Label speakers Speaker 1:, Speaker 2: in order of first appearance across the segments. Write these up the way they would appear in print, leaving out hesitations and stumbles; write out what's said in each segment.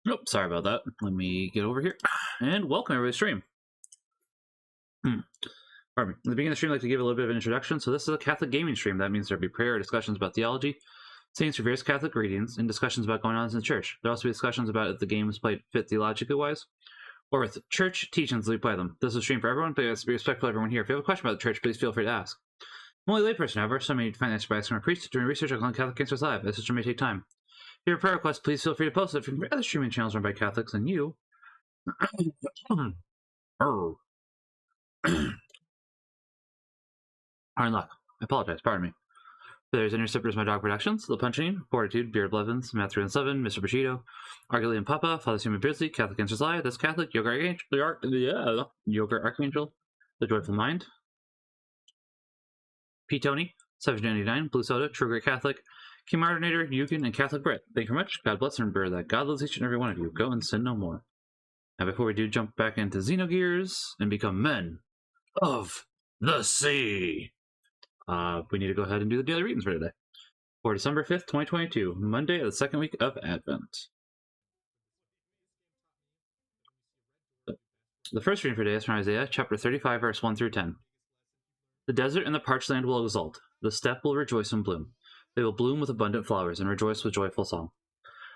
Speaker 1: Nope, sorry about that. Let me get over here. And welcome everybody to the stream. Pardon me. At the beginning of the stream, I'd like to give a little bit of an introduction. So this is a Catholic gaming stream. That means there'll be prayer, discussions about theology, saints for various Catholic readings, and discussions about going on in the church. There'll also be discussions about if the games played fit theologically wise, or with church teachings as we play them. This is a stream for everyone, but you have to be respectful of everyone here. If you have a question about the church, please feel free to ask. I'm only a layperson, however, so I may find answers by asking our priest doing research on Catholic Answers Live. This stream may take time. If you have a prayer request, please feel free to post it from other streaming channels run by Catholics, and you are in luck. I apologize, pardon me. There's Interceptors, My Dog Productions, The Punching, Fortitude, Beard Blevins, Matthew and Seven, Mr. Bushido, Argalian Papa, Father Simon Beardsley, Catholic Answers Live, That's Catholic, Yoga Archangel, Yoga Archangel, The Joyful Mind, P. Tony, 799, Blue Soda, True Great Catholic, King Martinator, Yugen, and Catholic Brit. Thank you very much. God bless and remember that God loves each and every one of you. Go and sin no more. Now, before we do jump back into Xenogears and become men of the sea, we need to go ahead and do the daily readings for today. For December 5th, 2022, Monday of the second week of Advent. The first reading for today is from Isaiah chapter 35, verse 1 through 10. The desert and the parched land will exult. The steppe will rejoice and bloom. They will bloom with abundant flowers and rejoice with joyful song.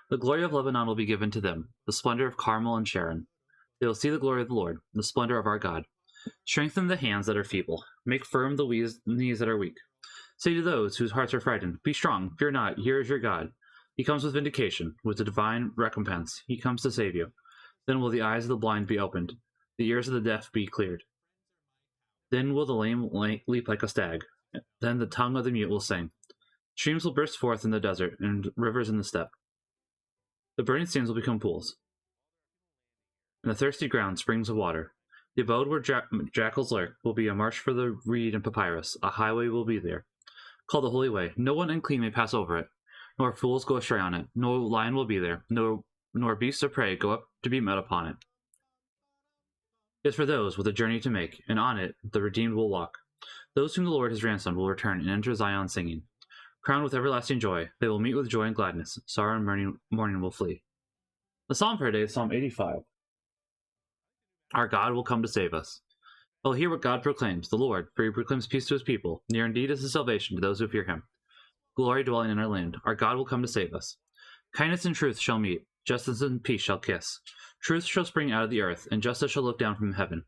Speaker 1: The glory of Lebanon will be given to them, the splendor of Carmel and Sharon. They will see the glory of the Lord, the splendor of our God. Strengthen the hands that are feeble. Make firm the knees that are weak. Say to those whose hearts are frightened, be strong, fear not, here is your God. He comes with vindication, with a divine recompense. He comes to save you. Then will the eyes of the blind be opened, the ears of the deaf be cleared. Then will the lame leap like a stag. Then the tongue of the mute will sing. Streams will burst forth in the desert, and rivers in the steppe. The burning sands will become pools, and the thirsty ground springs of water. The abode where jackals lurk will be a marsh for the reed and papyrus. A highway will be there, called the Holy Way. No one unclean may pass over it, nor fools go astray on it. No lion will be there, nor beasts of prey go up to be met upon it. It is for those with a journey to make, and on it the redeemed will walk. Those whom the Lord has ransomed will return and enter Zion singing. Crowned with everlasting joy, they will meet with joy and gladness. Sorrow and mourning will flee. The psalm for today is Psalm 85. Our God will come to save us. I will hear what God proclaims, the Lord, for he proclaims peace to his people. Near indeed is his salvation to those who fear him. Glory dwelling in our land. Our God will come to save us. Kindness and truth shall meet. Justice and peace shall kiss. Truth shall spring out of the earth, and justice shall look down from heaven.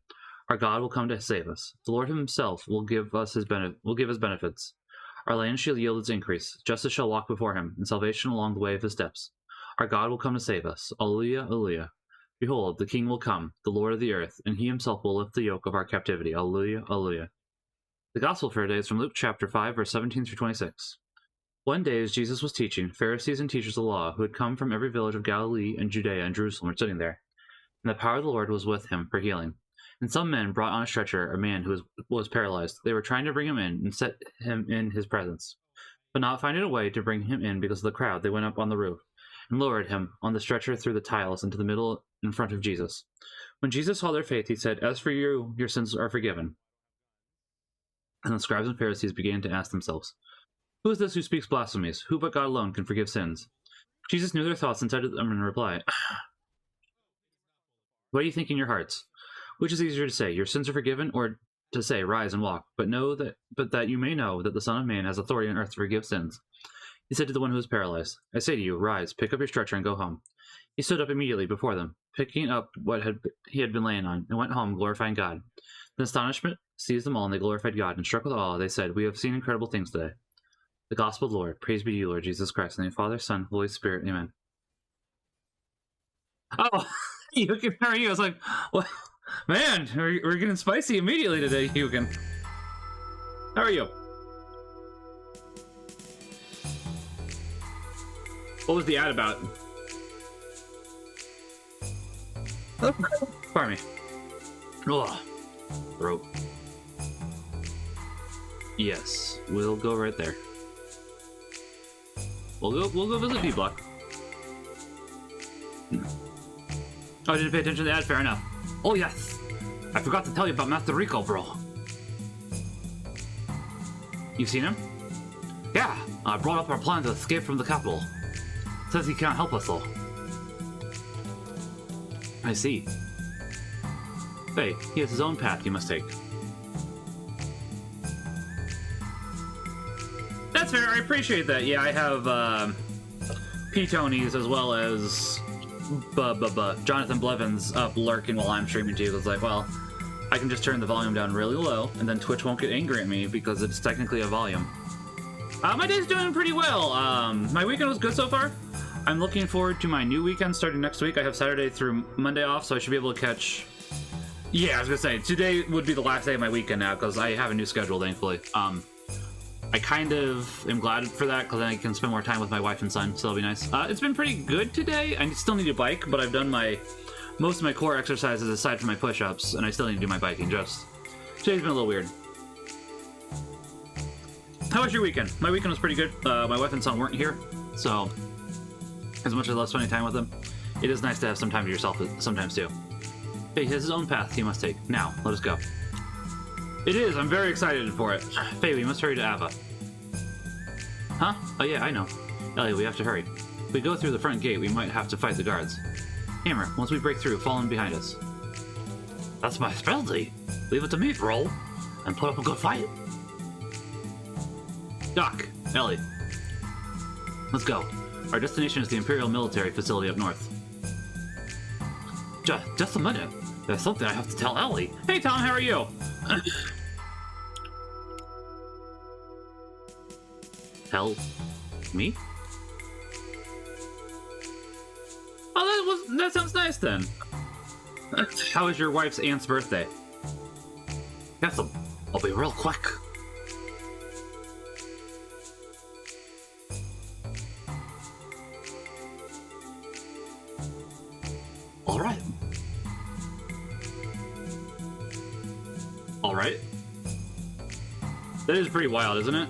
Speaker 1: Our God will come to save us. The Lord himself will give us his benefits. Our land shall yield its increase. Justice shall walk before him, and salvation along the way of his steps. Our God will come to save us. Alleluia, alleluia. Behold, the King will come, the Lord of the earth, and he himself will lift the yoke of our captivity. Alleluia, alleluia. The Gospel for today is from Luke chapter 5, verse 17 through 26. One day as Jesus was teaching, Pharisees and teachers of the law, who had come from every village of Galilee and Judea and Jerusalem, were sitting there. And the power of the Lord was with him for healing. And some men brought on a stretcher a man who was paralyzed. They were trying to bring him in and set him in his presence. But not finding a way to bring him in because of the crowd, they went up on the roof and lowered him on the stretcher through the tiles into the middle in front of Jesus. When Jesus saw their faith, he said, As for you, your sins are forgiven. And the scribes and Pharisees began to ask themselves, Who is this who speaks blasphemies? Who but God alone can forgive sins? Jesus knew their thoughts and said to them in reply, What do you think in your hearts? Which is easier to say, your sins are forgiven, or to say, rise and walk? But that you may know that the Son of Man has authority on earth to forgive sins. He said to the one who was paralyzed, I say to you, rise, pick up your stretcher and go home. He stood up immediately before them, picking up what he had been laying on, and went home, glorifying God. Then astonishment seized them all, and they glorified God, and struck with awe, they said, We have seen incredible things today. The Gospel of the Lord. Praise be to you, Lord Jesus Christ. In the name of the Father, Son, Holy Spirit. Amen. Oh, Yugen, how are you? I was like, what? Man, we're getting spicy immediately today, Yugen. How are you? What was the ad about? Pardon me. Ugh. Throat. Yes, we'll go right there. We'll go visit B-Block. Oh, I didn't pay attention to the ad, fair enough. Oh yes! I forgot to tell you about Master Rico, bro. You've seen him? Yeah, I brought up our plan to escape from the capital. Says he can't help us though. I see. Hey, he has his own path he must take. That's fair, I appreciate that. Yeah, I have P-Tonies as well as Jonathan Blevins up lurking while I'm streaming too. It's like, well, I can just turn the volume down really low, and then Twitch won't get angry at me because it's technically a volume. My day's doing pretty well. My weekend was good so far. I'm looking forward to my new weekend starting next week. I have Saturday through Monday off, so I should be able to catch... Yeah, I was gonna say, today would be the last day of my weekend now, because I have a new schedule, thankfully. I kind of am glad for that, because then I can spend more time with my wife and son, so that'll be nice. It's been pretty good today. I still need a bike, but I've done most of my core exercises aside from my push-ups, and I still need to do my biking. Today's been a little weird. How was your weekend? My weekend was pretty good. My wife and son weren't here, so as much as I love spending time with them, it is nice to have some time to yourself sometimes too. Hey, he has his own path he must take. Now, let us go. It is. I'm very excited for it. Faye, we must hurry to Ava. Huh? Oh yeah, I know. Ellie, we have to hurry. If we go through the front gate, we might have to fight the guards. Hammer, once we break through, fall in behind us. That's my specialty. Leave it to me, bro. And put up a good fight. Doc, Ellie. Let's go. Our destination is the Imperial Military Facility up north. Just a minute. There's something I have to tell Ellie. Hey, Tom, how are you? Tell me? Oh, that sounds nice then. How was your wife's aunt's birthday? Yes, I'll be real quick. All right. All right. That is pretty wild, isn't it?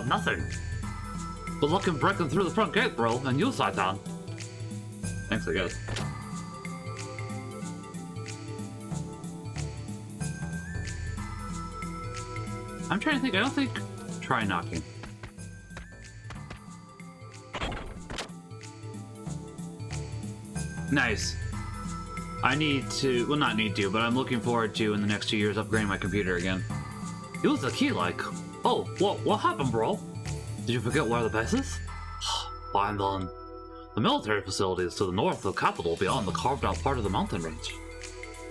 Speaker 1: Nothing. But looking breaking through the front gate, bro, and you sat down. Thanks, I guess. I'm trying to think. I don't think. Try knocking. Nice. I need to, well, not need to, but I'm looking forward to, in the next 2 years, upgrading my computer again. Use the key, like. Oh, what happened, bro? Did you forget where the base is? Fine, then. The military facility is to the north of the capital, beyond the carved-out part of the mountain range.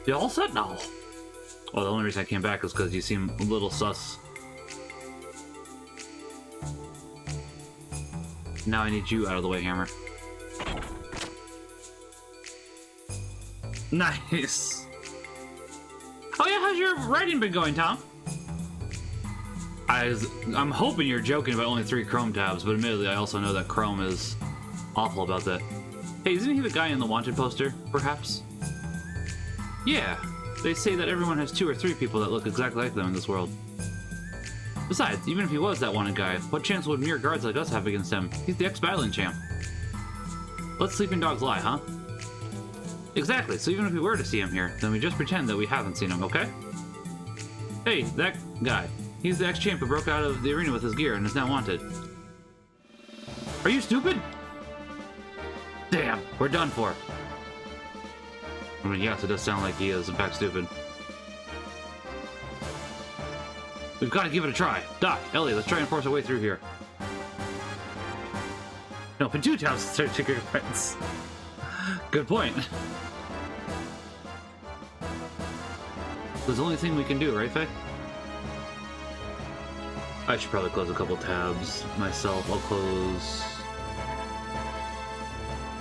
Speaker 1: You all set now? Well, the only reason I came back is because you seem a little sus. Now I need you out of the way, Hammer. Nice. Oh yeah, how's your writing been going, Tom? I'm hoping you're joking about only 3 Chrome tabs, but admittedly I also know that Chrome is awful about that. Hey, isn't he the guy in the wanted poster, perhaps? Yeah, they say that everyone has 2 or 3 people that look exactly like them in this world. Besides, even if he was that wanted guy, what chance would mere guards like us have against him? He's the ex-battling champ. Let sleeping dogs lie, huh? Exactly, so even if we were to see him here, then we just pretend that we haven't seen him, okay? Hey, that guy. He's the ex-champ who broke out of the arena with his gear and is now wanted. Are you stupid? Damn, we're done for. I mean, yes, it does sound like he is, in fact, stupid. We've got to give it a try. Doc, Ellie, let's try and force our way through here. No, open 2 tabs to start your friends. Good point. That's the only thing we can do, right, Faye? I should probably close a couple tabs myself. I'll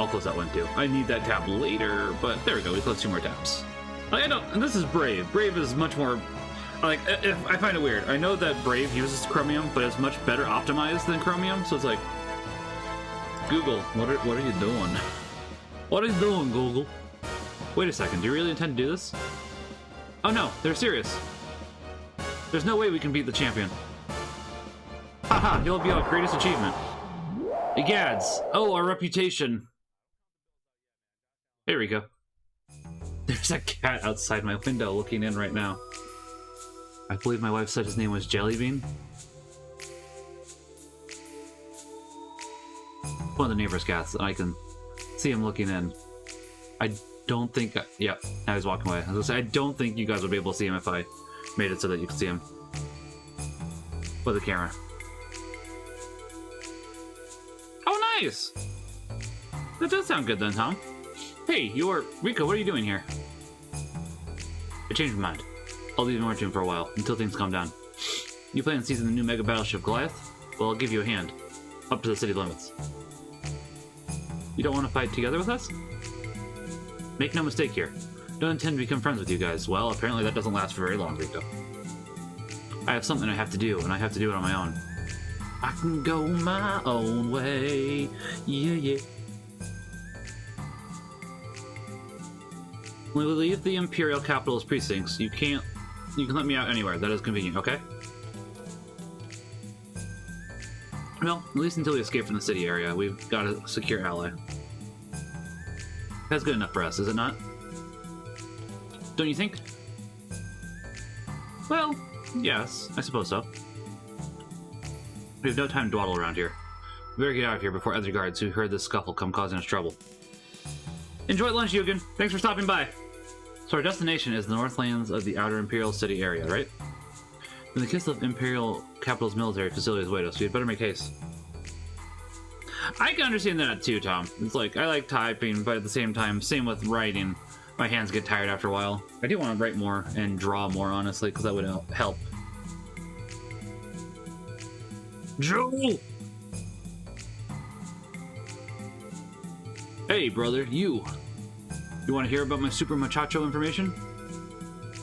Speaker 1: close that one too. I need that tab later, but there we go. We closed 2 more tabs. I know, and this is Brave. Brave is much more... Like, I find it weird. I know that Brave uses Chromium, but it's much better optimized than Chromium, so it's like... Google, what are you doing? What are you doing, Google? Wait a second, do you really intend to do this? Oh no, they're serious. There's no way we can beat the champion. Haha, you'll be our greatest achievement. Egads! Oh, our reputation. There we go. There's a cat outside my window looking in right now. I believe my wife said his name was Jellybean. One of the neighbor's cats, and I can see him looking in. I don't think... yeah, now he's walking away. I was gonna say, I don't think you guys would be able to see him if I made it so that you could see him with the camera. Oh, nice! That does sound good then, Tom. Hey, Rico, what are you doing here? I changed my mind. I'll leave Norton for a while, until things calm down. You plan on seizing the new mega battleship Goliath? Well, I'll give you a hand. Up to the city limits. You don't want to fight together with us? Make no mistake here. Don't intend to become friends with you guys. Well, apparently that doesn't last for very long, Rico. I have something I have to do, and I have to do it on my own. I can go my own way. Yeah, yeah. When we leave the Imperial Capital's precincts, you can let me out anywhere. That is convenient, okay? Well, at least until we escape from the city area, we've got a secure ally. That's good enough for us, is it not? Don't you think? Well, yes, I suppose so. We have no time to dawdle around here. We better get out of here before other guards who heard this scuffle come causing us trouble. Enjoy lunch, Yugen. Thanks for stopping by. So our destination is the Northlands of the outer Imperial City area, right? Then the kiss of Imperial Capital's military facilities await us, so you'd better make haste. I can understand that too, Tom. It's like, I like typing, but at the same time, same with writing. My hands get tired after a while. I do want to write more and draw more, honestly, because that would help. Joel! Hey, brother, you. You want to hear about my super machacho information?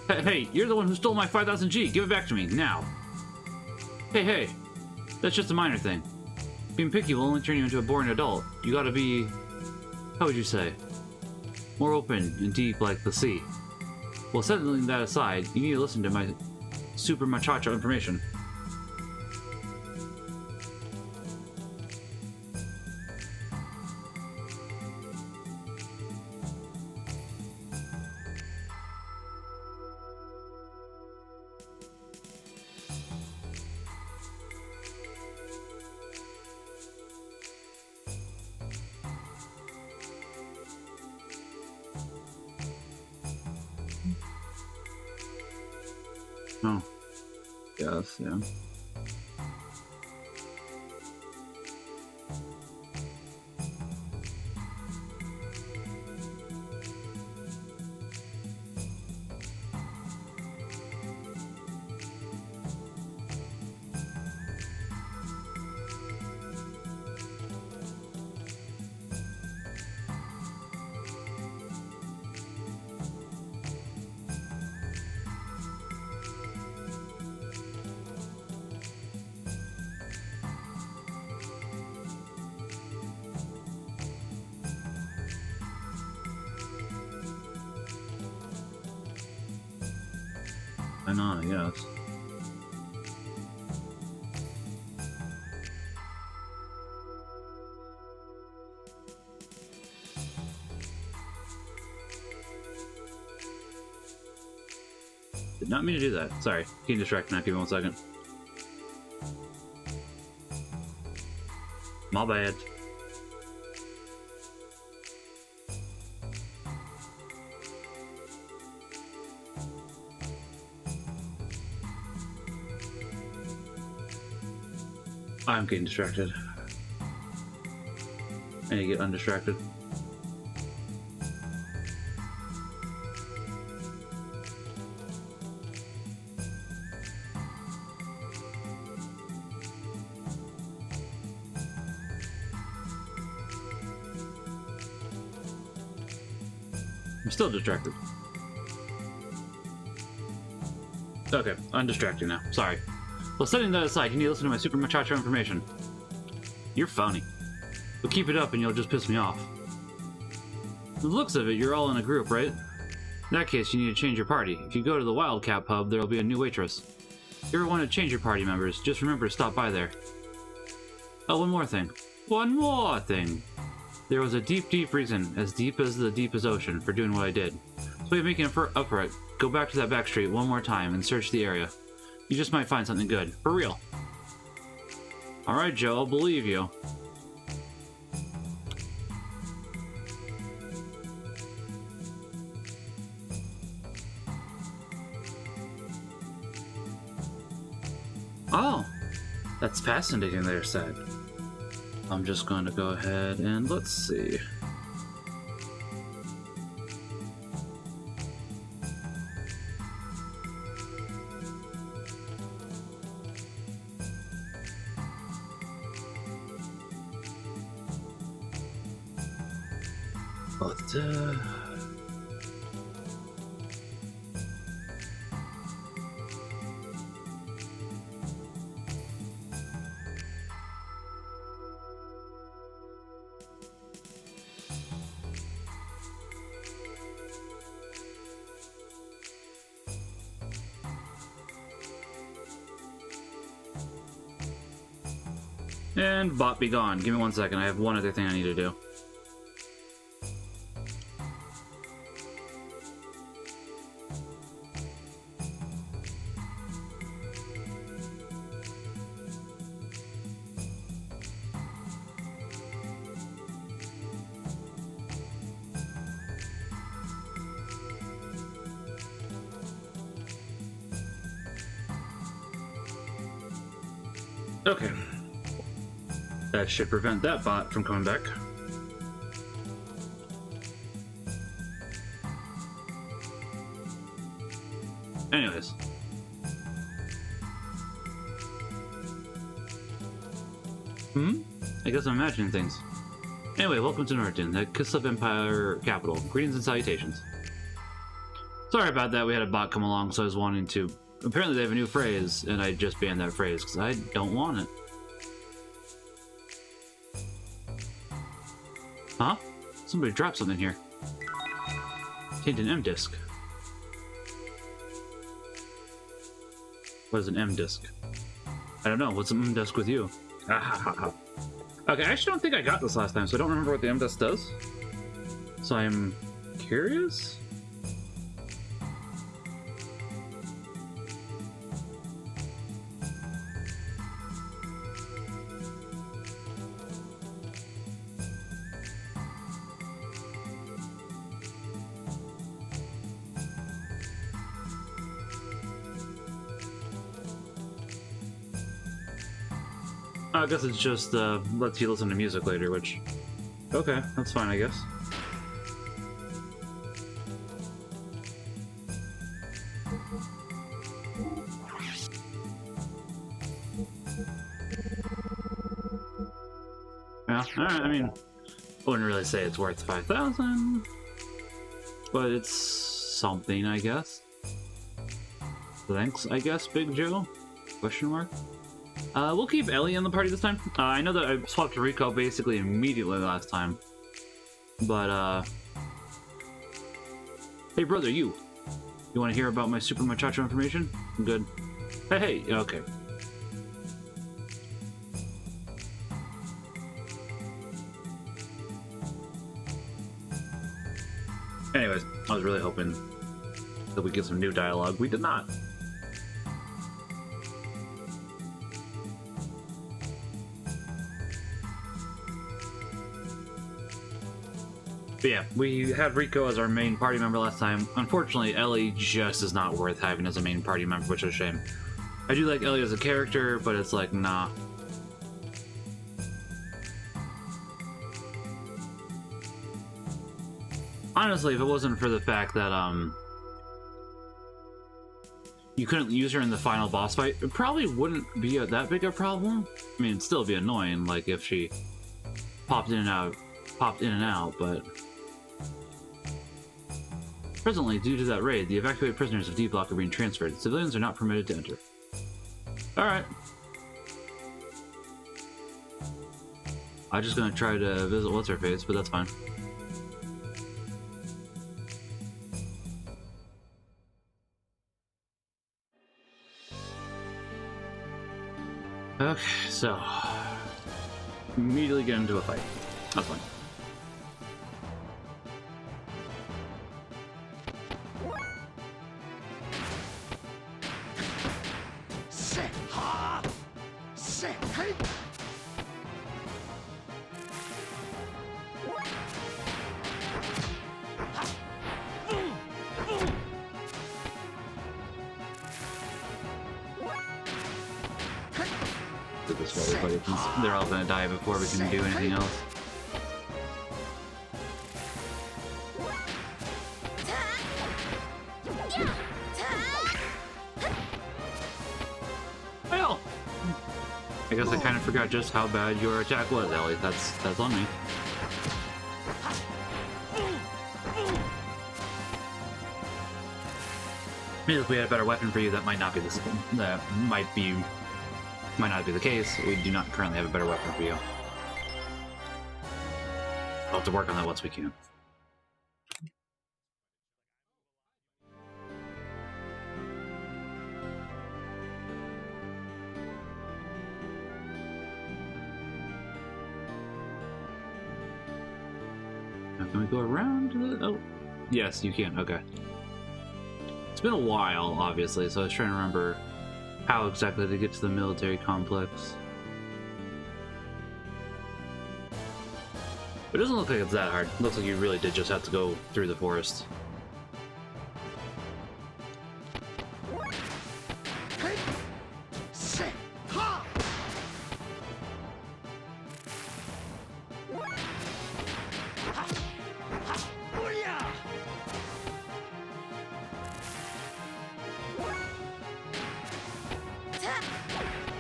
Speaker 1: Hey, you're the one who stole my 5000 G. Give it back to me, now. Hey, that's just a minor thing. Being picky will only turn you into a boring adult. You gotta be... how would you say? More open and deep like the sea. Well, setting that aside, you need to listen to my super machacho information. Oh. Yes, yeah. I know, yes. Did not mean to do that. Sorry. Getting distracted now. Give me 1 second. My bad. I'm getting distracted. I need to get undistracted. I'm still distracted. Okay, undistracted now. Sorry. Well, setting that aside, you need to listen to my super machacho information. You're funny. But keep it up and you'll just piss me off. From the looks of it, you're all in a group, right? In that case, you need to change your party. If you go to the Wildcat pub, there'll be a new waitress. If you ever want to change your party members, just remember to stop by there. Oh, one more thing. One more thing! There was a deep, deep reason, as deep as the deepest ocean, for doing what I did. So you're making up for it. Go back to that back street one more time and search the area. You just might find something good. For real. Alright, Joe, I'll believe you. Oh, that's fascinating they're sad. I'm just going to go ahead and let's see. But, and bot be gone. Give me 1 second. I have one other thing I need to do. Okay. That should prevent that bot from coming back. Anyways. I guess I'm imagining things. Anyway, welcome to Norton, the Kislev Empire capital. Greetings and salutations. Sorry about that, we had a bot come along, so I was wanting to... Apparently they have a new phrase, and I just banned that phrase, because I don't want it. Huh? Somebody dropped something here. Contained an M disk. What is an M disk? I don't know. What's an M disk with you? Ah, ha, ha, ha. Okay, I actually don't think I got this last time, so I don't remember what the M disk does. So I'm curious? I guess it's just lets you listen to music later, which... Okay, that's fine, I guess. Yeah, alright, I mean... I wouldn't really say it's worth 5,000, but it's something, I guess. Thanks, I guess, Big Joe? Question mark? We'll keep Ellie in the party this time. I know that I swapped to Rico basically immediately last time. But, Hey, brother, you want to hear about my Super Muchacho information? I'm good. Hey, okay. Anyways, I was really hoping that we get some new dialogue. We did not. But yeah, we had Rico as our main party member last time. Unfortunately, Ellie just is not worth having as a main party member, which is a shame. I do like Ellie as a character, but it's like, nah. Honestly, if it wasn't for the fact that, you couldn't use her in the final boss fight, it probably wouldn't be that big a problem. I mean, it'd still be annoying, like, if she popped in and out, but... Presently, due to that raid, the evacuated prisoners of D-Block are being transferred. Civilians are not permitted to enter. Alright. I'm just gonna try to visit What's-Her-Face, but that's fine. Okay, so... immediately get into a fight. That's fine. honestly, since they're all gonna die before we can do anything else. Well, I guess I kind of forgot just how bad your attack was, Ellie. That's on me. Maybe if we had a better weapon for you, that might not be the might not be the case. We do not currently have a better weapon for you. I'll have to work on that once we can. Now, can we go around to the... Oh, yes, you can. Okay. It's been a while, obviously, so I was trying to remember how exactly to get to the military complex. It doesn't look like it's that hard. It looks like you really did just have to go through the forest.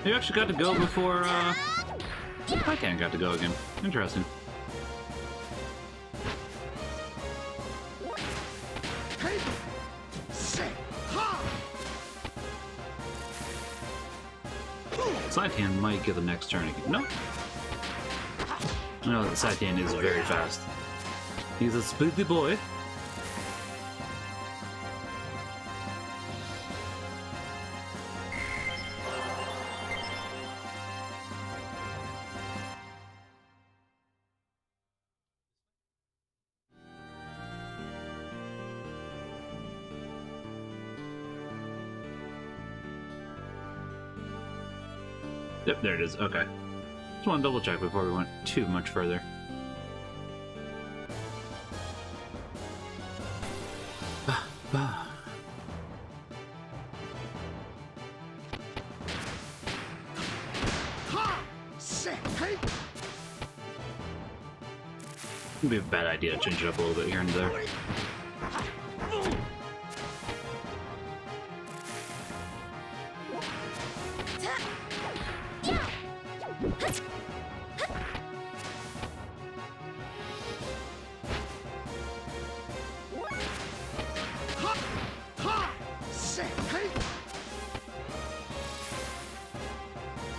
Speaker 1: You actually got to go before, I can't got to go again. Interesting. Side hand might get the next turn again. No. No, the side hand is very fast. He's a speedy boy. Yep, there it is. Okay. Just want to double check before we went too much further. It'd be a bad idea to change it up a little bit here and there.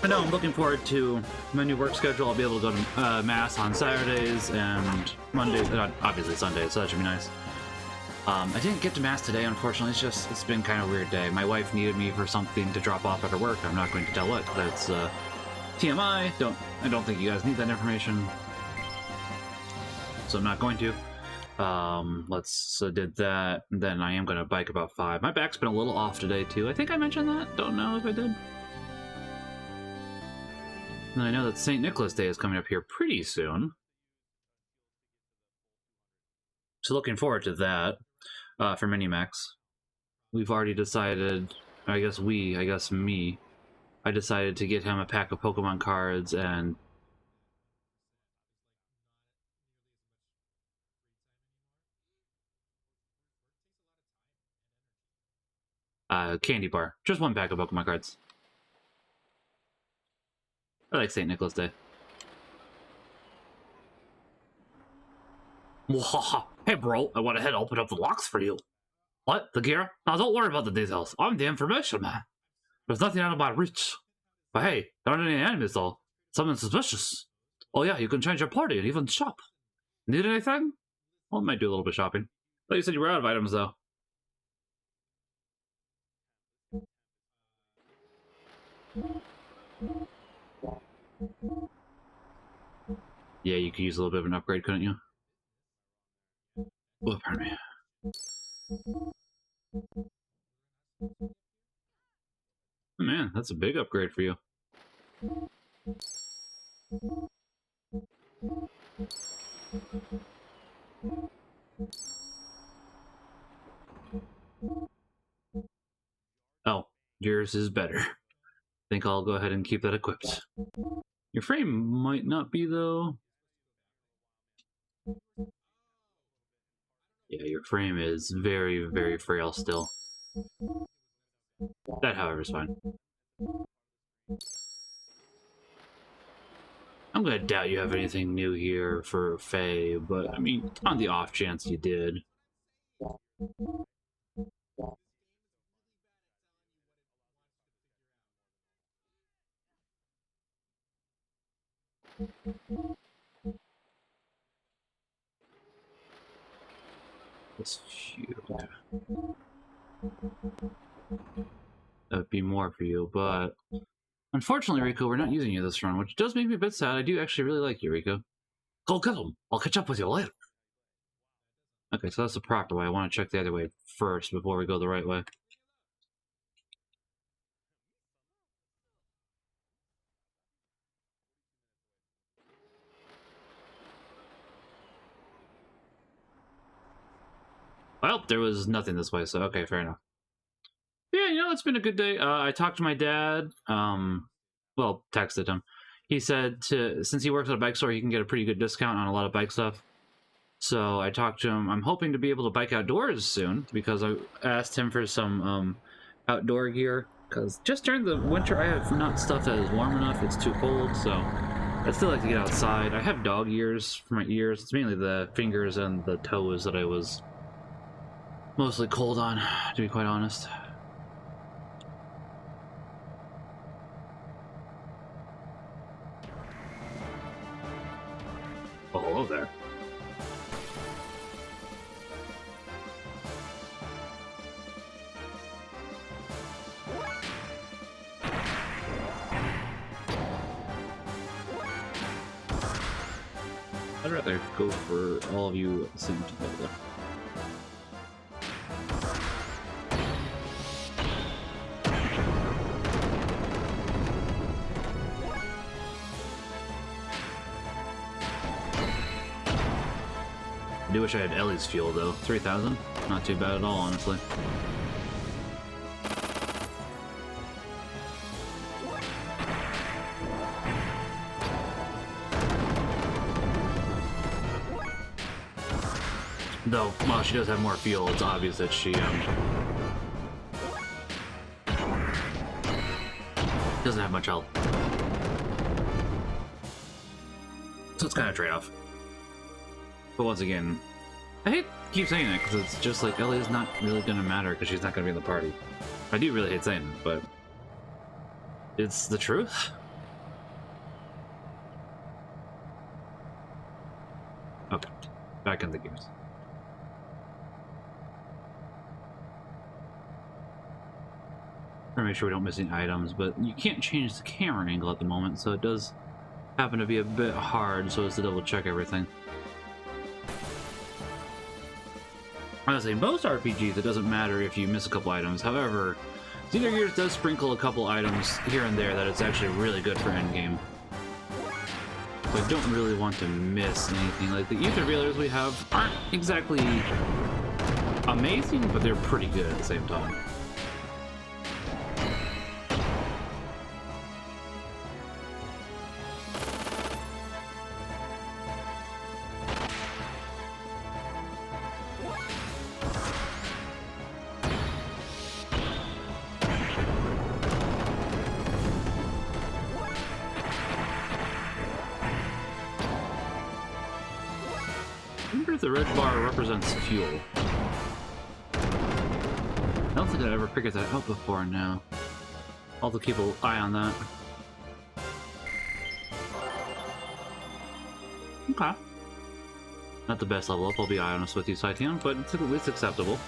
Speaker 1: I know, I'm looking forward to my new work schedule. I'll be able to go to Mass on Saturdays and Mondays, obviously Sundays, so that should be nice. I didn't get to Mass today, unfortunately. It's been kind of a weird day. My wife needed me for something to drop off at her work. I'm not going to tell what. That's TMI. I don't think you guys need that information, so I'm not going to. Did that. Then I am going to bike about 5. My back's been a little off today too. I think I mentioned that. Don't know if I did. And I know that St. Nicholas Day is coming up here pretty soon. So looking forward to that for Minimax. We've already decided, I guess me, I decided to get him a pack of Pokemon cards and candy bar. Just one pack of Pokemon cards. I like St. Nicholas Day. Hey bro, I went ahead and opened up the locks for you. What? The gear? Now don't worry about the details. I'm the information man. There's nothing out of my reach. But hey, there aren't any enemies though. Something suspicious. Oh yeah, you can change your party and even shop. Need anything? Well, I might do a little bit of shopping. But you said you were out of items though. Yeah, you could use a little bit of an upgrade, couldn't you? Oh, pardon me. Man, that's a big upgrade for you. Oh, yours is better. I think I'll go ahead and keep that equipped. Your frame might not be, though. Yeah, your frame is very, very frail still. That, however, is fine. I'm gonna doubt you have anything new here for Faye, but I mean, on the off chance you did. This shield. That would be more for you, but unfortunately, Rico, we're not using you this run, which does make me a bit sad. I do actually really like you, Rico. Go get him! I'll catch up with you later. Okay, so that's the proper way. I want to check the other way first before we go the right way. Well, there was nothing this way, so okay, fair enough. Yeah, you know, it's been a good day. I talked to my dad, well, texted him. He said since he works at a bike store, he can get a pretty good discount on a lot of bike stuff. So I talked to him. I'm hoping to be able to bike outdoors soon, because I asked him for some outdoor gear, because just during the winter I have not stuff that is warm enough. It's too cold, so I still like to get outside. I have dog ears for my ears. It's mainly the fingers and the toes that I was mostly cold on, to be quite honest. Oh, hello there. I'd rather go for all of you at the same time. I do wish I had Ellie's fuel, though. 3,000? Not too bad at all, honestly. Though, while she does have more fuel, it's obvious that she, doesn't have much health. So it's kind of a trade-off. But once again, I hate to keep saying that, because it's just like, Ellie's not really going to matter, because she's not going to be in the party. I do really hate saying it, but it's the truth. Okay, back in the games. Trying to make sure we don't miss any items, but you can't change the camera angle at the moment, so it does happen to be a bit hard so as to double check everything. Honestly, most RPGs, it doesn't matter if you miss a couple items. However, Xenogears does sprinkle a couple items here and there that it's actually really good for endgame. So I don't really want to miss anything. Like, the ether veilers we have aren't exactly amazing, but they're pretty good at the same time. I wonder if the red bar represents fuel. I don't think I ever figured that out before now. I'll have to keep an eye on that. Okay. Not the best level up, I'll be honest with you, Saitian, but it's at least acceptable.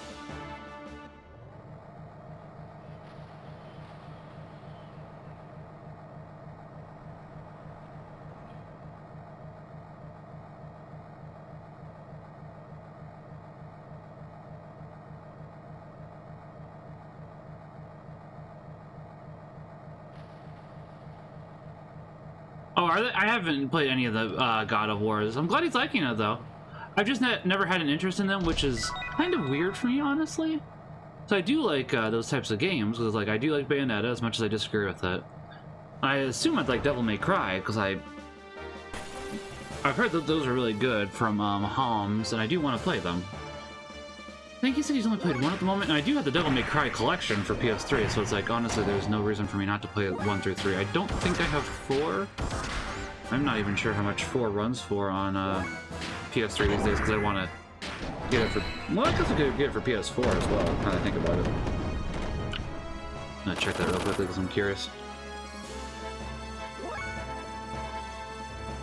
Speaker 1: Oh, are they? I haven't played any of the God of Wars. I'm glad he's liking it, though. I've just never had an interest in them, which is kind of weird for me, honestly. So I do like those types of games, because like I do like Bayonetta as much as I disagree with it. I assume I'd like Devil May Cry, because I've heard that those are really good from Homs, and I do want to play them. I think he said he's only played one at the moment, and I do have the Devil May Cry collection for PS3, so it's like, honestly, there's no reason for me not to play 1 through 3. I don't think I have 4. I'm not even sure how much 4 runs for on PS3 these days, because I want to get it for... Well, I guess I could get it for PS4 as well, now that I think about it. I'm gonna check that real quickly, because I'm curious.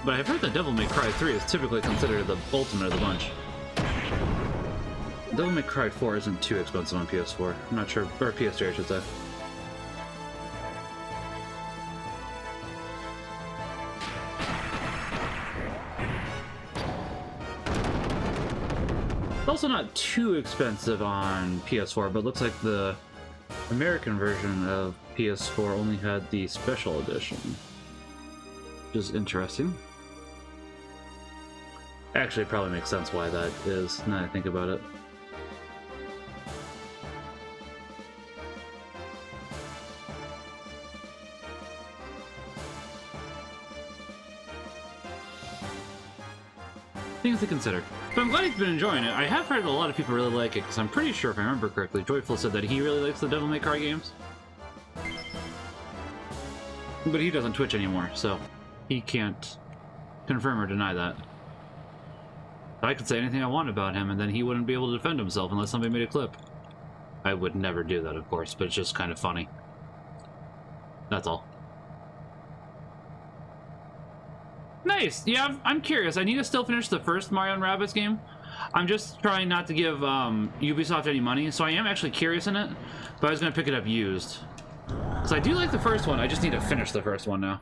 Speaker 1: But I've heard that Devil May Cry 3 is typically considered the ultimate of the bunch. Devil May Cry 4 isn't too expensive on PS4. I'm not sure, or PS3 I should say. It's also not too expensive on PS4, but it looks like the American version of PS4 only had the special edition. Which is interesting. Actually, it probably makes sense why that is, now that I think about it. Things to consider. But I'm glad he's been enjoying it. I have heard a lot of people really like it, because I'm pretty sure, if I remember correctly, Joyful said that he really likes the Devil May Cry games. But he doesn't Twitch anymore, so he can't confirm or deny that. I could say anything I want about him, and then he wouldn't be able to defend himself unless somebody made a clip. I would never do that, of course, but it's just kind of funny. That's all. Nice! Yeah, I'm curious. I need to still finish the first Mario & Rabbids game. I'm just trying not to give Ubisoft any money, so I am actually curious in it, but I was going to pick it up used. Because I do like the first one, I just need to finish the first one now.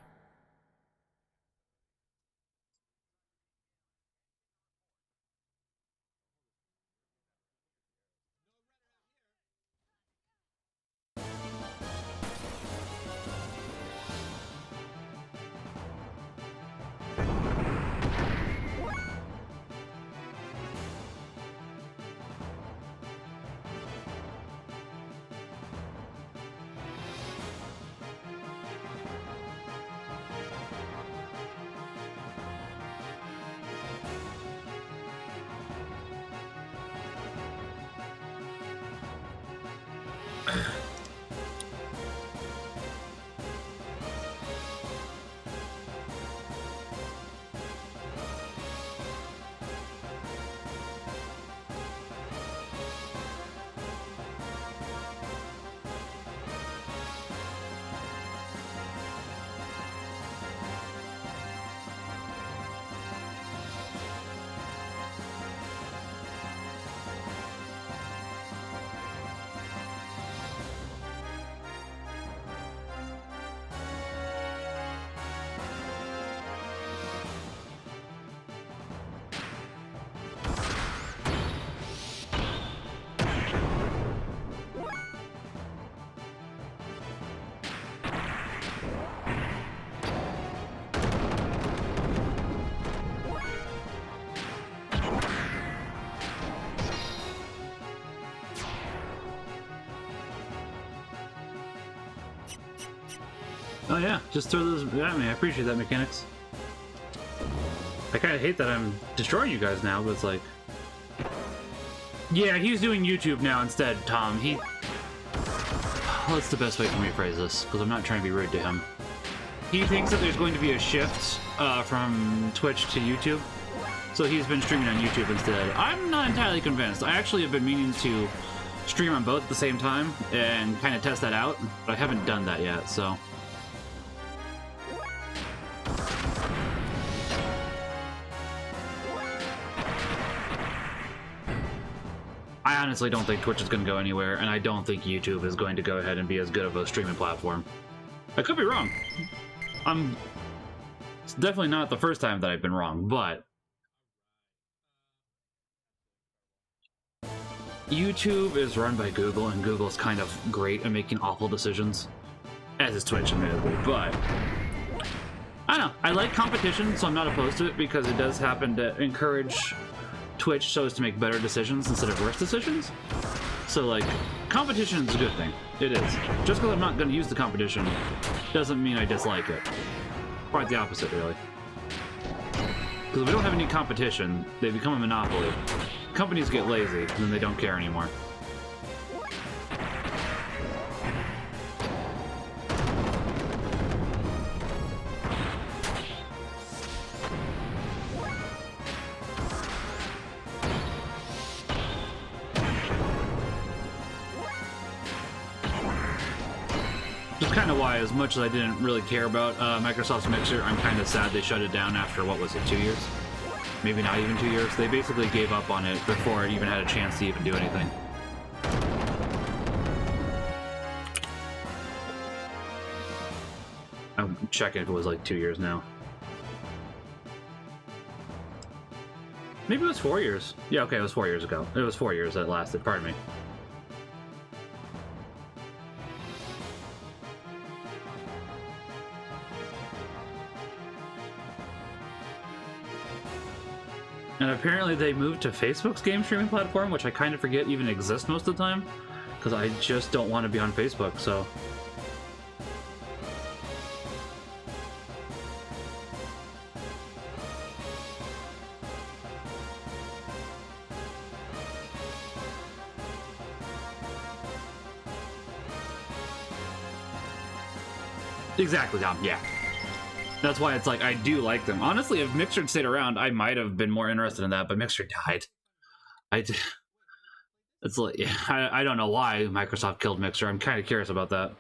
Speaker 1: Oh yeah, just throw those at me. I appreciate that, mechanics. I kind of hate that I'm destroying you guys now, but it's like... Yeah, he's doing YouTube now instead, Tom. What's the best way for me to phrase this? Because I'm not trying to be rude to him. He thinks that there's going to be a shift from Twitch to YouTube, so he's been streaming on YouTube instead. I'm not entirely convinced. I actually have been meaning to stream on both at the same time and kind of test that out, but I haven't done that yet, so... I honestly don't think Twitch is going to go anywhere, and I don't think YouTube is going to go ahead and be as good of a streaming platform. I could be wrong. It's definitely not the first time that I've been wrong, but... YouTube is run by Google, and Google's kind of great at making awful decisions. As is Twitch, admittedly, but... I don't know. I like competition, so I'm not opposed to it, because it does happen to encourage Twitch so as to make better decisions instead of worse decisions. So, like, competition is a good thing. It is. Just because I'm not going to use the competition doesn't mean I dislike it. Quite the opposite, really. Because if we don't have any competition, they become a monopoly. Companies get lazy, and then they don't care anymore. Kind of why, as much as I didn't really care about Microsoft's Mixer, I'm kind of sad they shut it down after, what was it, 2 years? Maybe not even 2 years. They basically gave up on it before it even had a chance to even do anything. I'm checking if it was like 2 years now. Maybe it was 4 years. Yeah, okay, it was 4 years ago. It was 4 years that lasted, pardon me. And apparently they moved to Facebook's game streaming platform, which I kind of forget even exists most of the time, because I just don't want to be on Facebook, so... Exactly, Tom, yeah. That's why it's like, I do like them. Honestly, if Mixer had stayed around, I might have been more interested in that, but Mixer died. It's like, I don't know why Microsoft killed Mixer. I'm kind of curious about that.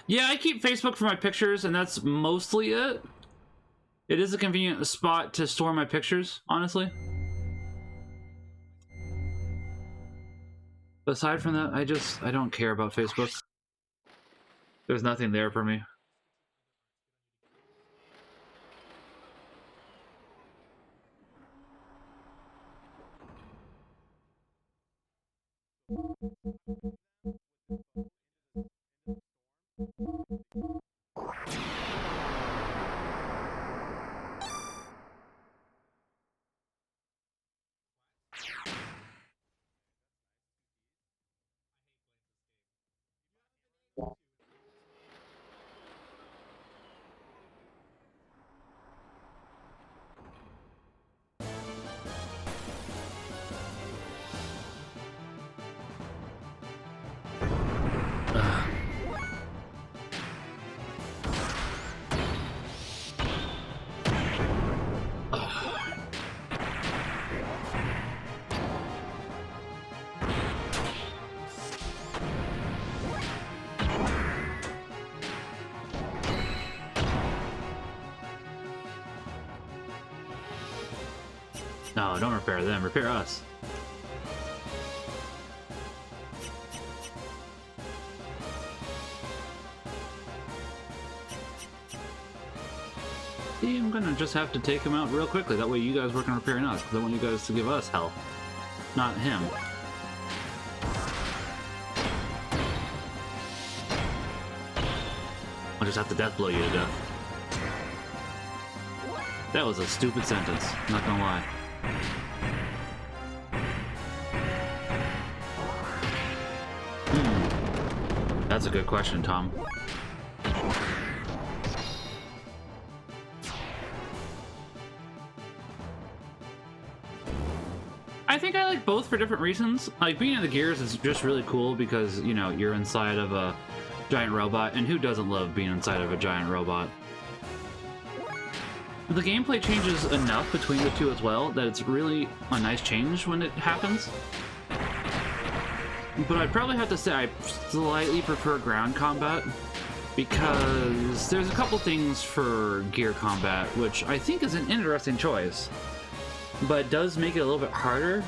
Speaker 1: Yeah, I keep Facebook for my pictures, and that's mostly it. It is a convenient spot to store my pictures, honestly. But aside from that, I don't care about Facebook. There's nothing there for me. No, don't repair them. Repair us. See, I'm gonna just have to take him out real quickly. That way you guys work on repairing us. I want you guys to give us hell. Not him. I'll just have to death blow you to death. That was a stupid sentence, not gonna lie. That's a good question, Tom. I think I like both for different reasons. Like, being in the Gears is just really cool because, you know, you're inside of a giant robot, and who doesn't love being inside of a giant robot? The gameplay changes enough between the two as well that it's really a nice change when it happens. But I'd probably have to say I slightly prefer ground combat because there's a couple things for gear combat which I think is an interesting choice, but does make it a little bit harder.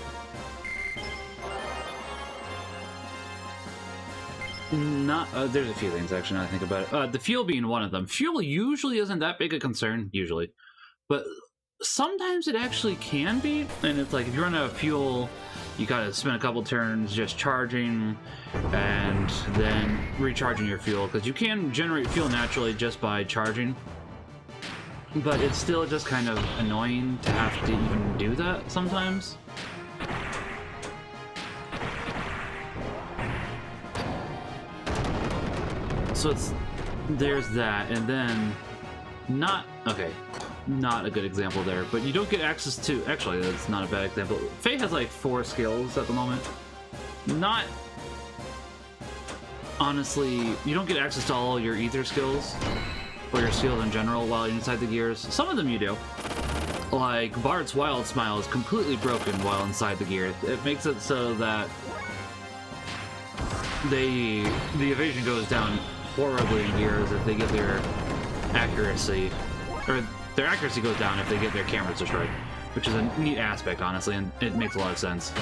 Speaker 1: There's a few things actually now I think about it. The fuel being one of them. Fuel usually isn't that big a concern, usually. But sometimes it actually can be, and it's like if you run out of fuel, you gotta spend a couple turns just charging and then recharging your fuel, because you can generate fuel naturally just by charging. But it's still just kind of annoying to have to even do that sometimes. so there's that, and then not a good example there, but you don't get access to, actually that's not a bad example. Faye has like 4 skills at the moment. Not honestly, you don't get access to all your ether skills or your skills in general while you're inside the gears. Some of them you do. Like Bard's Wild Smile is completely broken while inside the gears. It makes it so that the evasion goes down horribly in gears if they get their accuracy, or their accuracy goes down if they get their cameras destroyed, which is a neat aspect, honestly, and it makes a lot of sense.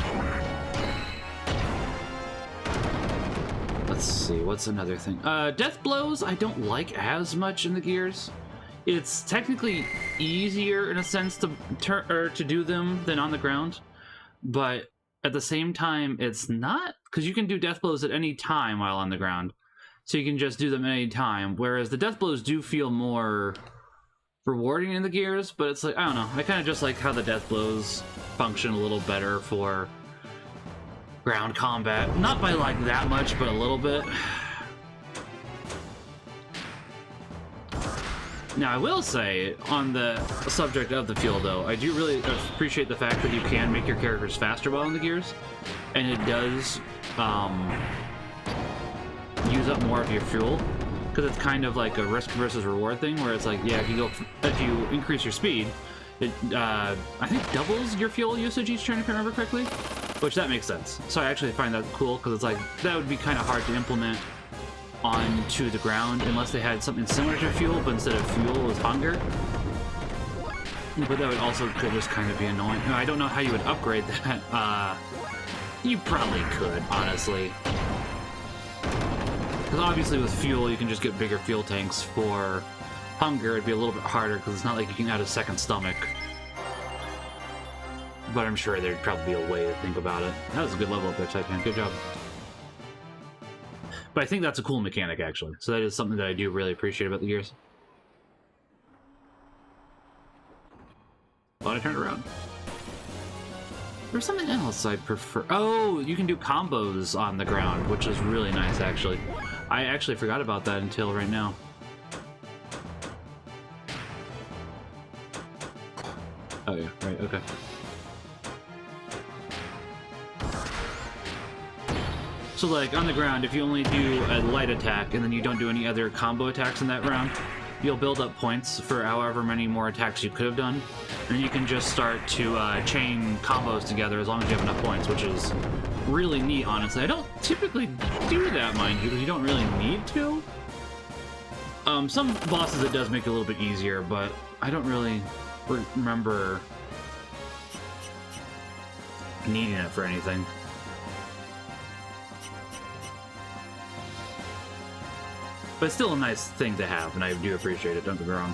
Speaker 1: Let's see, what's another thing? Death blows I don't like as much in the gears. It's technically easier in a sense to do them than on the ground, but at the same time it's not, because you can do death blows at any time while on the ground, so you can just do them at any time, whereas the death blows do feel more rewarding in the gears. But it's like, I don't know, I kind of just like how the death blows function a little better for ground combat. Not by like that much, but a little bit. Now, I will say, on the subject of the fuel, though, I do really appreciate the fact that you can make your characters faster while in the gears, and it does use up more of your fuel, because it's kind of like a risk versus reward thing, where it's like, yeah, if you increase your speed, it I think doubles your fuel usage each turn, if I remember correctly, which that makes sense. So I actually find that cool, because it's like, that would be kind of hard to implement onto the ground unless they had something similar to fuel, but instead of fuel it was hunger. But that would also could just kind of be annoying. I don't know how you would upgrade that. You probably could, honestly, because obviously with fuel you can just get bigger fuel tanks. For hunger it'd be a little bit harder, because it's not like you can add a second stomach, but I'm sure there'd probably be a way to think about it. That was a good level up there, Titan. Good job. But I think that's a cool mechanic, actually. So that is something that I do really appreciate about the gears. Thought I turned around. There's something else I prefer. Oh, you can do combos on the ground, which is really nice, actually. I actually forgot about that until right now. Oh yeah, right, okay. So like on the ground, if you only do a light attack and then you don't do any other combo attacks in that round, you'll build up points for however many more attacks you could have done. And you can just start to chain combos together as long as you have enough points, which is really neat, honestly. I don't typically do that, mind you, because you don't really need to. Some bosses it does make it a little bit easier, but I don't really remember needing it for anything. But it's still a nice thing to have, and I do appreciate it, don't get me wrong.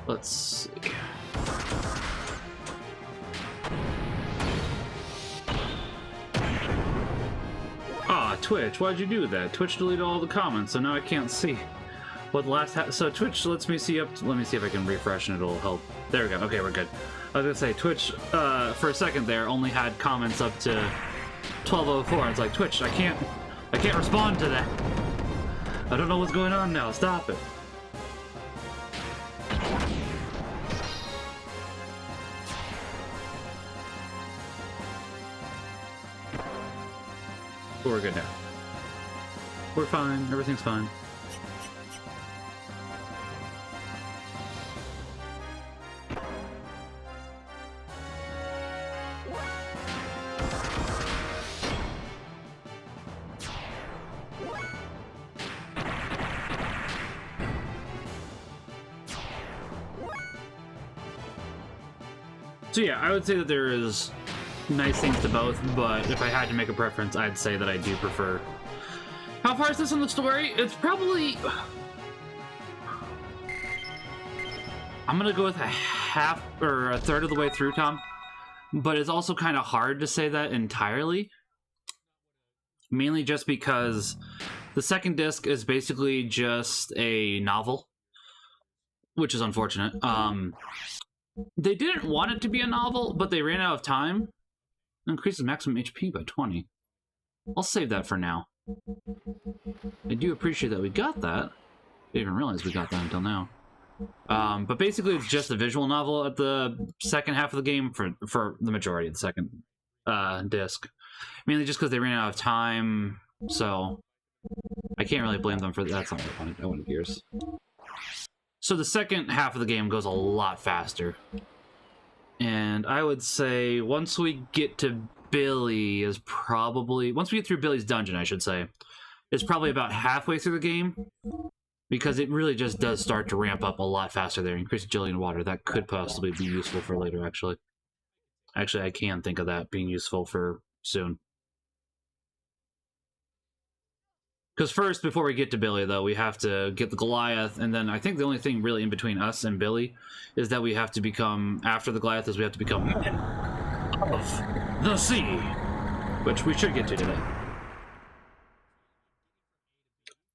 Speaker 1: Let's see. Twitch, why'd you do that? Twitch deleted all the comments, so now I can't see what the last so Twitch lets me see up to, let me see if I can refresh and it'll help. There we go. Okay, we're good. I was gonna say Twitch for a second there only had comments up to 12:04. It's like, Twitch, I can't respond to that. I don't know what's going on now. Stop it. But we're good now. We're fine. Everything's fine. So yeah, I would say that there is nice things to both, but if I had to make a preference, I'd say that I do prefer. How far is this in the story? It's probably... I'm gonna go with a half or a third of the way through, Tom. but it's also kind of hard to say that entirely. Mainly just because the second disc is basically just a novel, which is unfortunate. They didn't want it to be a novel, but they ran out of time. It increases maximum HP by 20. I'll save that for now. I do appreciate that we got that. I didn't even realize we got that until now. But basically, it's just a visual novel at the second half of the game for the majority of the second disc. Mainly just because they ran out of time, so I can't really blame them for that. That's not what I wanted. I wanted Gears. So the second half of the game goes a lot faster. And I would say once we get to Billy is probably... Once we get through Billy's dungeon, I should say, it's probably about halfway through the game. Because it really just does start to ramp up a lot faster there. Increase agility in water. That could possibly be useful for later, actually. Actually, I can think of that being useful for soon. Because first, before we get to Billy, though, we have to get the Goliath, and then I think the only thing really in between us and Billy is that we have to become, after the Goliath, is we have to become men of the sea, which we should get to today.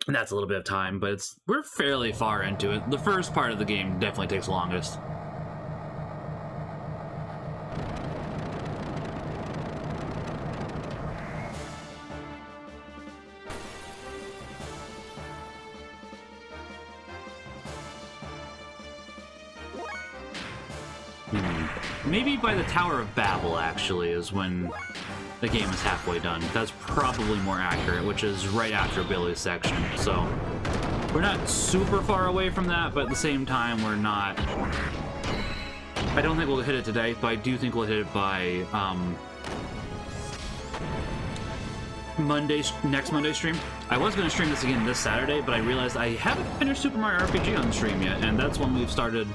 Speaker 1: And that's a little bit of time, but we're fairly far into it. The first part of the game definitely takes the longest. Maybe by the Tower of Babel, actually, is when the game is halfway done. That's probably more accurate, which is right after Billy's section. So we're not super far away from that, but at the same time, we're not... I don't think we'll hit it today, but I do think we'll hit it by next Monday stream. I was going to stream this again this Saturday, but I realized I haven't finished Super Mario RPG on the stream yet, and that's one we've started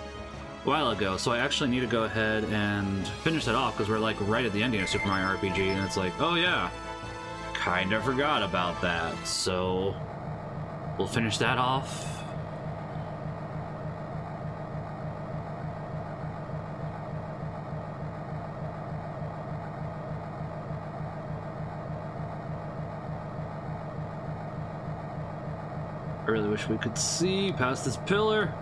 Speaker 1: a while ago, so I actually need to go ahead and finish that off, because we're like right at the ending of Super Mario RPG, and it's like, oh yeah, kind of forgot about that, so we'll finish that off. I really wish we could see past this pillar.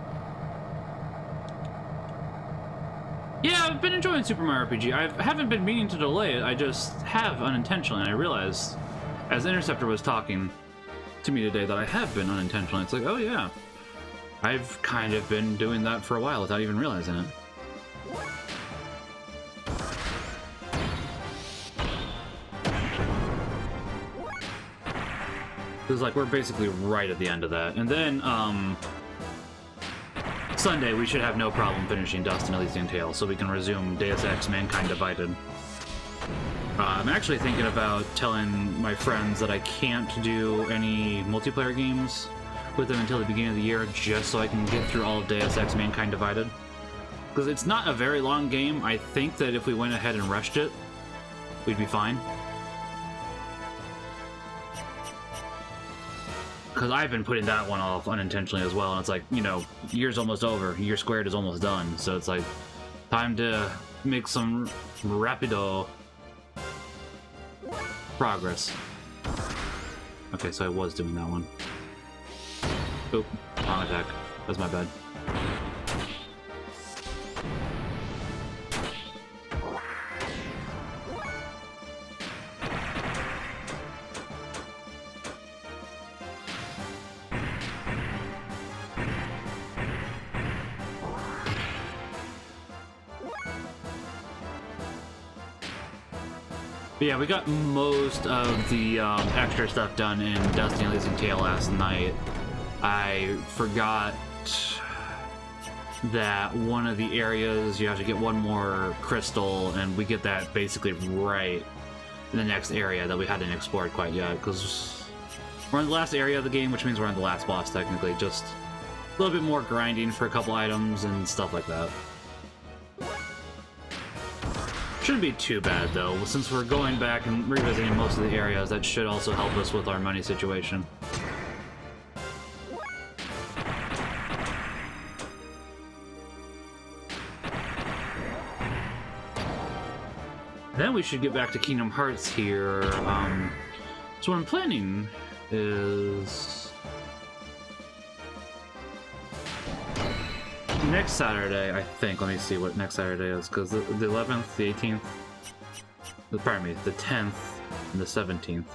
Speaker 1: Yeah, I've been enjoying Super Mario RPG. I haven't been meaning to delay it, I just have unintentionally, and I realized, as Interceptor was talking to me today, that I have been unintentionally. It's like, oh yeah, I've kind of been doing that for a while without even realizing it. It's like, we're basically right at the end of that. And then, Sunday, we should have no problem finishing Dust and Elysian Tale, so we can resume Deus Ex Mankind Divided. I'm actually thinking about telling my friends that I can't do any multiplayer games with them until the beginning of the year, just so I can get through all of Deus Ex Mankind Divided. Because it's not a very long game. I think that if we went ahead and rushed it, we'd be fine. Because I've been putting that one off unintentionally as well, and it's like, you know, year's almost over, year squared is almost done, so it's like, time to make some rapido progress. Okay, so I was doing that one. Oop, wrong attack. That's my bad. But yeah, we got most of the extra stuff done in Dust and Elysian Tale last night. I forgot that one of the areas you have to get one more crystal, and we get that basically right in the next area that we hadn't explored quite yet, because we're in the last area of the game, which means we're on the last boss technically. Just a little bit more grinding for a couple items and stuff like that. Shouldn't be too bad though, since we're going back and revisiting most of the areas. That should also help us with our money situation. Then we should get back to Kingdom Hearts here. So what I'm planning is next Saturday, I think. Let me see what next Saturday is, because the 11th, the 18th, pardon me, the 10th, and the 17th.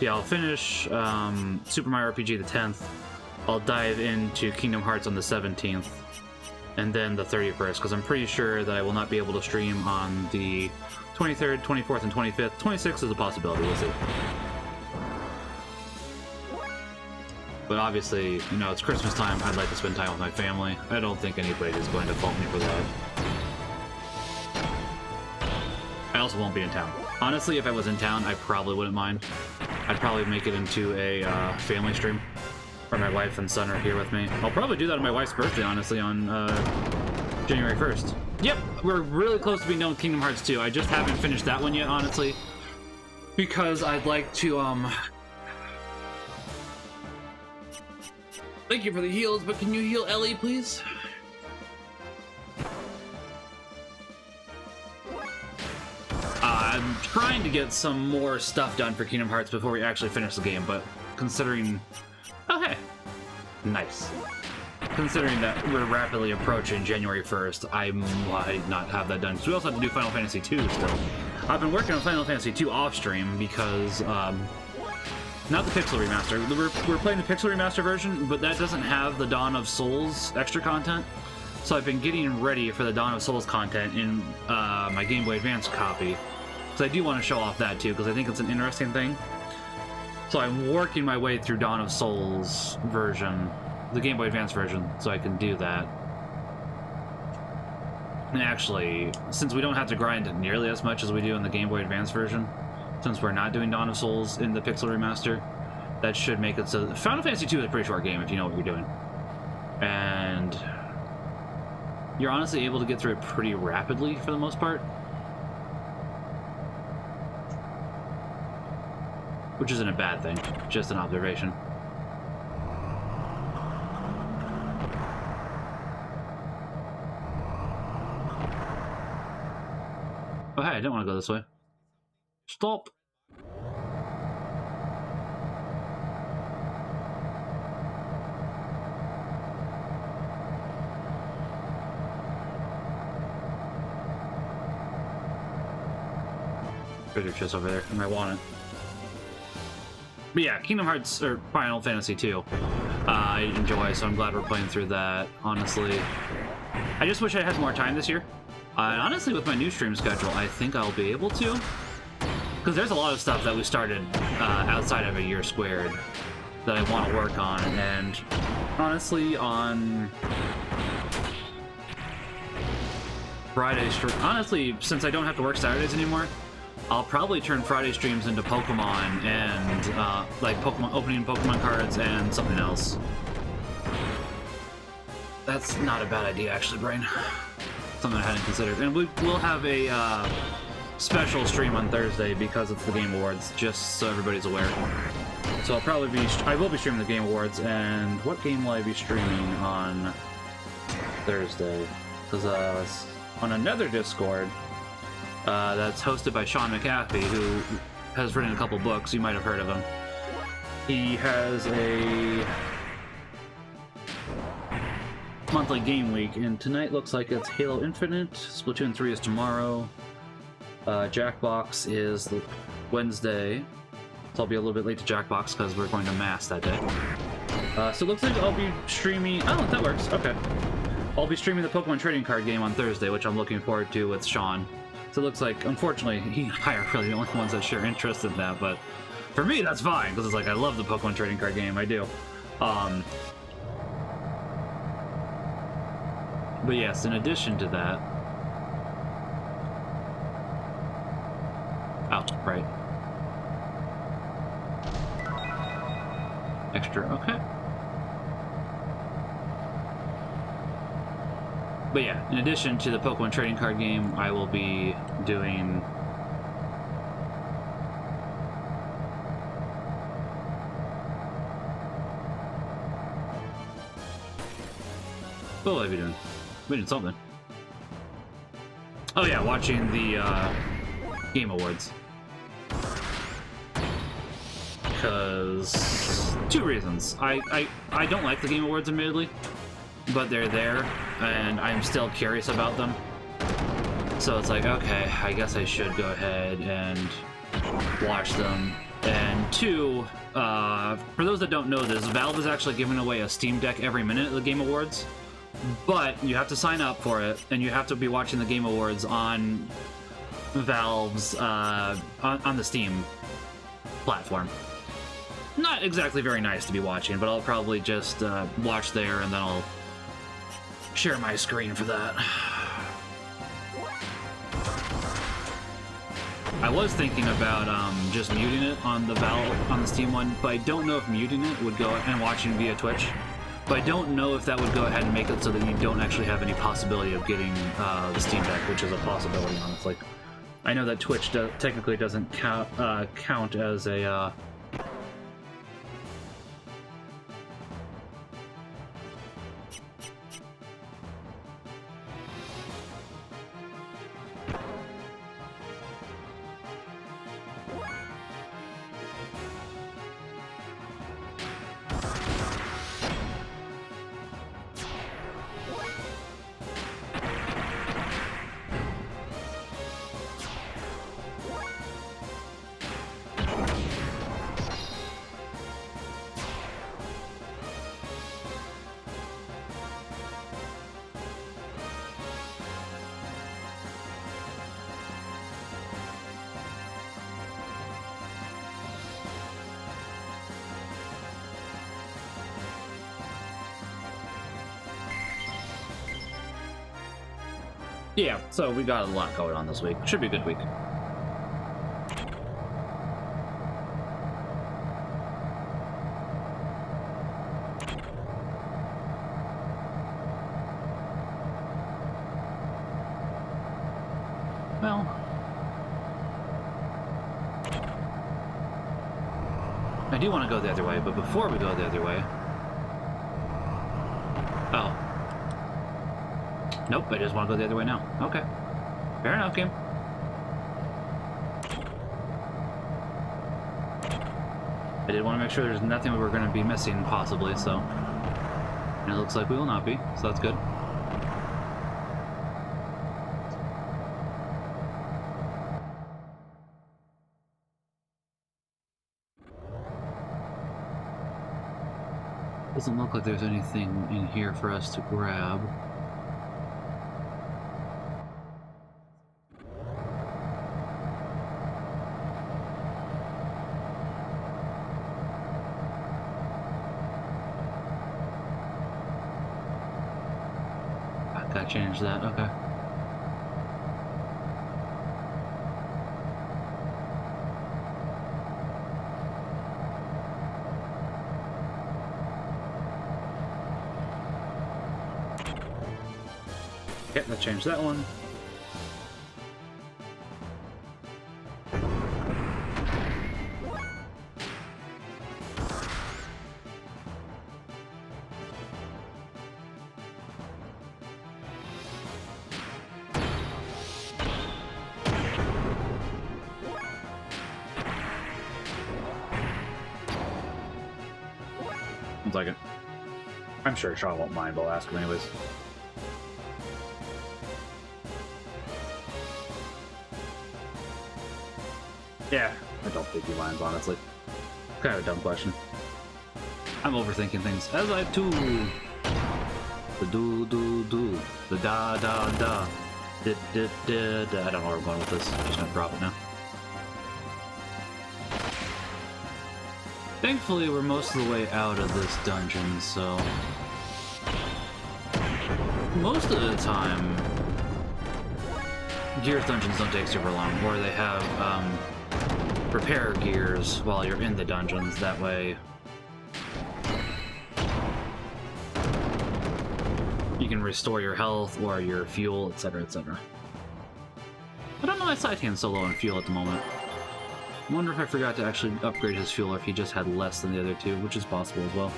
Speaker 1: Yeah, I'll finish Super Mario RPG the 10th. I'll dive into Kingdom Hearts on the 17th, and then the 31st, because I'm pretty sure that I will not be able to stream on the 23rd, 24th, and 25th. 26th is a possibility, we'll see. But obviously, you know, it's Christmas time, I'd like to spend time with my family. I don't think anybody is going to fault me for that. I also won't be in town. Honestly, if I was in town, I probably wouldn't mind. I'd probably make it into a family stream, where my wife and son are here with me. I'll probably do that on my wife's birthday, honestly, on January 1st. Yep, we're really close to being done with Kingdom Hearts 2. I just haven't finished that one yet, honestly, because I'd like to, Thank you for the heals, but can you heal Ellie, please? I'm trying to get some more stuff done for Kingdom Hearts before we actually finish the game, but considering... Oh, hey. Nice. Considering that we're rapidly approaching January 1st, I might not have that done. So we also have to do Final Fantasy 2 still. I've been working on Final Fantasy 2 off-stream because, not the Pixel Remaster. We're playing the Pixel Remaster version, but that doesn't have the Dawn of Souls extra content. So I've been getting ready for the Dawn of Souls content in my Game Boy Advance copy. Because I do want to show off that too, because I think it's an interesting thing. So I'm working my way through Dawn of Souls version, the Game Boy Advance version, so I can do that. And actually, since we don't have to grind it nearly as much as we do in the Game Boy Advance version, since we're not doing Dawn of Souls in the Pixel Remaster, that should make it so... Final Fantasy 2 is a pretty short game if you know what you're doing. And you're honestly able to get through it pretty rapidly for the most part. Which isn't a bad thing, just an observation. Oh hey, I didn't want to go this way. Stop! Treasure chest over there, and I want it. But yeah, Kingdom Hearts, or Final Fantasy 2, I enjoy, so I'm glad we're playing through that, honestly. I just wish I had more time this year. Honestly, with my new stream schedule, I think I'll be able to. Because there's a lot of stuff that we started outside of a year squared that I want to work on, and honestly, on Friday stream, honestly, since I don't have to work Saturdays anymore, I'll probably turn Friday streams into Pokemon and like Pokemon, opening Pokemon cards and something else. That's not a bad idea, actually, Brain. Something I hadn't considered. And we'll have a special stream on Thursday because it's the Game Awards, just so everybody's aware. So I will be streaming the Game Awards, and what game will I be streaming on Thursday? Because on another Discord that's hosted by Sean McAfee, who has written a couple books, you might have heard of him. He has a monthly game week, and tonight looks like it's Halo Infinite, Splatoon 3 is tomorrow, Jackbox is Wednesday, so I'll be a little bit late to Jackbox because we're going to Mass that day. So it looks like I'll be streaming... Oh, that works, okay. I'll be streaming the Pokemon trading card game on Thursday, which I'm looking forward to with Sean. So it looks like, unfortunately, he and I are really the only ones that share interest in that, but for me, that's fine, because it's like, I love the Pokemon trading card game, I do. But yes, in addition to that... Oh, right. Extra, okay. But yeah, in addition to the Pokemon trading card game, I will be doing... What will I be doing? We did something. Oh yeah, watching the Game Awards. Because two reasons. I don't like the Game Awards, admittedly, but they're there, and I'm still curious about them. So it's like, okay, I guess I should go ahead and watch them. And two, for those that don't know this, Valve is actually giving away a Steam Deck every minute at the Game Awards, but you have to sign up for it, and you have to be watching the Game Awards on Valve's, on the Steam platform. Not exactly very nice to be watching, but I'll probably just watch there, and then I'll share my screen for that. I was thinking about just muting it on the Steam one, but I don't know if muting it would go and watching via Twitch. But I don't know if that would go ahead and make it so that you don't actually have any possibility of getting the Steam Deck, which is a possibility, honestly. I know that Twitch technically doesn't count as a yeah, so we got a lot going on this week. Should be a good week. Well, I do want to go the other way, but before we go the other way... Oh. Nope, I just want to go the other way now. Okay. Fair enough, game. I did want to make sure there's nothing we were going to be missing, possibly, so... And it looks like we will not be, so that's good. Doesn't look like there's anything in here for us to grab. Gotta change that, okay. Okay, let's change that one. One second. I'm sure Shaw won't mind, but I'll ask him anyways. Yeah, I don't think he minds, honestly. Kind of a dumb question. I'm overthinking things, as I too. The do, the da, da. I don't know where I'm going with this. I'm just gonna drop it now. Thankfully, we're most of the way out of this dungeon, so... Most of the time, Gears dungeons don't take super long, or they have, repair gears while you're in the dungeons, that way... you can restore your health, or your fuel, etc., etc. I don't know why Saitan's so low on fuel at the moment. I wonder if I forgot to actually upgrade his fuel, or if he just had less than the other two, which is possible as well.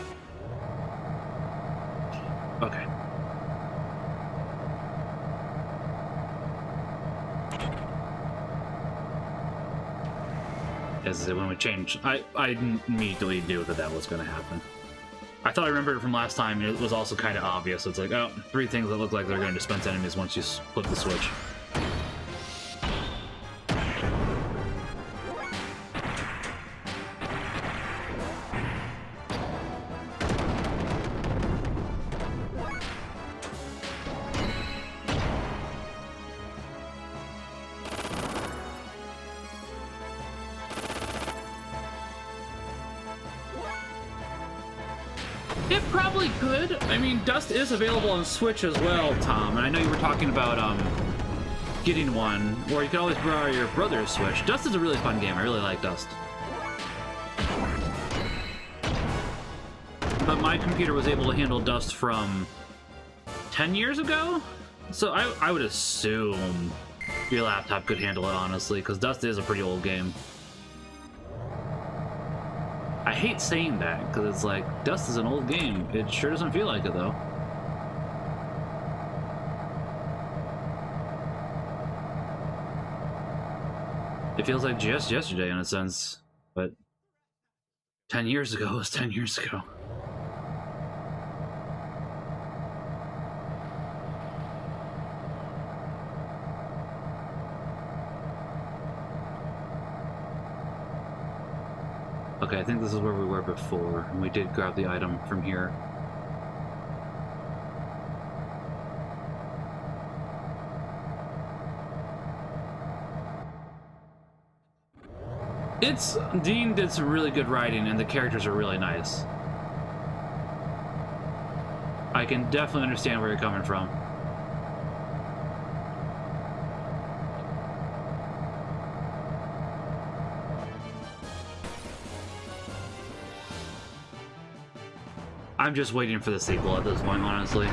Speaker 1: Okay. As when we changed, I immediately knew that that was going to happen. I thought I remembered it from last time. It was also kind of obvious. It's like, oh, 3 things that look like they're going to dispense enemies once you flip the switch. It probably could. I mean, Dust is available on Switch as well, Tom. And I know you were talking about getting one, or you could always borrow your brother's Switch. Dust is a really fun game. I really like Dust. But my computer was able to handle Dust from 10 years ago? So I would assume your laptop could handle it, honestly, because Dust is a pretty old game. I hate saying that, because it's like, Dust is an old game. It sure doesn't feel like it, though. It feels like just yesterday, in a sense, but 10 years ago was 10 years ago. Okay, I think this is where we were before, and we did grab the item from here. Dean did some really good writing, and the characters are really nice. I can definitely understand where you're coming from. I'm just waiting for the sequel at this point, honestly.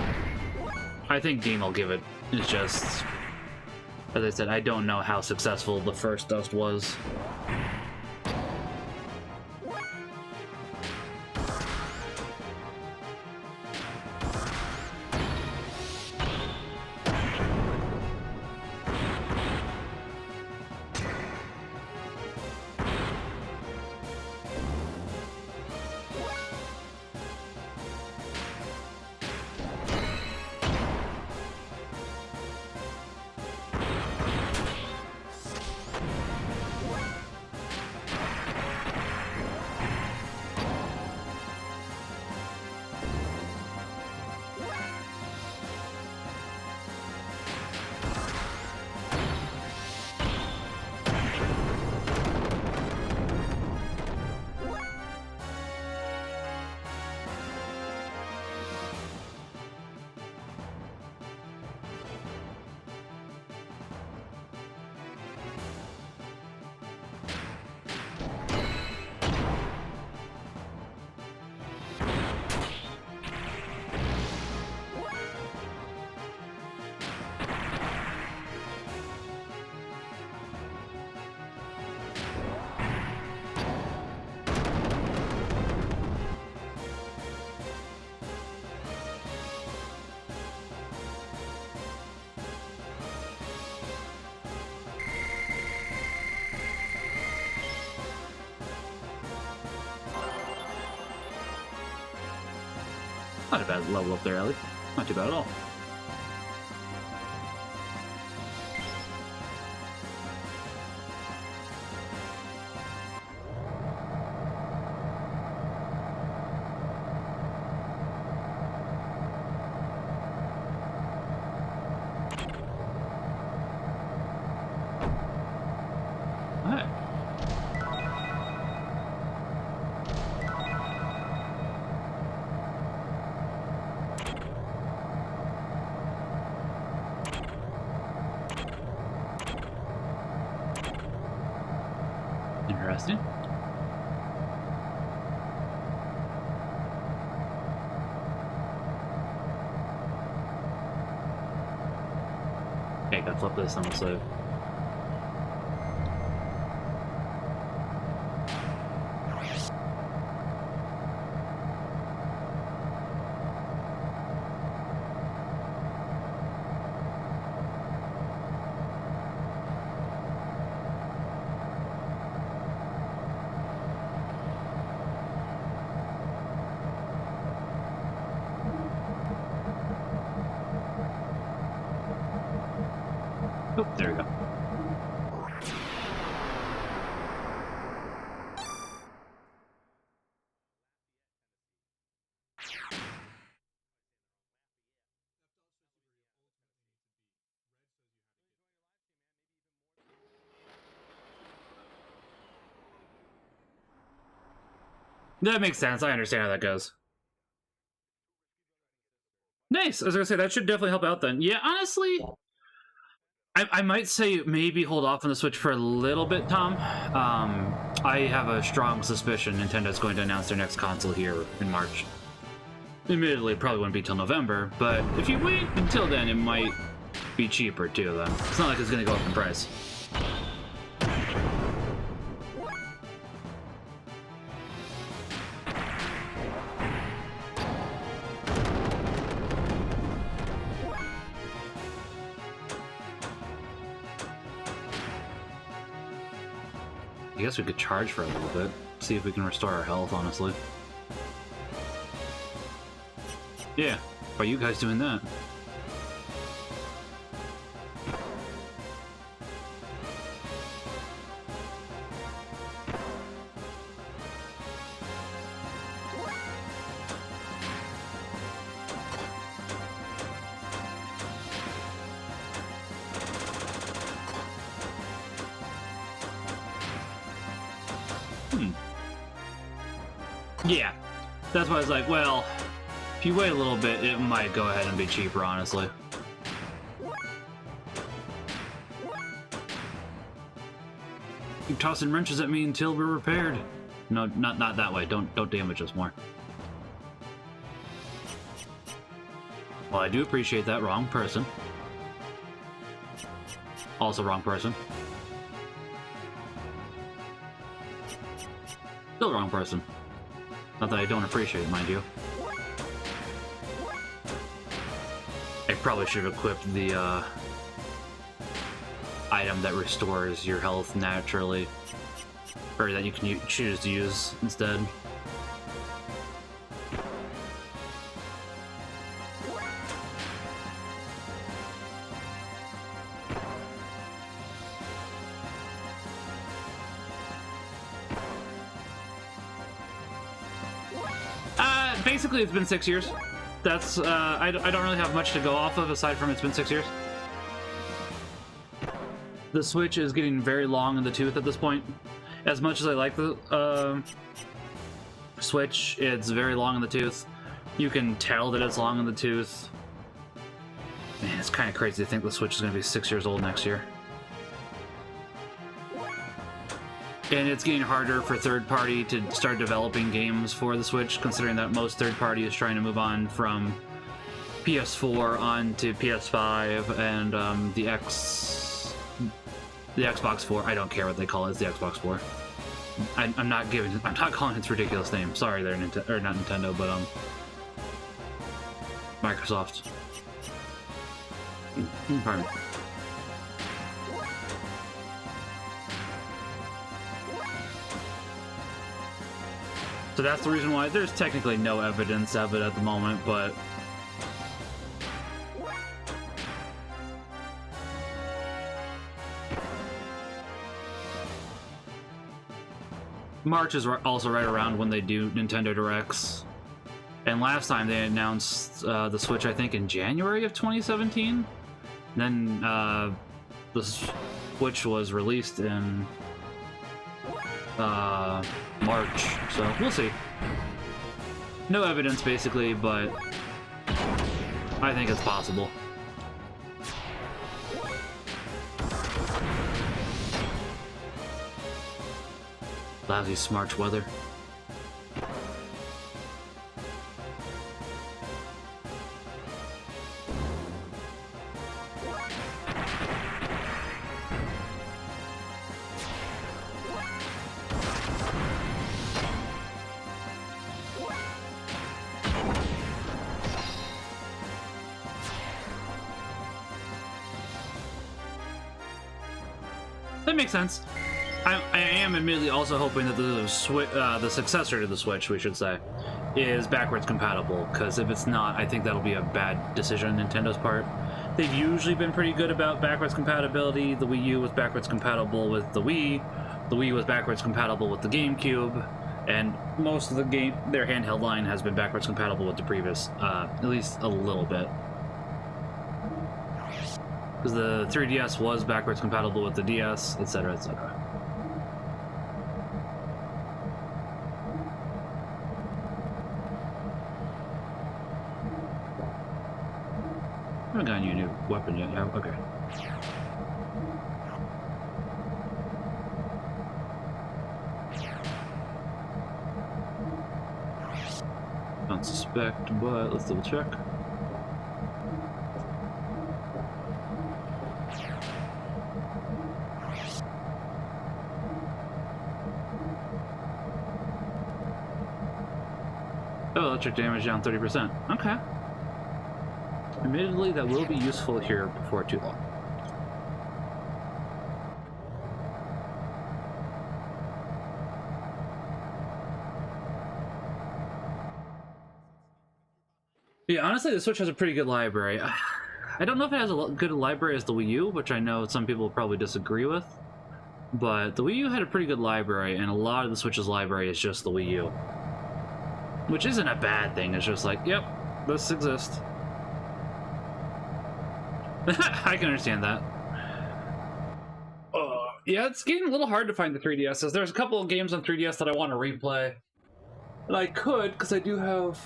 Speaker 1: I think Dean will give it. It's just, as I said, I don't know how successful the first Dust was. Not a bad level up there, Ellie. Not too bad at all. Alright. Interesting. Okay, gotta flip this on the save. Oh, there we go. That makes sense. I understand how that goes. Nice. I was gonna say that should definitely help out then. Yeah, honestly, I might say maybe hold off on the Switch for a little bit, Tom. I have a strong suspicion Nintendo's going to announce their next console here in March. Admittedly, it probably wouldn't be till November, but if you wait until then, it might be cheaper too. Then it's not like it's gonna go up in price. I guess we could charge for a little bit, see if we can restore our health, honestly. Yeah, why are you guys doing that? Yeah, that's why I was like, well, if you wait a little bit, it might go ahead and be cheaper, honestly. Keep tossing wrenches at me until we're repaired. No, not that way. Don't damage us more. Well, I do appreciate that. Wrong person. Also wrong person. Still wrong person. Not that I don't appreciate it, mind you. I probably should have equipped the item that restores your health naturally. Or that you can choose to use instead. Basically, it's been 6 years. That's, I don't really have much to go off of aside from it's been 6 years. The Switch is getting very long in the tooth at this point. As much as I like the Switch, it's very long in the tooth. You can tell that it's long in the tooth. Man, it's kind of crazy to think the Switch is going to be 6 years old next year. And it's getting harder for third-party to start developing games for the Switch, considering that most third-party is trying to move on from PS4 onto PS5 and the Xbox 4. I don't care what they call it. It's the Xbox 4. I'm not calling it its ridiculous name. Sorry, there, not Nintendo, but Microsoft. Pardon me. So that's the reason why there's technically no evidence of it at the moment, but March is also right around when they do Nintendo Directs. And last time they announced the Switch, I think, in January of 2017. Then the Switch was released in March, so we'll see. No evidence, basically, but I think it's possible. Lousy March weather. That makes sense. I am admittedly also hoping that the successor to the Switch, we should say, is backwards compatible, because if it's not, I think that'll be a bad decision on Nintendo's part. They've usually been pretty good about backwards compatibility. The Wii U was backwards compatible with the Wii. The Wii was backwards compatible with the GameCube. And most of their handheld line has been backwards compatible with the previous, at least a little bit. Because the 3DS was backwards compatible with the DS, etc., etc. I haven't gotten you a new weapon yet. Yeah, okay. Don't suspect, but let's double check. Oh, electric damage down 30%. Okay. Admittedly, that will be useful here before too long. Yeah, honestly, the Switch has a pretty good library. I don't know if it has a good library as the Wii U, which I know some people probably disagree with. But the Wii U had a pretty good library, and a lot of the Switch's library is just the Wii U. Which isn't a bad thing, it's just like, yep, this exists. I can understand that. Yeah, it's getting a little hard to find the 3DSs. There's a couple of games on 3DS that I want to replay. And I could, because I do have...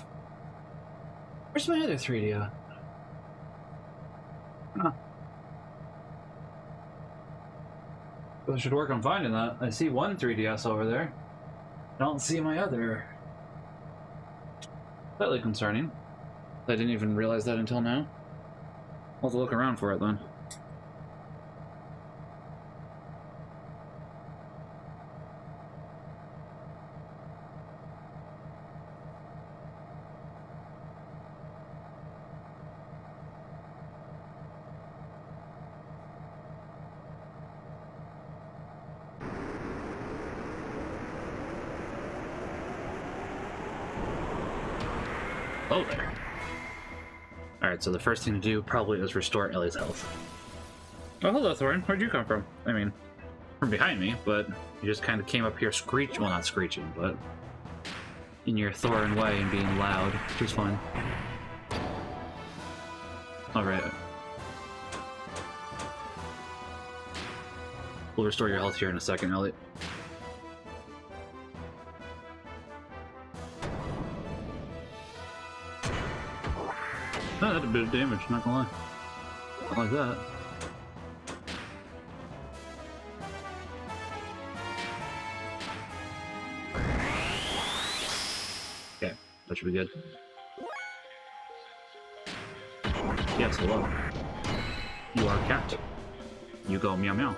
Speaker 1: Where's my other 3DS? Huh. I should work on finding that. I see one 3DS over there. I don't see my other. Slightly concerning. I didn't even realize that until now. I'll have to look around for it then. Oh, there. Alright, so the first thing to do probably is restore Ellie's health. Oh, hello, Thorin. Where'd you come from? I mean, from behind me, but you just kind of came up here well, not screeching, but in your Thorin way and being loud, which is fine. Alright. We'll restore your health here in a second, Ellie. Oh, that did a bit of damage, not gonna lie. Not like that. Okay, that should be good. Yes, hello. You are a cat. You go meow meow.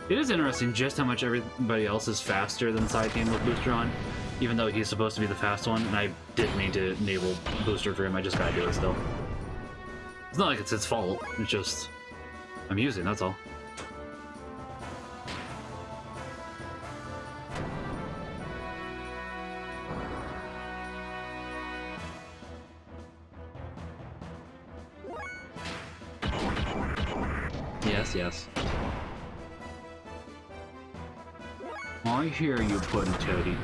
Speaker 1: It is interesting just how much everybody else is faster than Sideteam with Booster on, even though he's supposed to be the fast one, and I didn't mean to enable Booster for him, I just gotta do it still. It's not like it's his fault, it's just... I'm using, that's all. Yes, yes. I hear you, Puddin' Toady.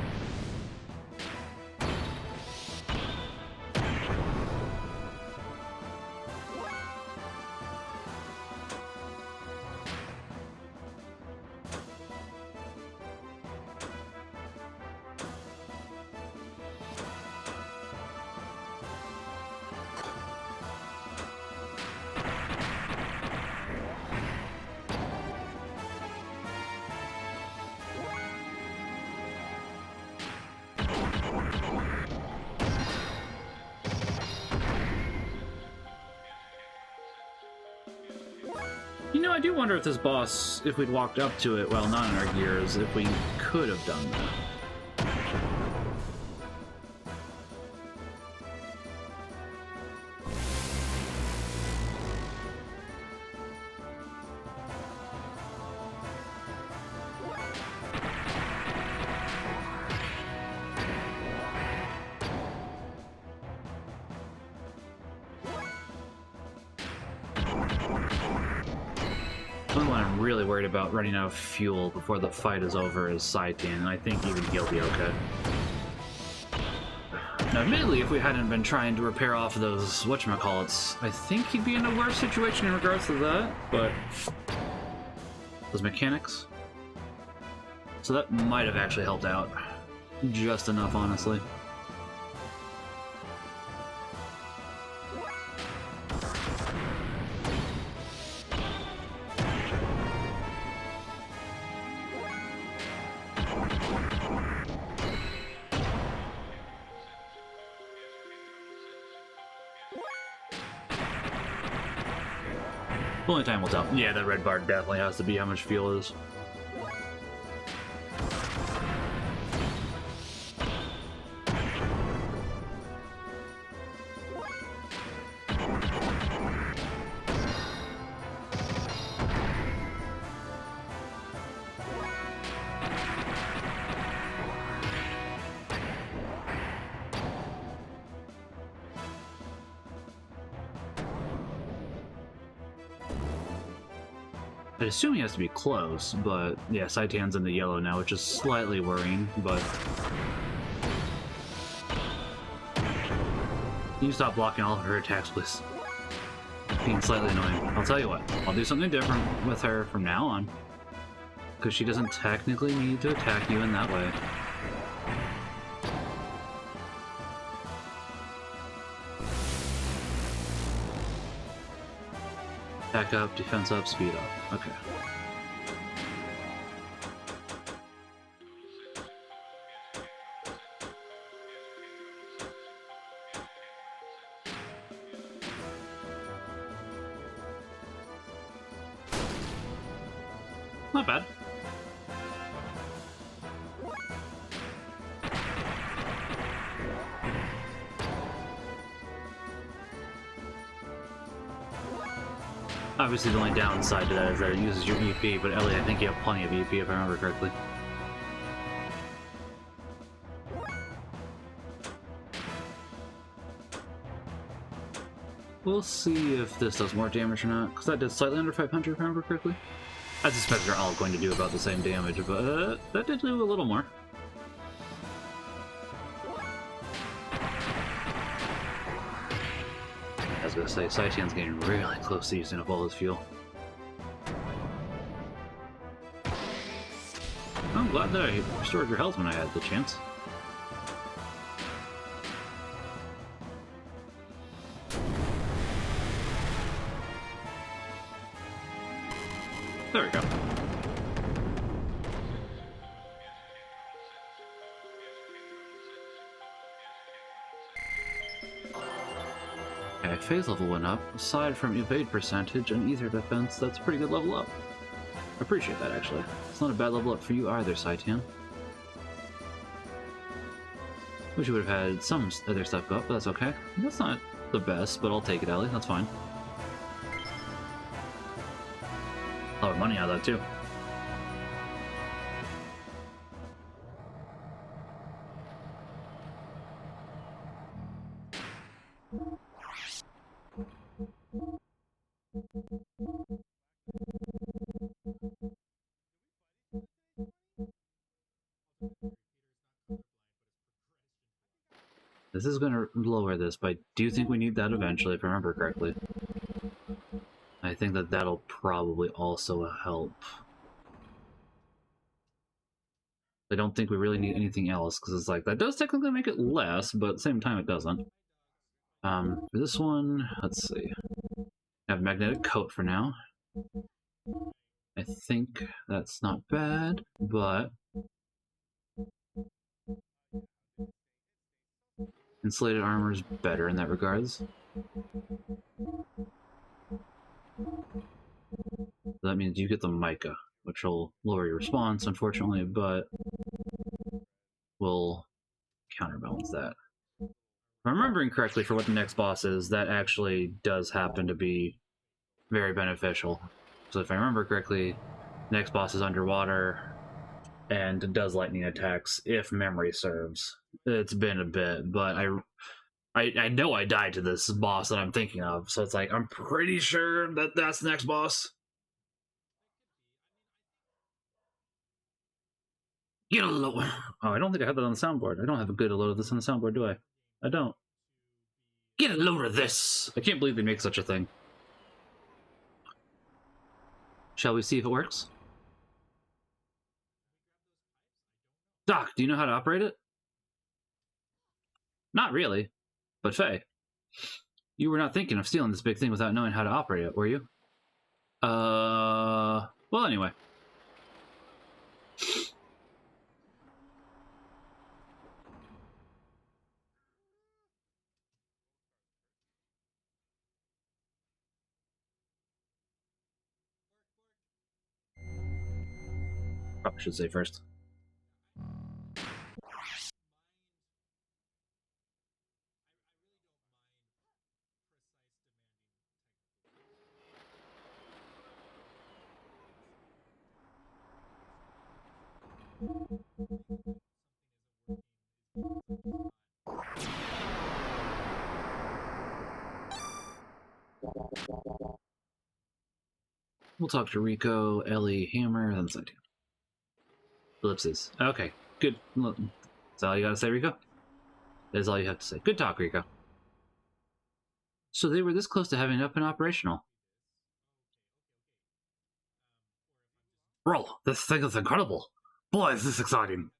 Speaker 1: You know, I do wonder if this boss, if we'd walked up to it while not in our gears, if we could have done that. The only one I'm really worried about running out of fuel before the fight is over is Saitian, and I think even he'll be okay. Now, admittedly, if we hadn't been trying to repair off those whatchamacallits, I think he'd be in a worse situation in regards to that, but... those mechanics? So that might have actually helped out. Just enough, honestly. Only time will tell. Yeah, that red bar definitely has to be how much fuel is. I assume he has to be close, but yeah, Saitian's in the yellow now, which is slightly worrying, but... Can you stop blocking all of her attacks, please? Being slightly annoying. I'll tell you what, I'll do something different with her from now on. Because she doesn't technically need to attack you in that way. Attack up, defense up, speed up. Okay. Not bad. Obviously, the only downside to that is that it uses your EP, but Ellie, I think you have plenty of EP if I remember correctly. We'll see if this does more damage or not, because that did slightly under 500 if I remember correctly. I suspect they're all going to do about the same damage, but that did do a little more. I was gonna say, Saitian's getting really close to using up all his fuel. I'm glad that I restored your health when I had the chance. There we go. Okay, phase level went up. Aside from evade percentage and ether defense, that's a pretty good level up. I appreciate that, actually. It's not a bad level up for you either, Saitian. Wish you would have had some other stuff go up, but that's okay. That's not the best, but I'll take it, Ellie. That's fine. A lot of money out of that, too. This is going to lower this, but I do think we need that eventually, if I remember correctly. I think that that'll probably also help. I don't think we really need anything else, because it's like, that does technically make it less, but at the same time it doesn't. For this one, let's see. I have magnetic coat for now. I think that's not bad, but... insulated armor is better in that regards. That means you get the mica, which will lower your response, unfortunately, but will counterbalance that. If I'm remembering correctly for what the next boss is, that actually does happen to be very beneficial. So if I remember correctly, the next boss is underwater and does lightning attacks, if memory serves. It's been a bit, but I know I died to this boss that I'm thinking of, so it's like, I'm pretty sure that that's the next boss. Get a load. Oh, I don't think I have that on the soundboard. I don't have a good load of this on the soundboard, do I? I don't. Get a load of this! I can't believe they make such a thing. Shall we see if it works? Doc, do you know how to operate it? Not really. But Faye, you were not thinking of stealing this big thing without knowing how to operate it, were you? Well, anyway. Probably should say first. We'll talk to Rico, Ellie, Hammer, then Sentient. Ellipses. Okay, good. That's all you gotta say, Rico? That is all you have to say. Good talk, Rico. So they were this close to having it up and operational. Bro, this thing is incredible. Boy, is this exciting.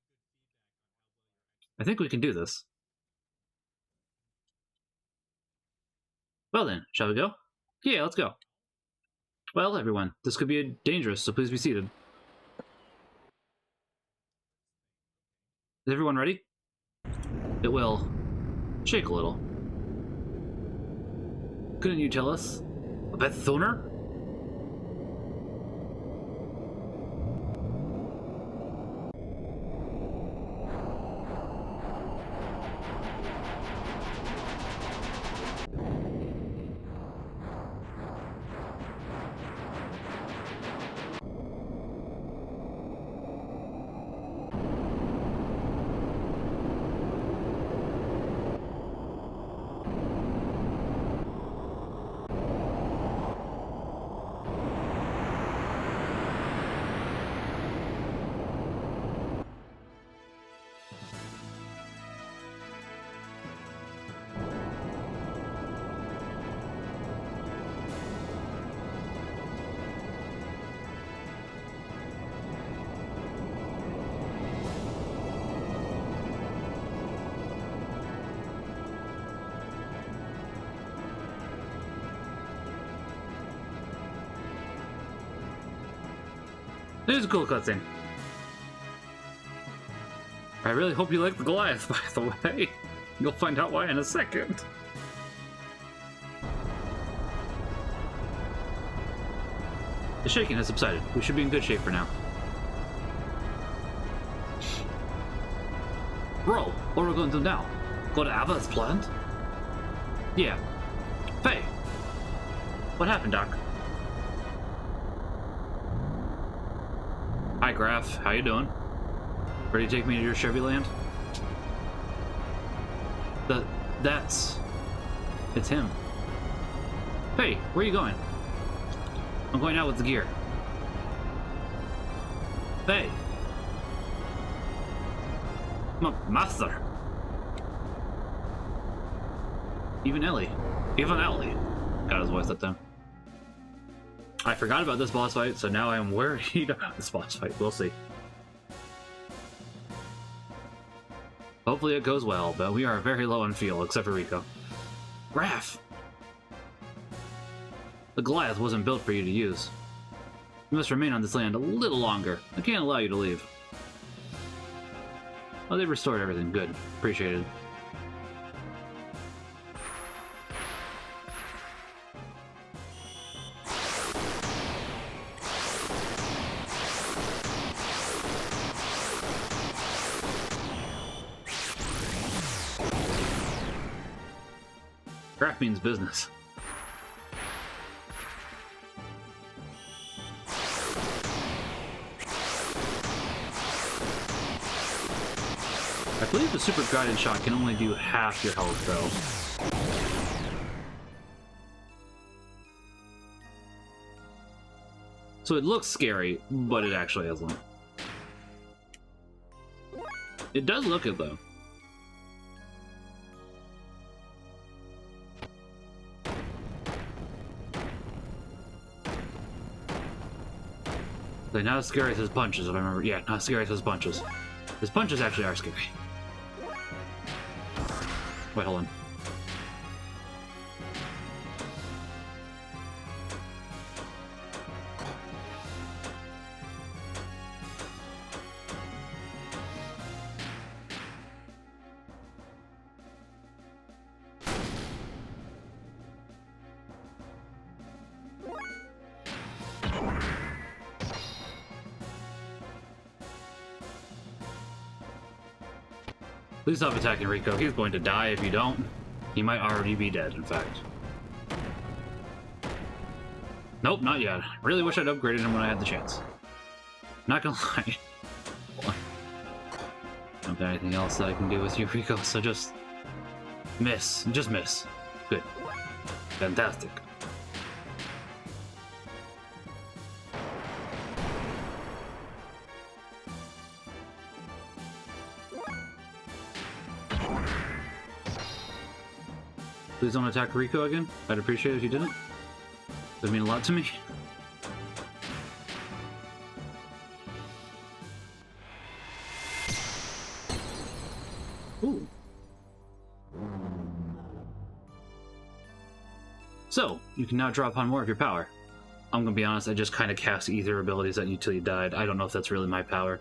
Speaker 1: I think we can do this. Well then, shall we go? Yeah, let's go. Well, everyone, this could be dangerous, so please be seated. Is everyone ready? It will shake a little. Couldn't you tell us a bit sooner? It is a cool cutscene. I really hope you like the Goliath, by the way. You'll find out why in a second. The shaking has subsided. We should be in good shape for now. Bro, what are we going to do now? Go to Ava as planned? Yeah. Faye! What happened, Doc? Hi, Graf. How you doing? Ready to take me to your Chevy land? It's him. Hey, where are you going? I'm going out with the gear. Hey! Master! Even Ellie. Got his voice that time. I forgot about this boss fight, so now I am worried about this boss fight. We'll see. Hopefully it goes well, but we are very low on fuel, except for Rico. Graf! The Goliath wasn't built for you to use. You must remain on this land a little longer. I can't allow you to leave. Oh, they restored everything. Good. Appreciated. Graf means business. I believe the super guided shot can only do half your health, though. So it looks scary, but it actually isn't. It does look it, though. Like, not as scary as his punches, if I remember. Yeah, not as scary as his punches. His punches actually are scary. Wait, hold on. Please stop attacking Rico. He's going to die if you don't. He might already be dead, in fact. Nope, not yet. Really wish I'd upgraded him when I had the chance. Not gonna lie. I don't got anything else that I can do with you, Rico, so just... miss. Just miss. Good. Fantastic. Please don't attack Rico again. I'd appreciate it if you didn't. It would mean a lot to me. Ooh. So, you can now draw upon more of your power. I'm gonna be honest, I just kind of cast ether abilities at you till you died. I don't know if that's really my power.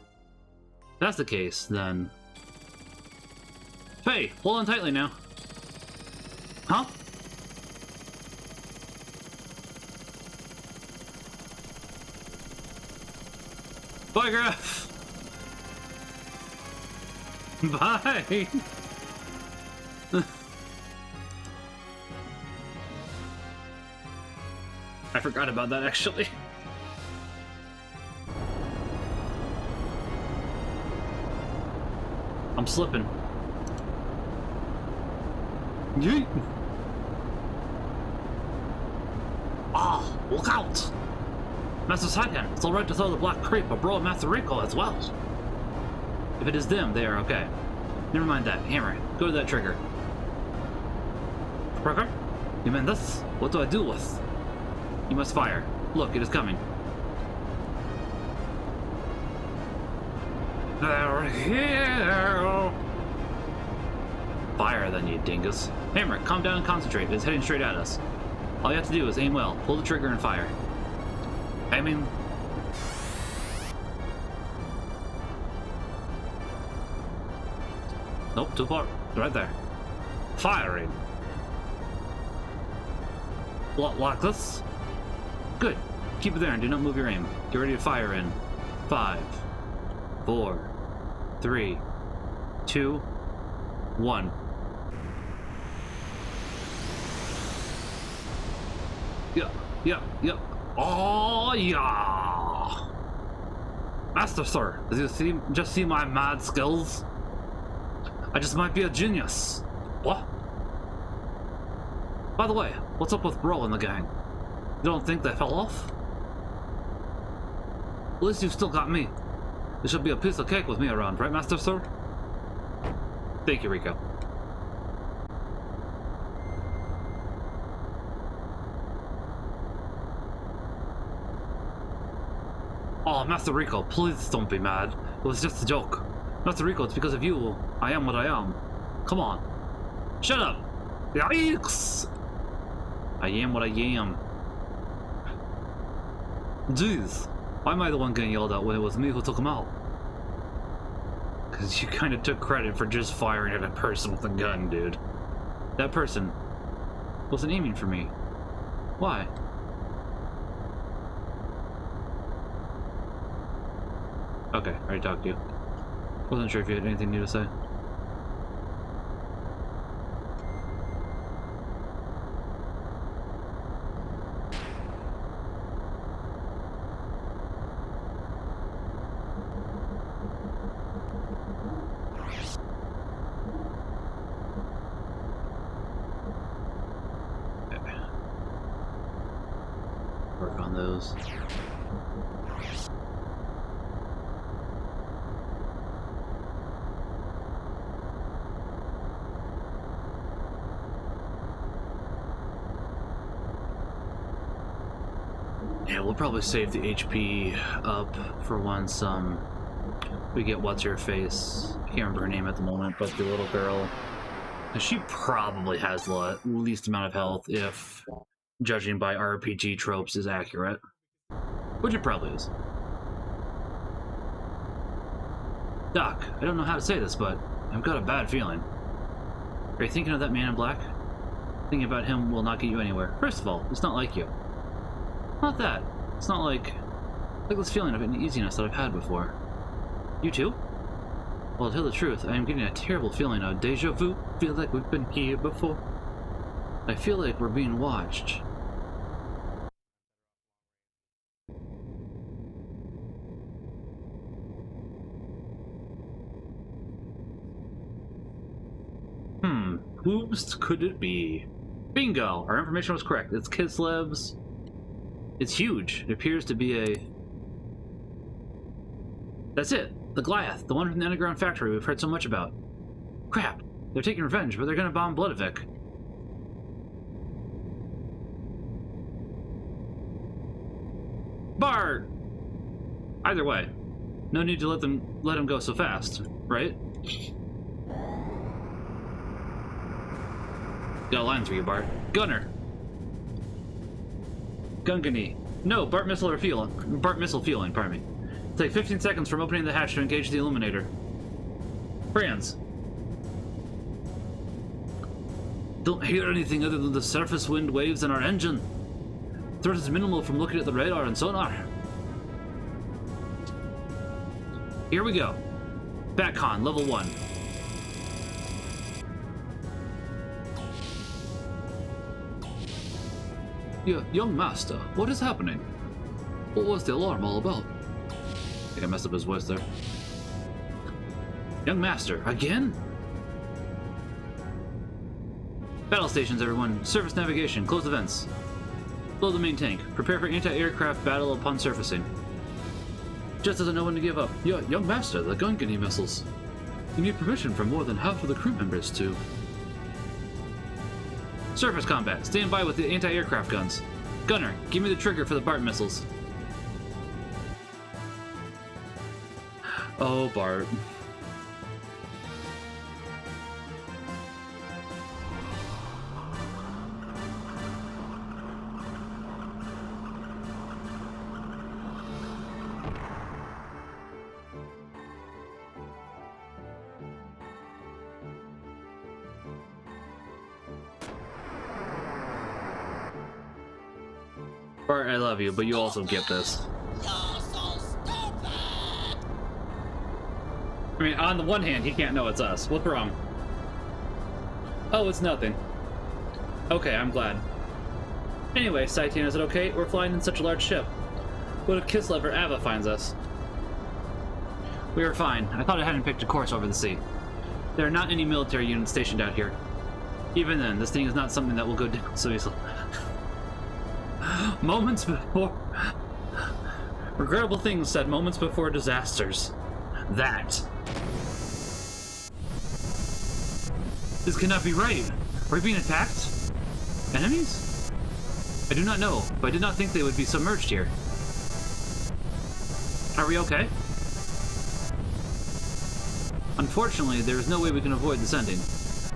Speaker 1: If that's the case, then... Hey, hold on tightly now. Huh? Bye, Graf! Bye! I forgot about that, actually. I'm slipping. Yeet! Ah, look out! Master Saiyan, it's alright to throw the Black Creep, but bro, Master Rico as well. If it is them, they are okay. Never mind that. Hammer, go to that trigger. Trigger? You mean this? What do I do with? You must fire. Look, it is coming. They're here! Fire then, you dingus. Hammer, calm down and concentrate. It's heading straight at us. All you have to do is aim well, pull the trigger and fire. Aiming. Nope, too far. Right there. Firing. Like this? Good. Keep it there and do not move your aim. Get ready to fire in 5, 4, 3, 2, 1. Yeah. Oh, yeah. Master, sir, did you just see my mad skills? I just might be a genius. What? By the way, what's up with Bro and the gang? You don't think they fell off? At least you've still got me. There should be a piece of cake with me around, right, Master, sir? Thank you, Rico. Oh, Master Rico, please don't be mad. It was just a joke. Master Rico, it's because of you I am what I am. Come on. Shut up! Yikes! I am what I am. Jeez, why am I the one getting yelled at when it was me who took him out? Because you kind of took credit for just firing at a person with a gun, dude. That person wasn't aiming for me. Why? Okay, I already talked to you. Wasn't sure if you had anything new to say. Okay. Work on those. we'll probably save the HP up for once we get what's-her-face. I can't remember her name at the moment, but the little girl. And she probably has the least amount of health if judging by RPG tropes is accurate. Which it probably is. Doc, I don't know how to say this, but I've got a bad feeling. Are you thinking of that man in black? Thinking about him will not get you anywhere. First of all, it's not like you. Not that. It's not like this feeling of uneasiness that I've had before. You too? Well, to tell the truth, I am getting a terrible feeling of deja vu. Feel like we've been here before. I feel like we're being watched. Whose could it be? Bingo! Our information was correct. It's Kislev's. It's huge. It appears to be a... That's it! The Goliath, the one from the underground factory we've heard so much about. Crap! They're taking revenge, but they're gonna bomb Blodevik. Bart! Either way, no need to let him go so fast, right? Got a line through you, Bart. Gunner! Gungany. No, Bart missile fueling, pardon me. Take 15 seconds from opening the hatch to engage the illuminator. Franz. Don't hear anything other than the surface wind waves in our engine. Threat is minimal from looking at the radar and sonar. Here we go. Batcon, level 1. Young master, what is happening? What was the alarm all about? I think I messed up his voice there. Young master, again? Battle stations, everyone. Surface navigation, close the vents. Blow the main tank. Prepare for anti-aircraft battle upon surfacing. Just doesn't know when to give up. Young master, the Gungany missiles. You need permission from more than half of the crew members to... Surface combat. Stand by with the anti-aircraft guns. Gunner, give me the trigger for the Bart missiles. Oh, Bart. Bart, I love you, but you also get this.
Speaker 2: You're so stupid!
Speaker 1: I mean, on the one hand, he can't know it's us. What's wrong? Oh, it's nothing. Okay, I'm glad. Anyway, Saitian, is it okay? We're flying in such a large ship. What if Kislev or Ava finds us? We are fine. I thought I hadn't picked a course over the sea. There are not any military units stationed out here. Even then, this thing is not something that will go down so easily. Moments before... Regrettable things said moments before disasters. That. This cannot be right. Are we being attacked? Enemies? I do not know, but I did not think they would be submerged here. Are we okay? Unfortunately, there is no way we can avoid descending.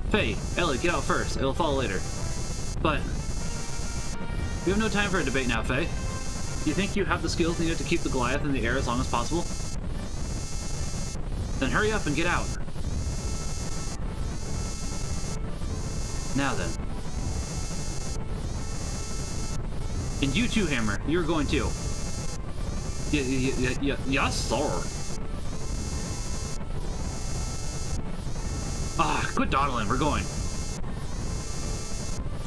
Speaker 1: Faye, Ellie, get out first. I will follow later. But... we have no time for a debate now, Faye. Do you think you have the skills needed to keep the Goliath in the air as long as possible? Then hurry up and get out. Now then. And you too, Hammer. You're going too. Yes, sir. Ah, quit dawdling. We're going.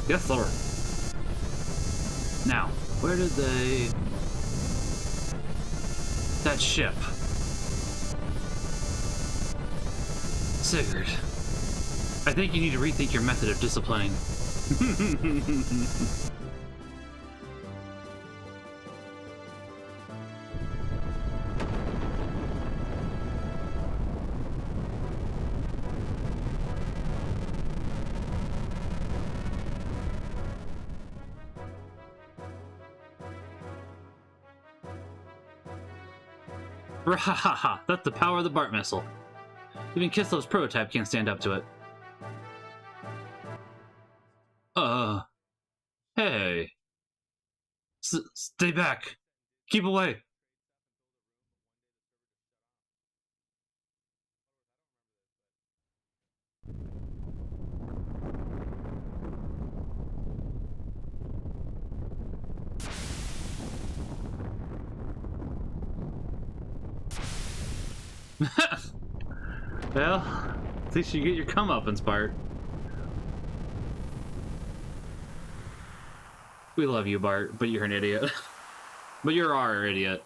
Speaker 1: Yes, sir. Now, where did they... that ship. Sigurd. I think you need to rethink your method of disciplining. Rahaha! That's the power of the BART missile. Even Kislev's prototype can't stand up to it. Hey. Stay back. Keep away. Well, at least you get your comeuppance part. We love you, Bart, but you're an idiot. But you're our idiot.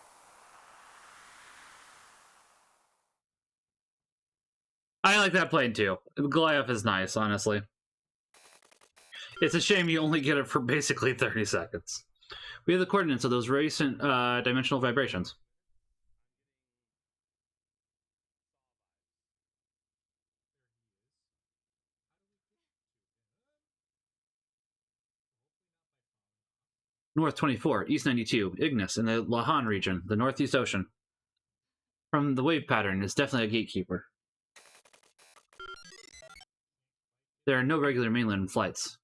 Speaker 1: I like that plane too. Goliath is nice, honestly. It's a shame you only get it for basically 30 seconds. We have the coordinates of those recent dimensional vibrations. North 24, East 92, Ignis, in the Lahan region, the Northeast Ocean. From the wave pattern, it's definitely a gatekeeper. There are no regular mainland flights.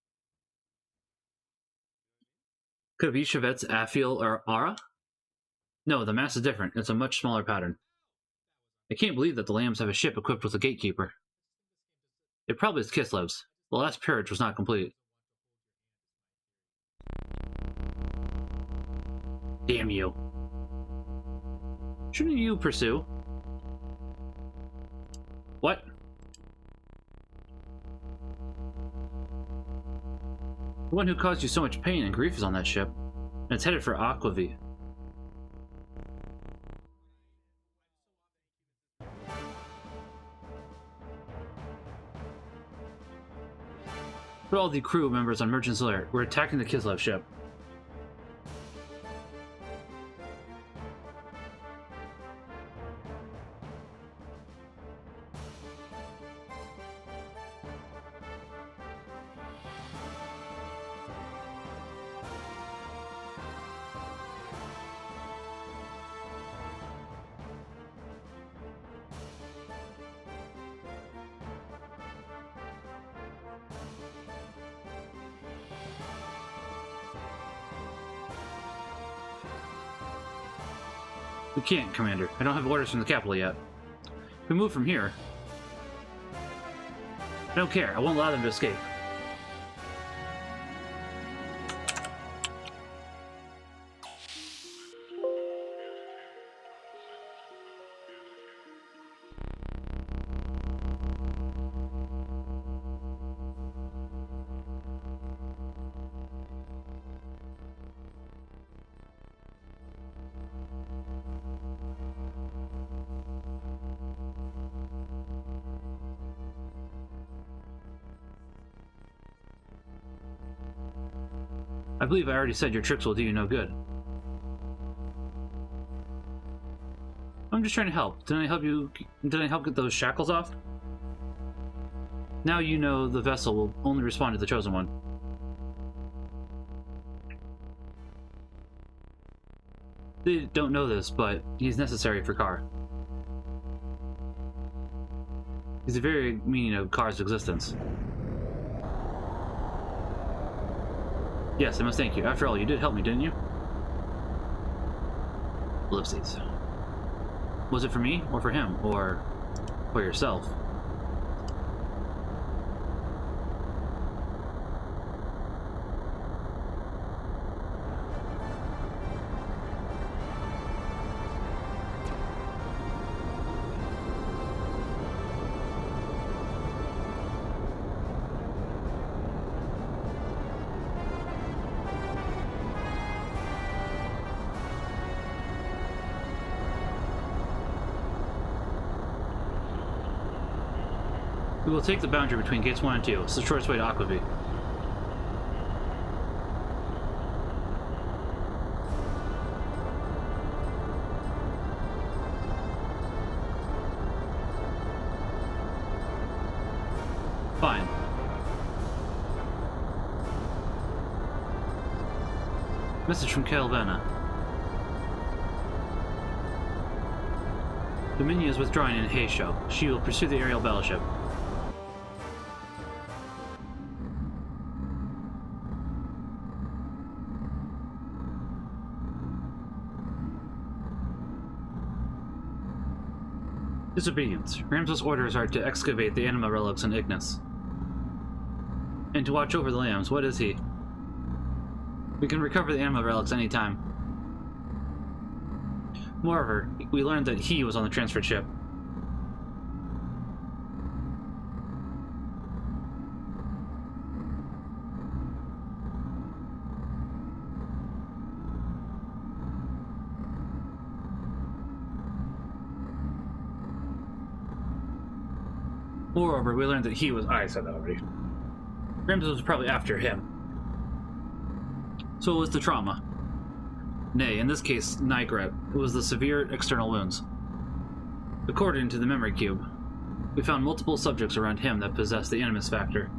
Speaker 1: Could it be Chevette's Afiel or Ara? No, the mass is different. It's a much smaller pattern. I can't believe that the Lambs have a ship equipped with a gatekeeper. It probably is Kislev's. The last peerage was not complete. Damn you. Shouldn't you pursue? What? The one who caused you so much pain and grief is on that ship, and it's headed for Aquavi. Put all the crew members on emergency alert. We're attacking the Kislev ship. We can't, Commander. I don't have orders from the capital yet. If we move from here... I don't care. I won't allow them to escape. I believe I already said your tricks will do you no good. I'm just trying to help. Didn't I help you? Didn't I help get those shackles off? Now you know the vessel will only respond to the chosen one. They don't know this, but he's necessary for Kar. He's the very meaning of Kar's existence. Yes, I must thank you. After all, you did help me, didn't you? Ellipses. Was it for me, or for him, or for yourself? We will take the boundary between gates 1 and 2. It's the shortest way to Aquavi. Fine. Message from Kelvena. Dominion is withdrawing in Heisho. She will pursue the aerial battleship. Disobedience. Ramses' orders are to excavate the anima relics in Ignis. And to watch over the lambs. What is he? We can recover the anima relics anytime. Moreover, we learned that he was on the transferred ship. Moreover, we learned that he was... I said that already. Ramses was probably after him. So it was the trauma. Nay, in this case, Nigret. It was the severe external wounds. According to the memory cube, we found multiple subjects around him that possessed the animus factor.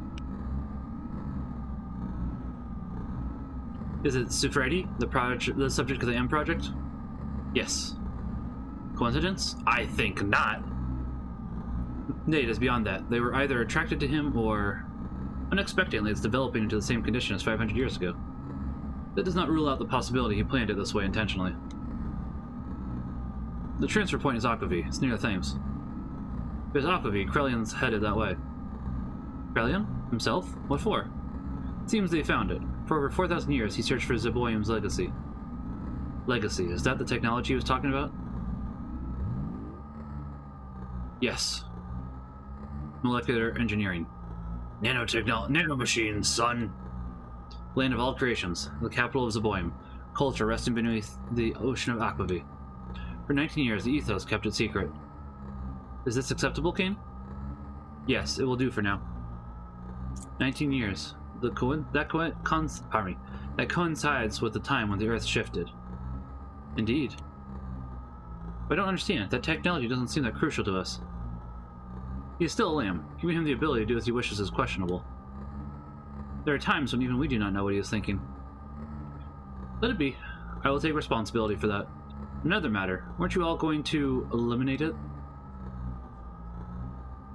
Speaker 1: Is it Sufredi, the subject of the M project? Yes. Coincidence? I think not. Nay, it is beyond that. They were either attracted to him or... Unexpectedly, it's developing into the same condition as 500 years ago. That does not rule out the possibility he planned it this way intentionally. The transfer point is Akhavi. It's near the Thames. If it's Akhavi, Krellion's headed that way. Krellion? Himself? What for? It seems they found it. For over 4,000 years, he searched for Zeboium's legacy. Legacy? Is that the technology he was talking about? Yes. Molecular engineering. Nanomachines, son! Land of all creations, the capital of Zeboium, culture resting beneath the ocean of Akhavi. For 19 years, the ethos kept it secret. Is this acceptable, Kane? Yes, it will do for now. 19 years. That coincides with the time when the Earth shifted. Indeed. But I don't understand. That technology doesn't seem that crucial to us. He is still a lamb. Giving him the ability to do as he wishes is questionable. There are times when even we do not know what he is thinking. Let it be. I will take responsibility for that. Another matter. Weren't you all going to eliminate it?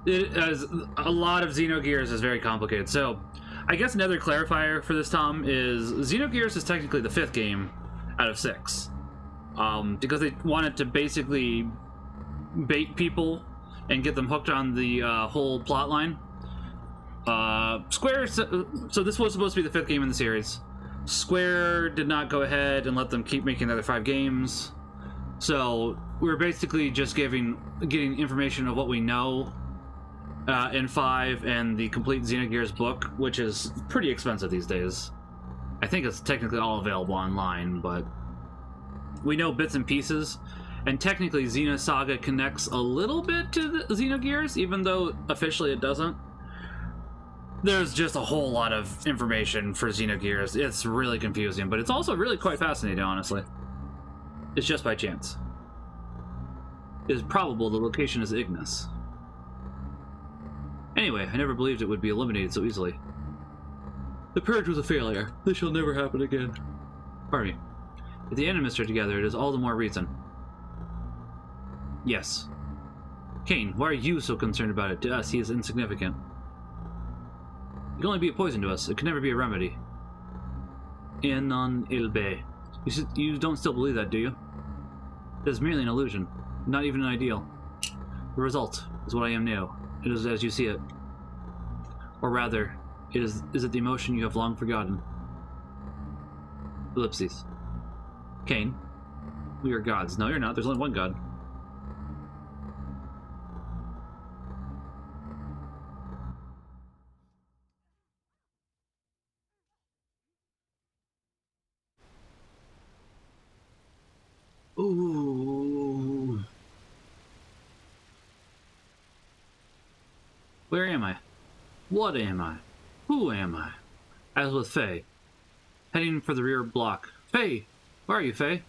Speaker 1: A lot of Xenogears is very complicated. So, I guess another clarifier for this, Tom, is Xenogears is technically the 5th game out of 6. Because they wanted to basically bait people and get them hooked on the whole plot line. Square, so this was supposed to be the 5th game in the series. Square did not go ahead and let them keep making the other 5 games. So we're basically just getting information of what we know in 5 and the complete Xenogears book, which is pretty expensive these days. I think it's technically all available online, but we know bits and pieces. And technically, Xenosaga connects a little bit to the Xenogears, even though officially it doesn't. There's just a whole lot of information for Xenogears. It's really confusing, but it's also really quite fascinating, honestly. It's just by chance. It is probable the location is Ignis. Anyway, I never believed it would be eliminated so easily. The purge was a failure. This shall never happen again. Pardon me. If the Animus are together, it is all the more reason. Yes. Kane, why are you so concerned about it? To us, he is insignificant. It can only be a poison to us. It can never be a remedy. Non ilbe. You don't still believe that, do you? It is merely an illusion, not even an ideal. The result is what I am now. It is as you see it. Or rather, is it the emotion you have long forgotten? Ellipses. Kane, we are gods. No, you're not. There's only one god. Ooh. Where am I? What am I? Who am I? I was with Faye. Heading for the rear block. Faye! Where are you, Faye?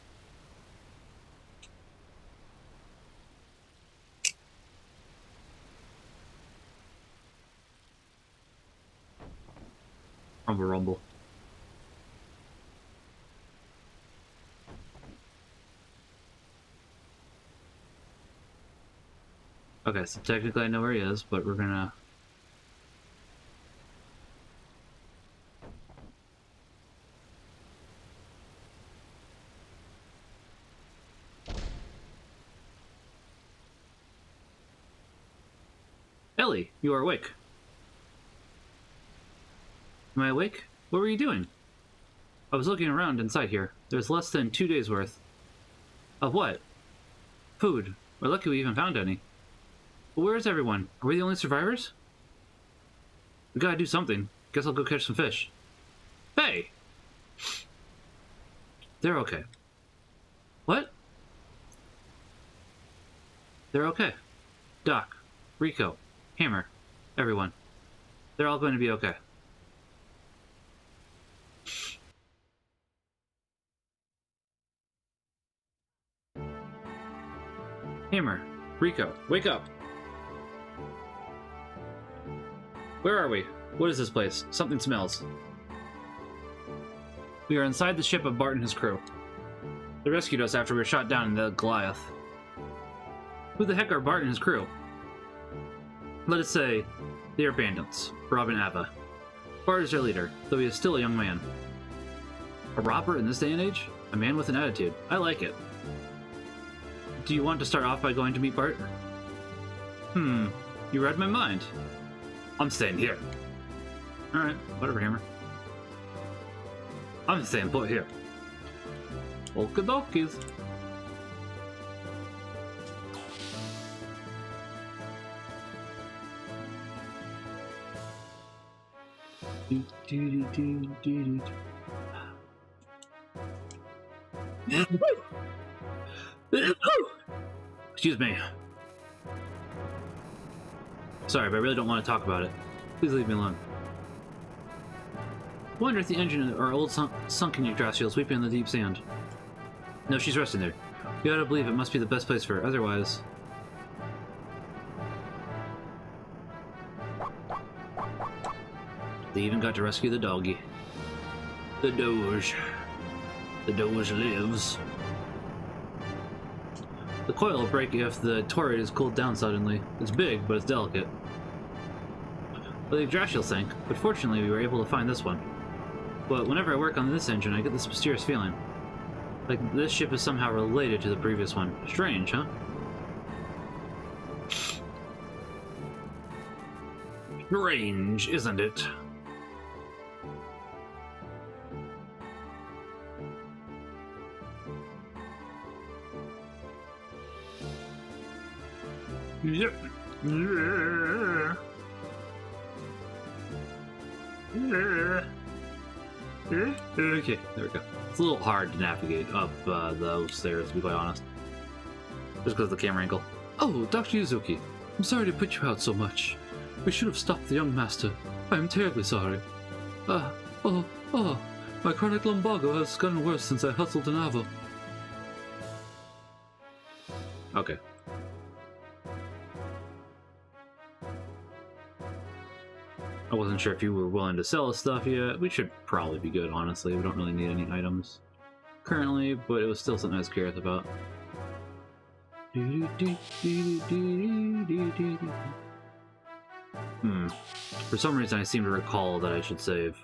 Speaker 1: Rumble, rumble. Okay, so technically I know where he is, but we're gonna... Ellie, you are awake. Am I awake? What were you doing? I was looking around inside here. There's less than 2 days worth. Of what? Food. We're lucky we even found any. But where is everyone? Are we the only survivors? We gotta do something. Guess I'll go catch some fish. Hey! They're okay. What? They're okay. Doc, Rico, Hammer, everyone. They're all going to be okay. Hammer, Rico, wake up! Where are we? What is this place? Something smells. We are inside the ship of Bart and his crew. They rescued us after we were shot down in the Goliath. Who the heck are Bart and his crew? Let us say, they are bandits, Rob and Ava. Bart is their leader, though he is still a young man. A robber in this day and age? A man with an attitude. I like it. Do you want to start off by going to meet Bart? You read my mind. I'm staying here. Alright, whatever, Hammer. I'm staying put here. Okie dokies. Excuse me. Sorry, but I really don't want to talk about it. Please leave me alone. I wonder if the engine of our old sunken Yggdrasil is sweeping in the deep sand. No, she's resting there. You gotta believe it must be the best place for her, otherwise... They even got to rescue the doggy. The Doge. The Doge lives. The coil will break if the turret is cooled down suddenly. It's big, but it's delicate. Well, the Yggdrasil sank, but fortunately we were able to find this one. But whenever I work on this engine, I get this mysterious feeling. Like this ship is somehow related to the previous one. Strange, huh? Strange, isn't it? Yep. Okay, there we go. It's a little hard to navigate up those stairs, to be quite honest. Just because of the camera angle. Oh, Dr. Yuzuki, I'm sorry to put you out so much. We should have stopped the young master. I am terribly sorry. My chronic lumbago has gotten worse since I hustled an Ava. Okay. I wasn't sure if you were willing to sell us stuff yet. We should probably be good, honestly. We don't really need any items currently, but it was still something I was curious about. For some reason I seem to recall that I should save.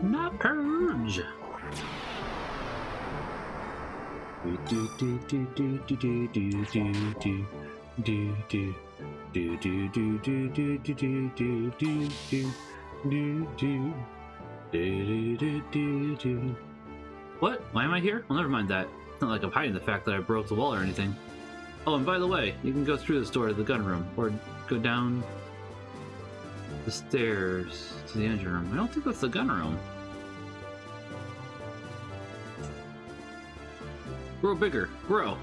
Speaker 1: Not purge. What? Why am I here? Well, never mind that. It's not like I'm hiding the fact that I broke the wall or anything. Oh, and by the way, you can go through this door to the gun room, or go down the stairs to the engine room. I don't think that's the gun room. Grow bigger. Grow.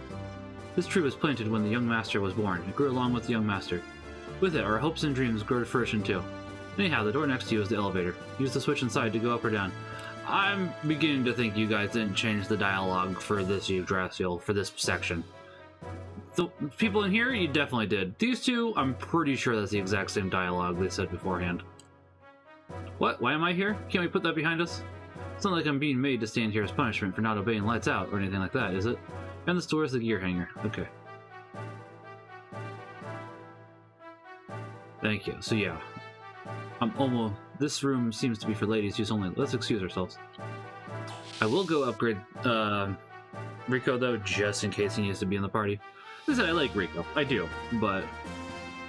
Speaker 1: This tree was planted when the young master was born. It grew along with the young master. With it, our hopes and dreams grow to fruition too. Anyhow, the door next to you is the elevator. Use the switch inside to go up or down. I'm beginning to think you guys didn't change the dialogue for this Yggdrasil, for this section. The people in here, you definitely did. These two, I'm pretty sure that's the exact same dialogue they said beforehand. What? Why am I here? Can't we put that behind us? It's not like I'm being made to stand here as punishment for not obeying lights out or anything like that, is it? And this door is the gear hanger. Okay. Thank you. So yeah. I'm almost... This room seems to be for ladies' use only. Let's excuse ourselves. I will go upgrade Rico, though, just in case he needs to be in the party. As I said, I like Rico. I do. But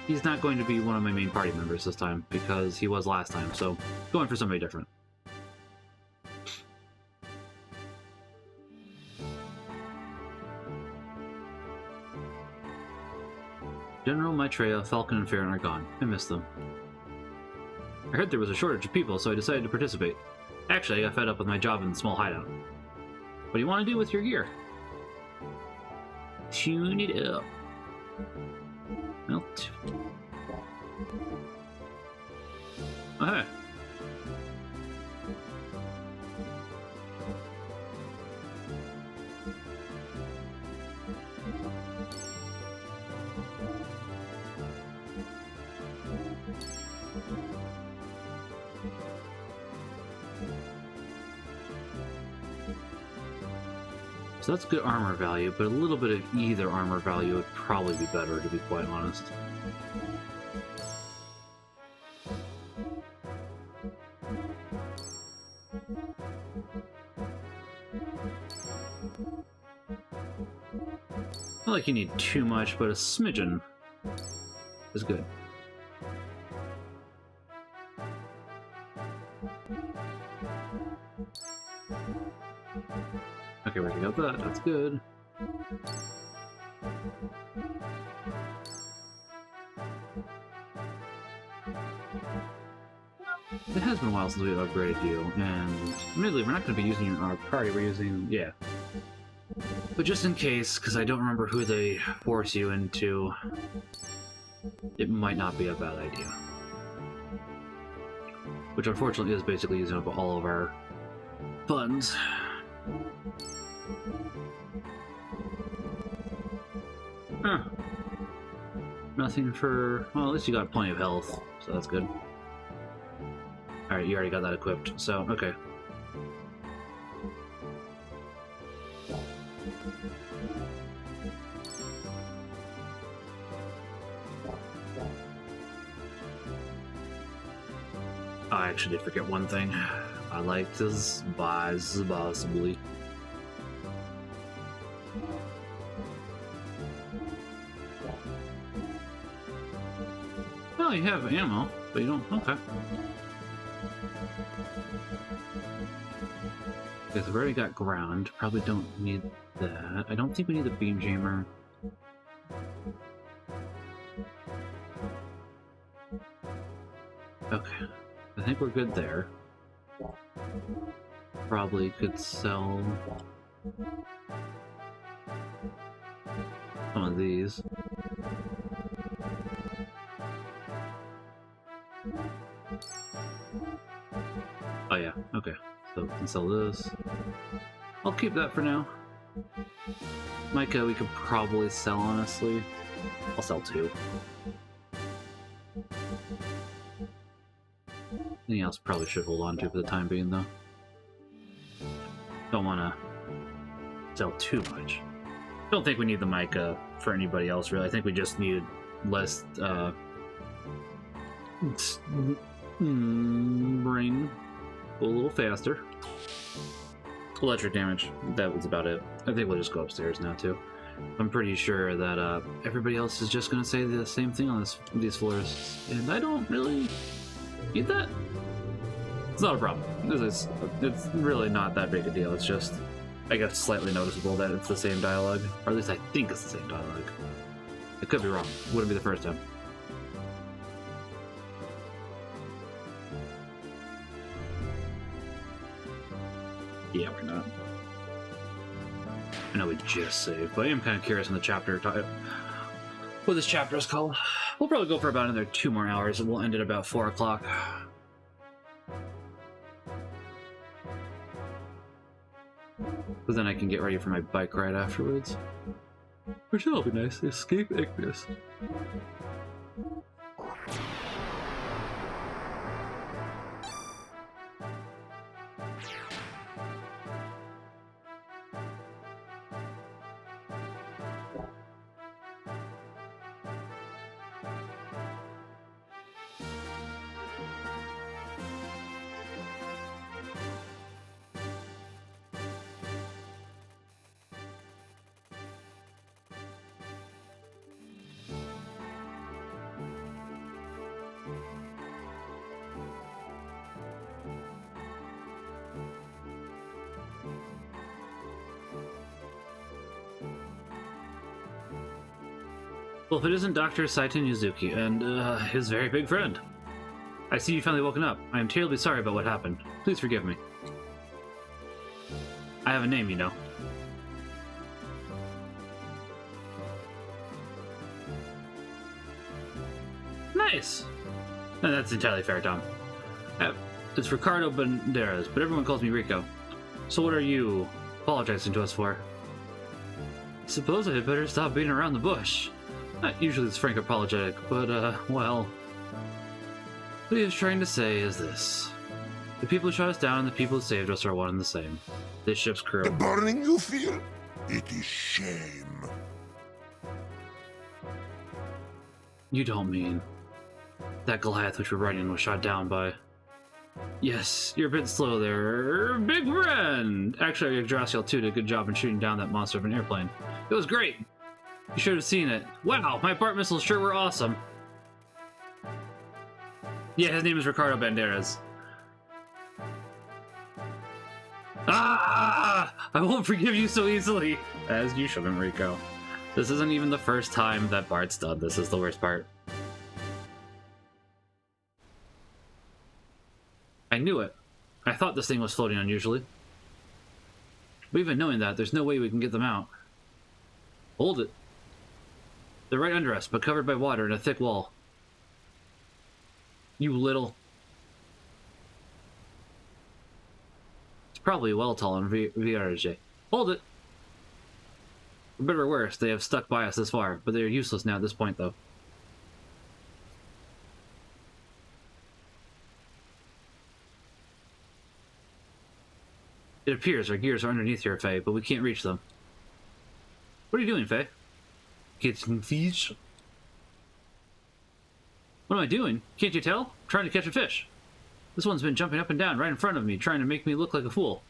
Speaker 1: he's not going to be one of my main party members this time, because he was last time, so going for somebody different. General Maitreya, Falcon, and Farron are gone. I miss them. I heard there was a shortage of people, so I decided to participate. Actually, I got fed up with my job in the small hideout. What do you want to do with your gear? Tune it up. Well, oh, hey. So that's good armor value, but a little bit of either armor value would probably be better, to be quite honest. Not like you need too much, but a smidgen is good. Okay, we already got that. That's good. It has been a while since we've upgraded you, and admittedly, we're not going to be using our party. We're using, yeah. But just in case, because I don't remember who they force you into, it might not be a bad idea. Which unfortunately is basically using up all of our funds. Huh. Nothing for... Well, at least you got plenty of health, so that's good. Alright, you already got that equipped, so, okay. I actually did forget one thing. I like to buy possibly. Oh, you have ammo, but you don't. Okay. Because we've already got ground. Probably don't need that. I don't think we need the beam jammer. Okay. I think we're good there. Probably could sell some of these. Oh yeah, okay. So we can sell this. I'll keep that for now. Micah we could probably sell, honestly. I'll sell 2. Anything else probably should hold on to for the time being, though. Don't want to sell too much. Don't think we need the Micah for anybody else, really. I think we just need less, brain go a little faster. Electric damage. That was about it. I think we'll just go upstairs now, too. I'm pretty sure that, everybody else is just going to say the same thing on these floors. And I don't really need that. It's not a problem. It's really not that big a deal. It's just, I guess, slightly noticeable that it's the same dialogue. Or at least I think it's the same dialogue. I could be wrong. Wouldn't be the first time. Yeah, we're not. I know we just saved, but I am kind of curious on the chapter what this chapter is called. We'll probably go for about another 2 more hours, and we'll end at about 4 o'clock. But then I can get ready for my bike ride afterwards. Which will be nice. Escape Ignis. Well, if it isn't Dr. Saiten Yuzuki and his very big friend. I see you finally woken up. I am terribly sorry about what happened. Please forgive me. I have a name, you know. Nice! No, that's entirely fair, Tom. It's Ricardo Banderas, but everyone calls me Rico. So what are you apologizing to us for? I suppose I had better stop beating around the bush. Not usually this frank apologetic, but, well... What he was trying to say is this. The people who shot us down and the people who saved us are one and the same. This ship's crew.
Speaker 3: The burning you feel? It is shame.
Speaker 1: You don't mean... That Goliath which we're riding was shot down by... Yes, you're a bit slow there, big friend! Actually, Yggdrasil 2 did a good job in shooting down that monster of an airplane. It was great! You should have seen it. Wow, my BART missiles sure were awesome. Yeah, his name is Ricardo Banderas. Ah! I won't forgive you so easily! As you shouldn't, Rico. This isn't even the first time that Bart's done. This is the worst part. I knew it. I thought this thing was floating unusually. But even knowing that, there's no way we can get them out. Hold it. They're right under us, but covered by water and a thick wall. You little... It's probably well tall in VRJ. Hold it! For better or worse, they have stuck by us this far, but they are useless now at this point, though. It appears our gears are underneath here, Faye, but we can't reach them. What are you doing, Faye? Catching fish? What am I doing? Can't you tell? I'm trying to catch a fish. This one's been jumping up and down right in front of me, trying to make me look like a fool.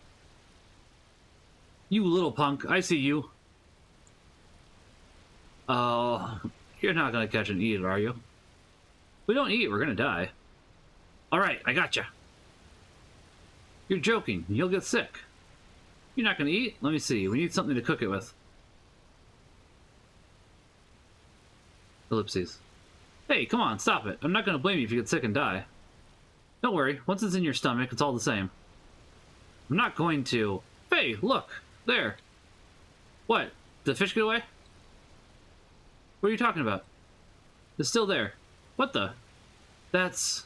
Speaker 1: You little punk, I see you. Oh, you're not gonna catch and eat it, are you? We don't eat, we're gonna die. Alright, I gotcha. You're joking, you'll get sick. You're not gonna eat? Let me see, we need something to cook it with. Ellipses. Hey, come on, stop it. I'm not gonna blame you if you get sick and die. Don't worry, once it's in your stomach, it's all the same. I'm not going to... Hey, look! There! What? Did the fish get away? What are you talking about? It's still there. What the? That's...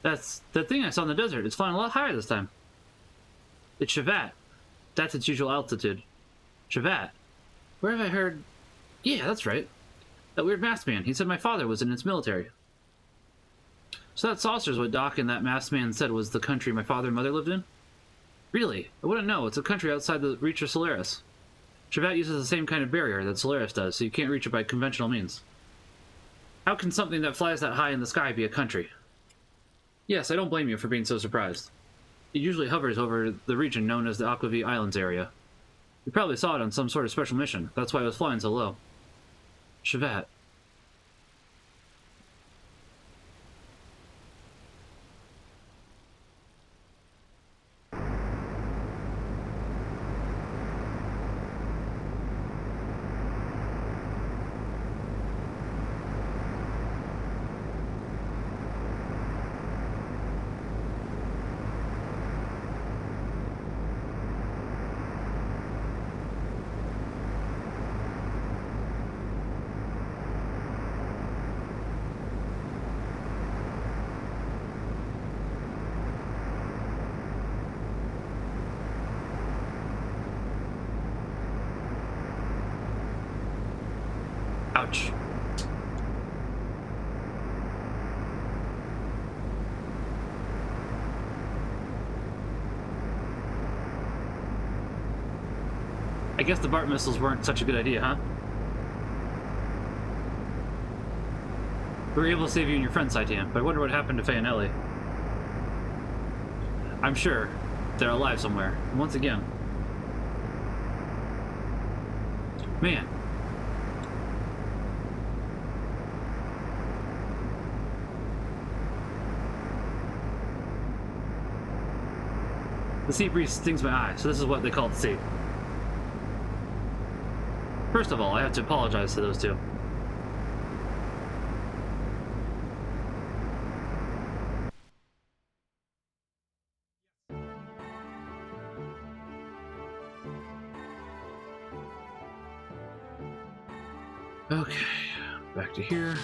Speaker 1: That's the thing I saw in the desert. It's flying a lot higher this time. It's Shavat. That's its usual altitude. Shavat. Where have I heard... Yeah, that's right. That weird masked man. He said my father was in its military. So that saucer's what Doc and that masked man said was the country my father and mother lived in? Really? I wouldn't know. It's a country outside the reach of Solaris. Shavat uses the same kind of barrier that Solaris does, so you can't reach it by conventional means. How can something that flies that high in the sky be a country? Yes, I don't blame you for being so surprised. It usually hovers over the region known as the Aquavi Islands area. You probably saw it on some sort of special mission. That's why it was flying so low. Shavat. Ouch. I guess the BART missiles weren't such a good idea, huh? We were able to save you and your friend, Saitian, but I wonder what happened to Faye and Ellie. I'm sure they're alive somewhere. And once again. Man. The sea breeze stings my eye, so this is what they call the sea. First of all, I have to apologize to those two. Okay, back to here.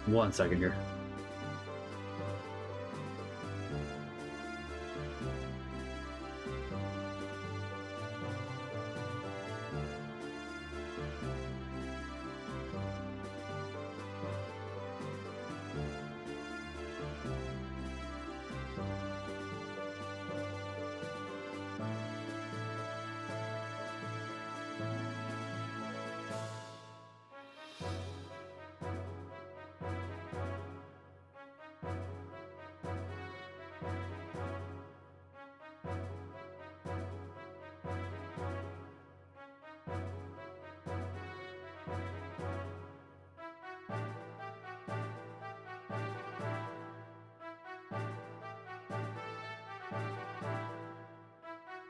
Speaker 1: One second here.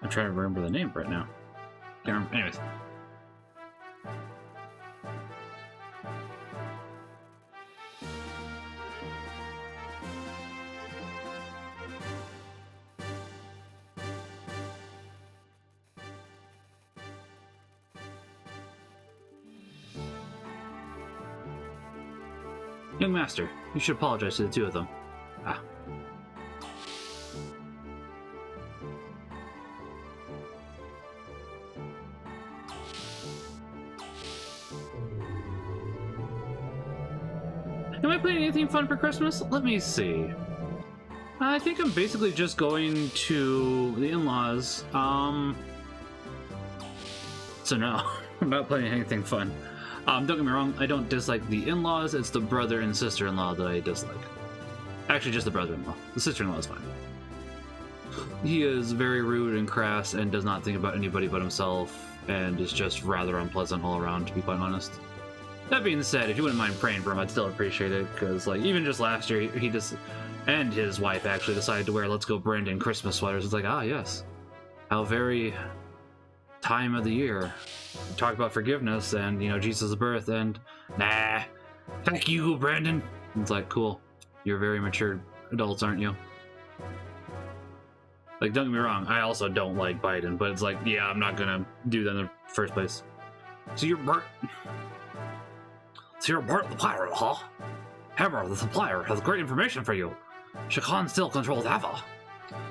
Speaker 1: I'm trying to remember the name right now. Can't remember. Anyways. Young Master, you should apologize to the two of them. Ah. Am I playing anything fun for Christmas? Let me see. I think I'm basically just going to the in-laws. So no, I'm not playing anything fun. Don't get me wrong, I don't dislike the in-laws, it's the brother and sister-in-law that I dislike. Actually, just the brother-in-law. The sister-in-law is fine. He is very rude and crass and does not think about anybody but himself, and is just rather unpleasant all around, to be quite honest. That being said, if you wouldn't mind praying for him, I'd still appreciate it, because, like, even just last year, he just... and his wife actually decided to wear Let's Go Brandon Christmas sweaters. It's like, ah, yes. How very... time of the year. Talk about forgiveness and, you know, Jesus' birth, and... nah. Thank you, Brandon. It's like, cool. You're very mature adults, aren't you? Like, don't get me wrong, I also don't like Biden, but it's like, yeah, I'm not gonna do that in the first place. So you're Bart the pirate, huh? Hammer, the supplier, has great information for you. Shakan still controls Ava.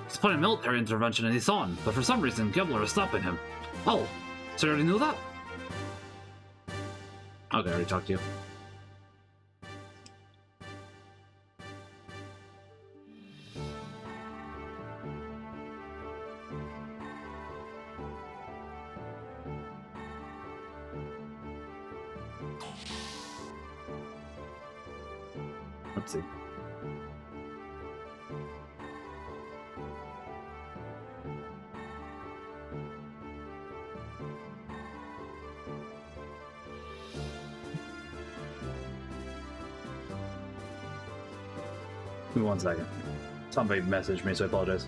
Speaker 1: He's planning military intervention in Isan, but for some reason, Gibbler is stopping him. Oh, so you already knew that? Okay, I already talked to you. Let's see. Give me 1 second. Somebody messaged me, so I apologize.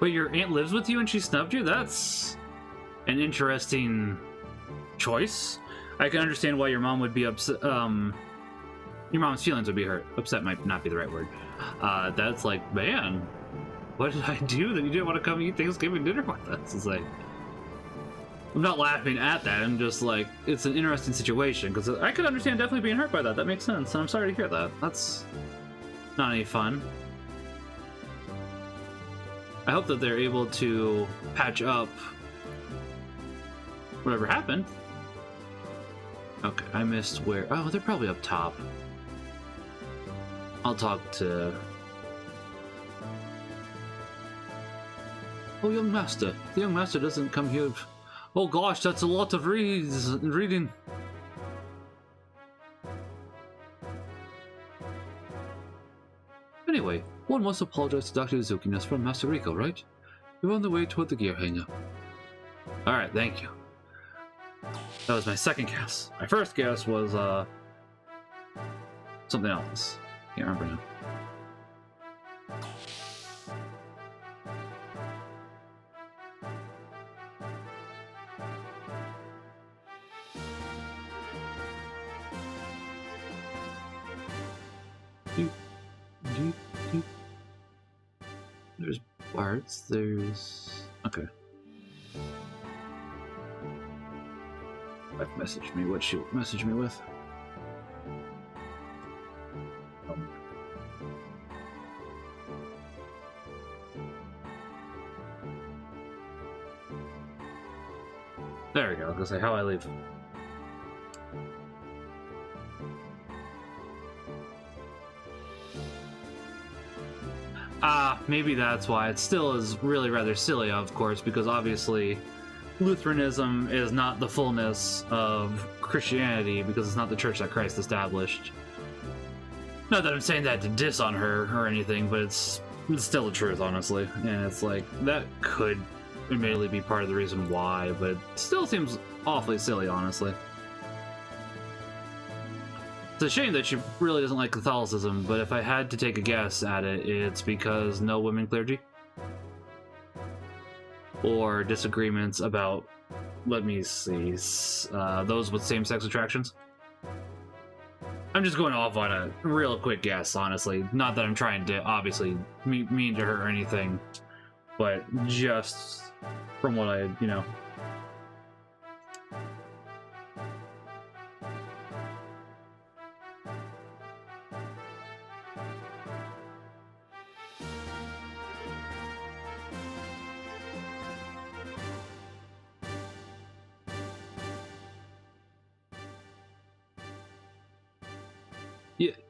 Speaker 1: But your aunt lives with you and she snubbed you? That's an interesting choice. I can understand why your mom would be upset. Your mom's feelings would be hurt. Upset might not be the right word. That's like, man, what did I do that you didn't want to come eat Thanksgiving dinner with us? It's like, I'm not laughing at that. I'm just like, it's an interesting situation because I could understand definitely being hurt by that. That makes sense. And I'm sorry to hear that. That's not any fun. I hope that they're able to patch up whatever happened. Okay, I missed where... Oh, they're probably up top. I'll talk to... Oh, young master. The young master doesn't come here... Oh gosh, that's a lot of reading. Anyway, one must apologize to Dr. Zukiness from Master Rico, right? You're on the way toward the gear hangar. Alright, thank you. That was my second guess. My first guess was, something else. Can't remember now. There's parts, there's... Okay. Wife messaged me. What she messaged me with? There we go. I was gonna say how I leave. Maybe that's why. It still is really rather silly, of course, because obviously Lutheranism is not the fullness of Christianity because it's not the church that Christ established. Not that I'm saying that to diss on her or anything, but it's still the truth, honestly. And it's like, that could admittedly be part of the reason why, but it still seems awfully silly, honestly. It's a shame that she really doesn't like Catholicism, but if I had to take a guess at it, it's because no women clergy? Or disagreements about, let me see, those with same-sex attractions? I'm just going off on a real quick guess, honestly. Not that I'm trying to, obviously, mean to her or anything, but just from what I, you know...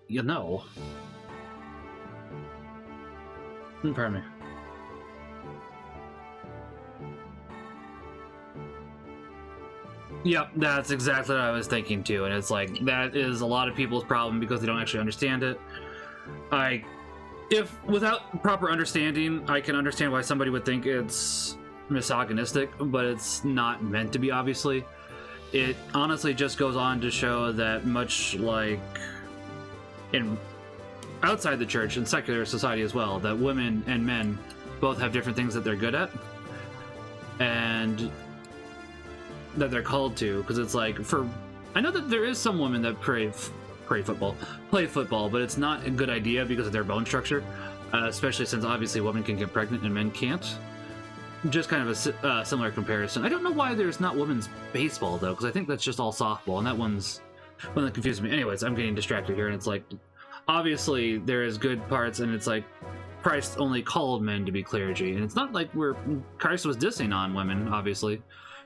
Speaker 1: You know. Pardon me. Yep, that's exactly what I was thinking too, and it's like, that is a lot of people's problem because they don't actually understand it. If without proper understanding, I can understand why somebody would think it's misogynistic, but it's not meant to be, obviously. It honestly just goes on to show that much like outside the church and secular society as well, that women and men both have different things that they're good at and that they're called to, because it's like, I know that there is some women that play football, but it's not a good idea because of their bone structure, especially since obviously women can get pregnant and men can't. Just kind of a similar comparison. I don't know why there's not women's baseball though, because I think that's just all softball, and that one's one that confused me. Anyways, I'm getting distracted here, and it's like, obviously there is good parts, and it's like Christ only called men to be clergy, and it's not like Christ was dissing on women, obviously,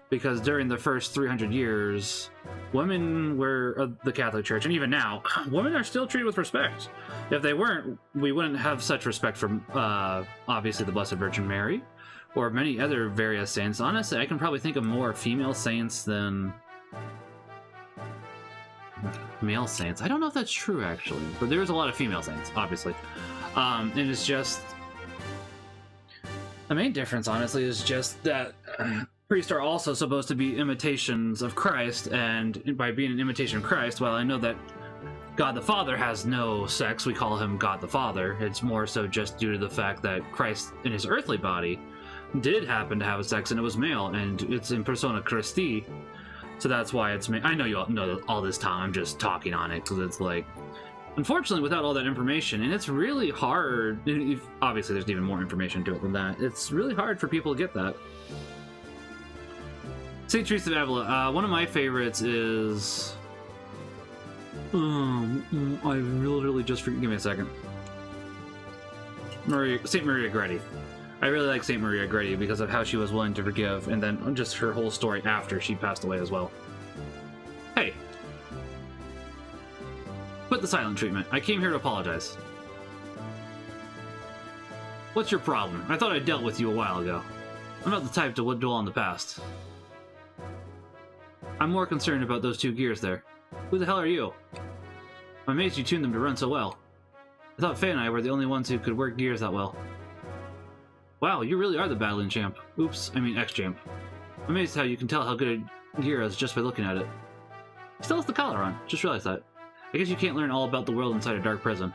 Speaker 1: because during the first 300 years, women were of the Catholic Church, and even now, women are still treated with respect. If they weren't, we wouldn't have such respect for obviously the Blessed Virgin Mary, or many other various saints. Honestly, I can probably think of more female saints than male saints. I don't know if that's true, actually, but there's a lot of female saints, obviously. And it's just... the main difference, honestly, is just that priests are also supposed to be imitations of Christ, and by being an imitation of Christ, while I know that God the Father has no sex, we call him God the Father, it's more so just due to the fact that Christ, in his earthly body, did happen to have a sex and it was male, and it's in persona Christi, so that's why it's male. I know you all know all this, Tom. I'm just talking on it because it's like, unfortunately, without all that information, and it's really hard. Obviously, there's even more information to it than that. It's really hard for people to get that. St. Teresa of Avila. One of my favorites is. I literally just forget. Give me a second. St. Maria Goretti. I really like St. Maria Goretti because of how she was willing to forgive, and then just her whole story after she passed away as well. Hey. Quit the silent treatment. I came here to apologize. What's your problem? I thought I dealt with you a while ago. I'm not the type to dwell on the past. I'm more concerned about those two gears there. Who the hell are you? I'm amazed you tuned them to run so well. I thought Faye and I were the only ones who could work gears that well. Wow, you really are the battling champ. Oops, I mean ex-champ. I'm amazed how you can tell how good a gear is just by looking at it. He still has the collar on, just realized that. I guess you can't learn all about the world inside a dark prison.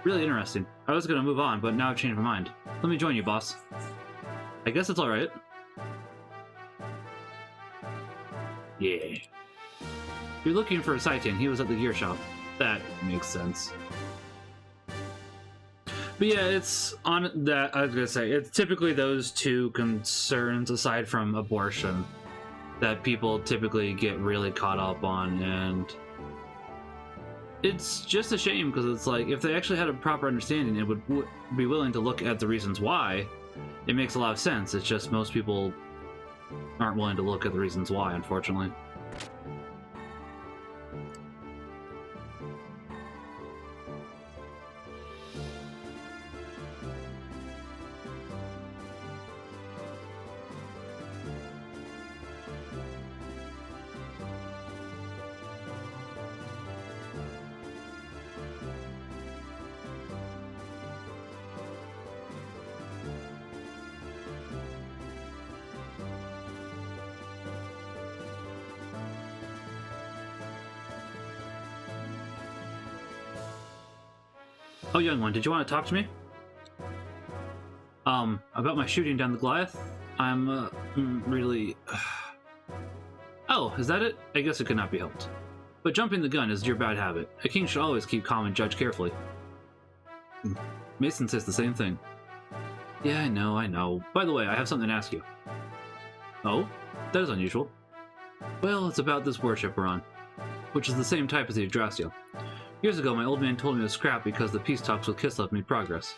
Speaker 1: Really interesting. I was gonna move on, but now I've changed my mind. Let me join you, boss. I guess it's alright. Yeah. You're looking for a Saitan. He was at the gear shop. That makes sense. But yeah, it's on that. I was gonna say it's typically those two concerns, aside from abortion, that people typically get really caught up on, and it's just a shame because it's like if they actually had a proper understanding and would be willing to look at the reasons why, it makes a lot of sense. It's just most people aren't willing to look at the reasons why, unfortunately. Oh, young one, did you want to talk to me? About my shooting down the Goliath? I'm, really... Oh, is that it? I guess it could not be helped. But jumping the gun is your bad habit. A king should always keep calm and judge carefully. Mason says the same thing. Yeah, I know. By the way, I have something to ask you. Oh? That is unusual. Well, it's about this warship we're on, which is the same type as the Yggdrasil. Years ago, my old man told me to scrap because the peace talks with Kislev made progress.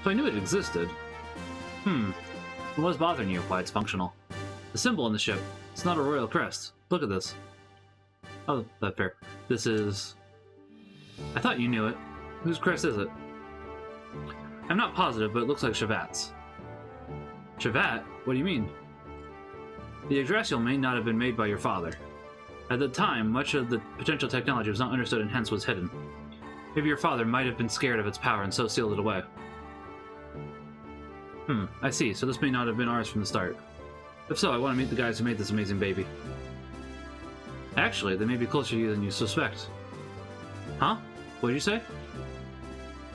Speaker 1: So I knew it existed. What's bothering you? Why it's functional? The symbol on the ship. It's not a royal crest. Look at this. Oh, that's fair. This is... I thought you knew it. Whose crest is it? I'm not positive, but it looks like Shavat's. Shavat? What do you mean? The Yggdrasil may not have been made by your father. At the time, much of the potential technology was not understood and hence was hidden. Maybe your father might have been scared of its power and so sealed it away. I see, so this may not have been ours from the start. If so, I want to meet the guys who made this amazing baby. Actually, they may be closer to you than you suspect. Huh? What did you say?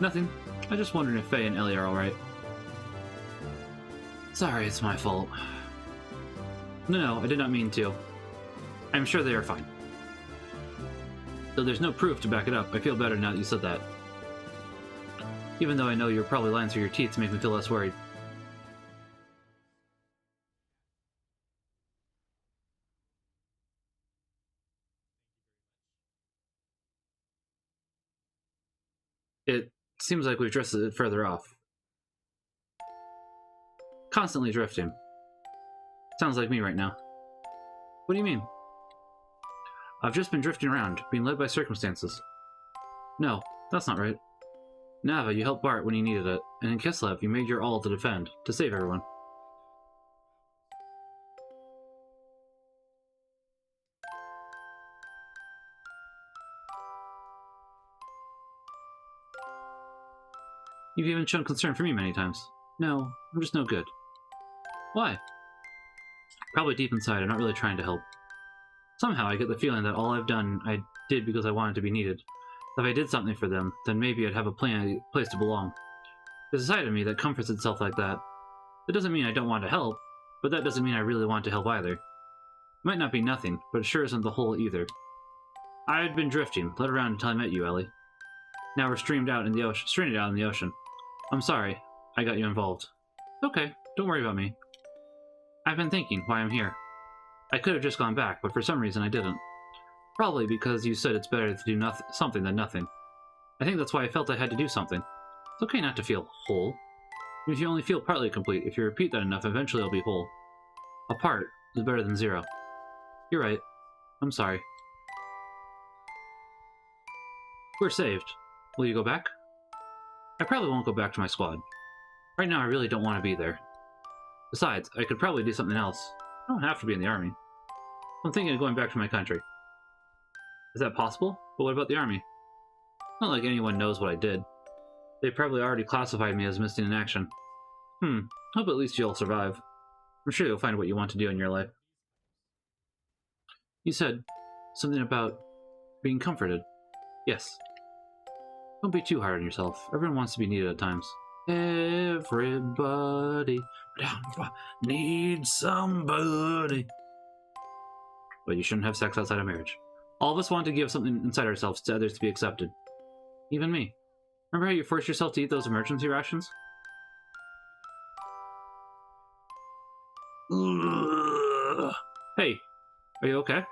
Speaker 1: Nothing. I just wondering if Faye and Ellie are alright. Sorry, it's my fault. No, I did not mean to. I'm sure they are fine. Though there's no proof to back it up, I feel better now that you said that. Even though I know you're probably lying through your teeth to make me feel less worried. It seems like we've drifted it further off. Constantly drifting. Sounds like me right now. What do you mean? I've just been drifting around, being led by circumstances. No, that's not right. Nava, you helped Bart when he needed it, and in Kislev, you made your all to defend, to save everyone. You've even shown concern for me many times. No, I'm just no good. Why? Probably deep inside, I'm not really trying to help. Somehow I get the feeling that all I've done, I did because I wanted to be needed. If I did something for them, then maybe I'd have a place to belong. There's a side of me that comforts itself like that. That doesn't mean I don't want to help, but that doesn't mean I really want to help either. It might not be nothing, but it sure isn't the whole either. I had been drifting, led around until I met you, Ellie. Now we're stranded out in the ocean. I'm sorry, I got you involved. Okay, don't worry about me. I've been thinking why I'm here. I could have just gone back, but for some reason I didn't. Probably because you said it's better to do something than nothing. I think that's why I felt I had to do something. It's okay not to feel whole. If you only feel partly complete, if you repeat that enough, eventually you'll be whole. A part is better than zero. You're right. I'm sorry. We're saved. Will you go back? I probably won't go back to my squad. Right now I really don't want to be there. Besides, I could probably do something else. I don't have to be in the army. I'm thinking of going back to my country. Is that possible? But what about the army? Not like anyone knows what I did. They probably already classified me as missing in action. Hope at least you'll survive. I'm sure you'll find what you want to do in your life. You said something about being comforted. Yes. Don't be too hard on yourself. Everyone wants to be needed at times. Everybody needs somebody. But you shouldn't have sex outside of marriage. All of us want to give something inside ourselves to others to be accepted. Even me. Remember how you forced yourself to eat those emergency rations? Hey, are you okay?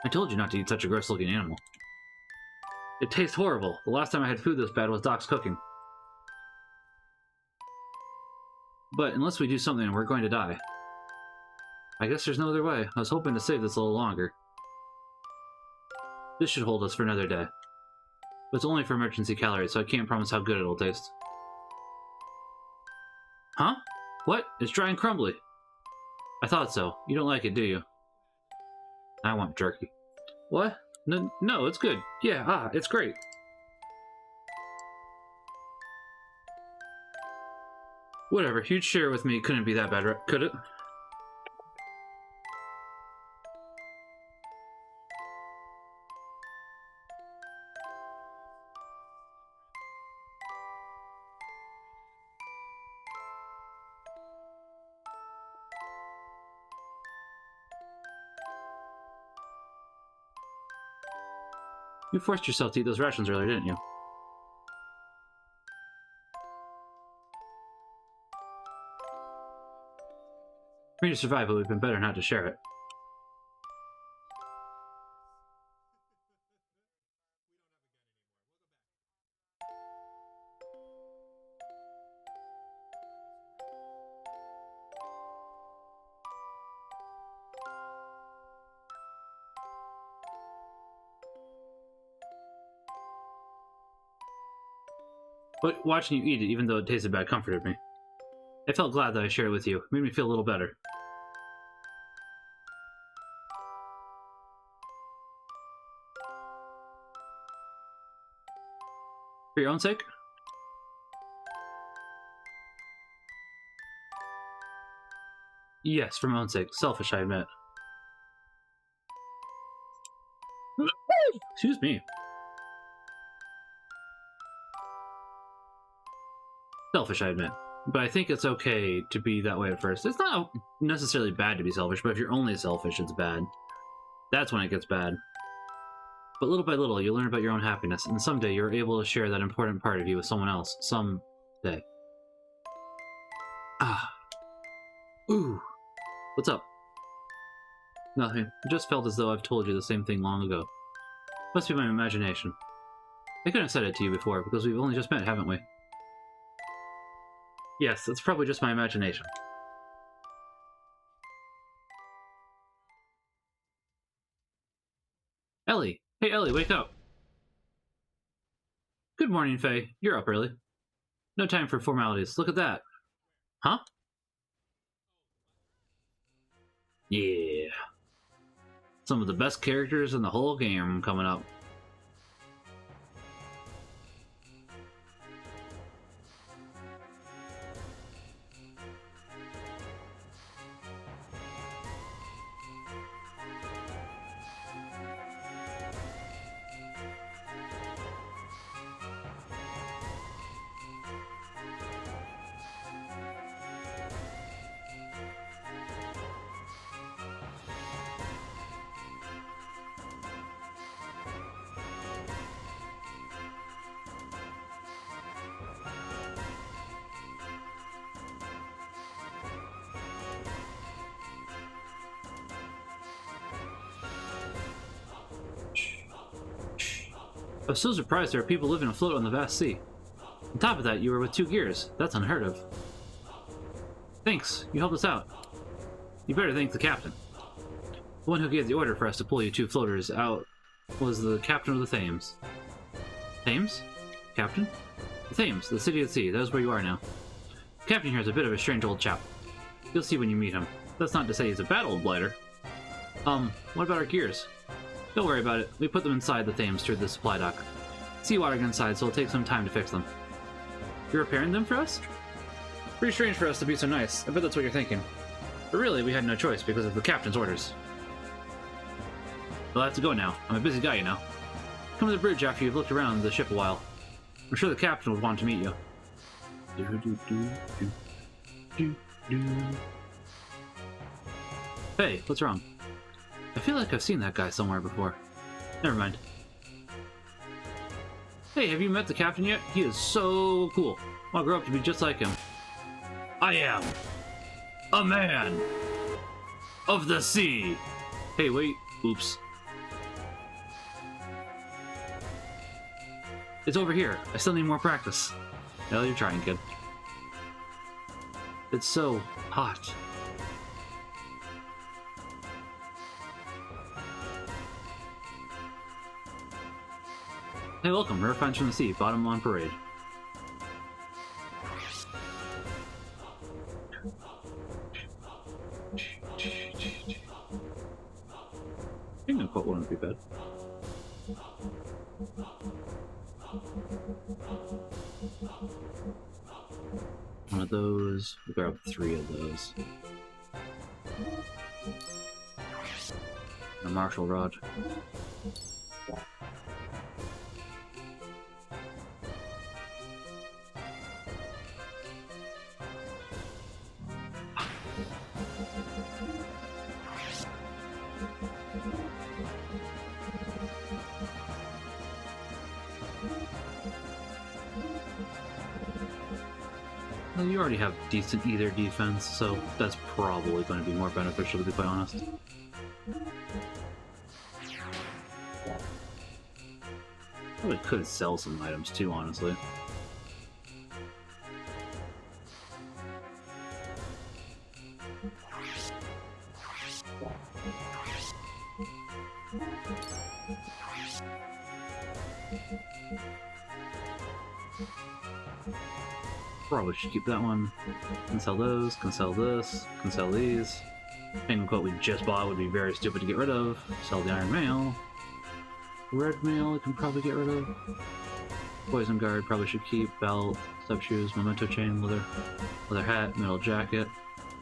Speaker 1: I told you not to eat such a gross-looking animal. It tastes horrible. The last time I had food this bad was Doc's cooking. But unless we do something, we're going to die. I guess there's no other way. I was hoping to save this a little longer. This should hold us for another day. But it's only for emergency calories, so I can't promise how good it'll taste. Huh? What? It's dry and crumbly. I thought so. You don't like it, do you? I want jerky. What? No, it's good. Yeah, it's great. Whatever, you'd share it with me. Couldn't be that bad, right? Could it? You forced yourself to eat those rations earlier, didn't you? For me to survive, it would have been better not to share it. But watching you eat it, even though it tasted bad, comforted me. I felt glad that I shared it with you. It made me feel a little better. For your own sake? Yes, for my own sake. Selfish, I admit. Excuse me. Selfish, I admit. But I think it's okay to be that way at first. It's not necessarily bad to be selfish, but if you're only selfish, it's bad. That's when it gets bad. But little by little, you learn about your own happiness, and someday you're able to share that important part of you with someone else. Someday. Ooh. What's up? Nothing. It just felt as though I've told you the same thing long ago. Must be my imagination. I couldn't have said it to you before, because we've only just met, haven't we? Yes, it's probably just my imagination. Ellie! Hey, Ellie, wake up! Good morning, Faye. You're up early. No time for formalities. Look at that. Huh? Yeah. Some of the best characters in the whole game coming up. I was so surprised there are people living afloat on the vast sea. On top of that, you were with 2 gears. That's unheard of. Thanks, you helped us out. You better thank the captain. The one who gave the order for us to pull you 2 floaters out was the captain of the Thames. Thames? Captain? The Thames, the city at sea. That is where you are now. The captain here is a bit of a strange old chap. You'll see when you meet him. That's not to say he's a bad old blighter. What about our gears? Don't worry about it. We put them inside the Thames through the supply dock. Seawater got inside, so it'll take some time to fix them. You're repairing them for us? Pretty strange for us to be so nice. I bet that's what you're thinking. But really, we had no choice because of the captain's orders. We'll have to go now. I'm a busy guy, you know. Come to the bridge after you've looked around the ship a while. I'm sure the captain would want to meet you. Hey, what's wrong? I feel like I've seen that guy somewhere before. Never mind. Hey, have you met the captain yet? He is so cool. I'll grow up to be just like him. I am a man of the sea. Hey, wait. Oops. It's over here. I still need more practice. Well, you're trying, kid. It's so hot. Hey, welcome. Rare finds from the sea. Bottom on parade. Kingdom quote wouldn't be bad. One of those. We'll grab 3 of those. A martial rod. Well, you already have decent either defense, so that's probably going to be more beneficial, to be quite honest. Probably could sell some items too, honestly. Probably should keep that one. Can sell those, can sell this, can sell these. Penguin coat we just bought would be very stupid to get rid of. Sell the iron mail. Red mail I can probably get rid of. Poison guard probably should keep. Belt, step shoes, memento chain, leather hat, metal jacket,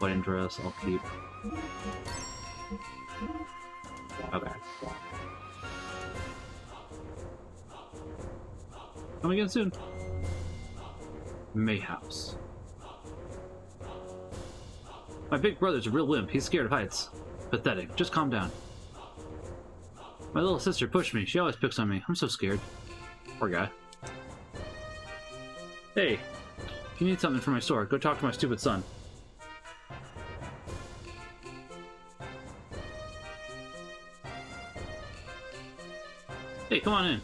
Speaker 1: wedding dress I'll keep. Okay. Come again soon. Mayhaps. My big brother's a real wimp. He's scared of heights. Pathetic. Just calm down. My little sister pushed me. She always picks on me. I'm so scared. Poor guy. Hey, if you need something from my store, go talk to my stupid son. Hey, come on in.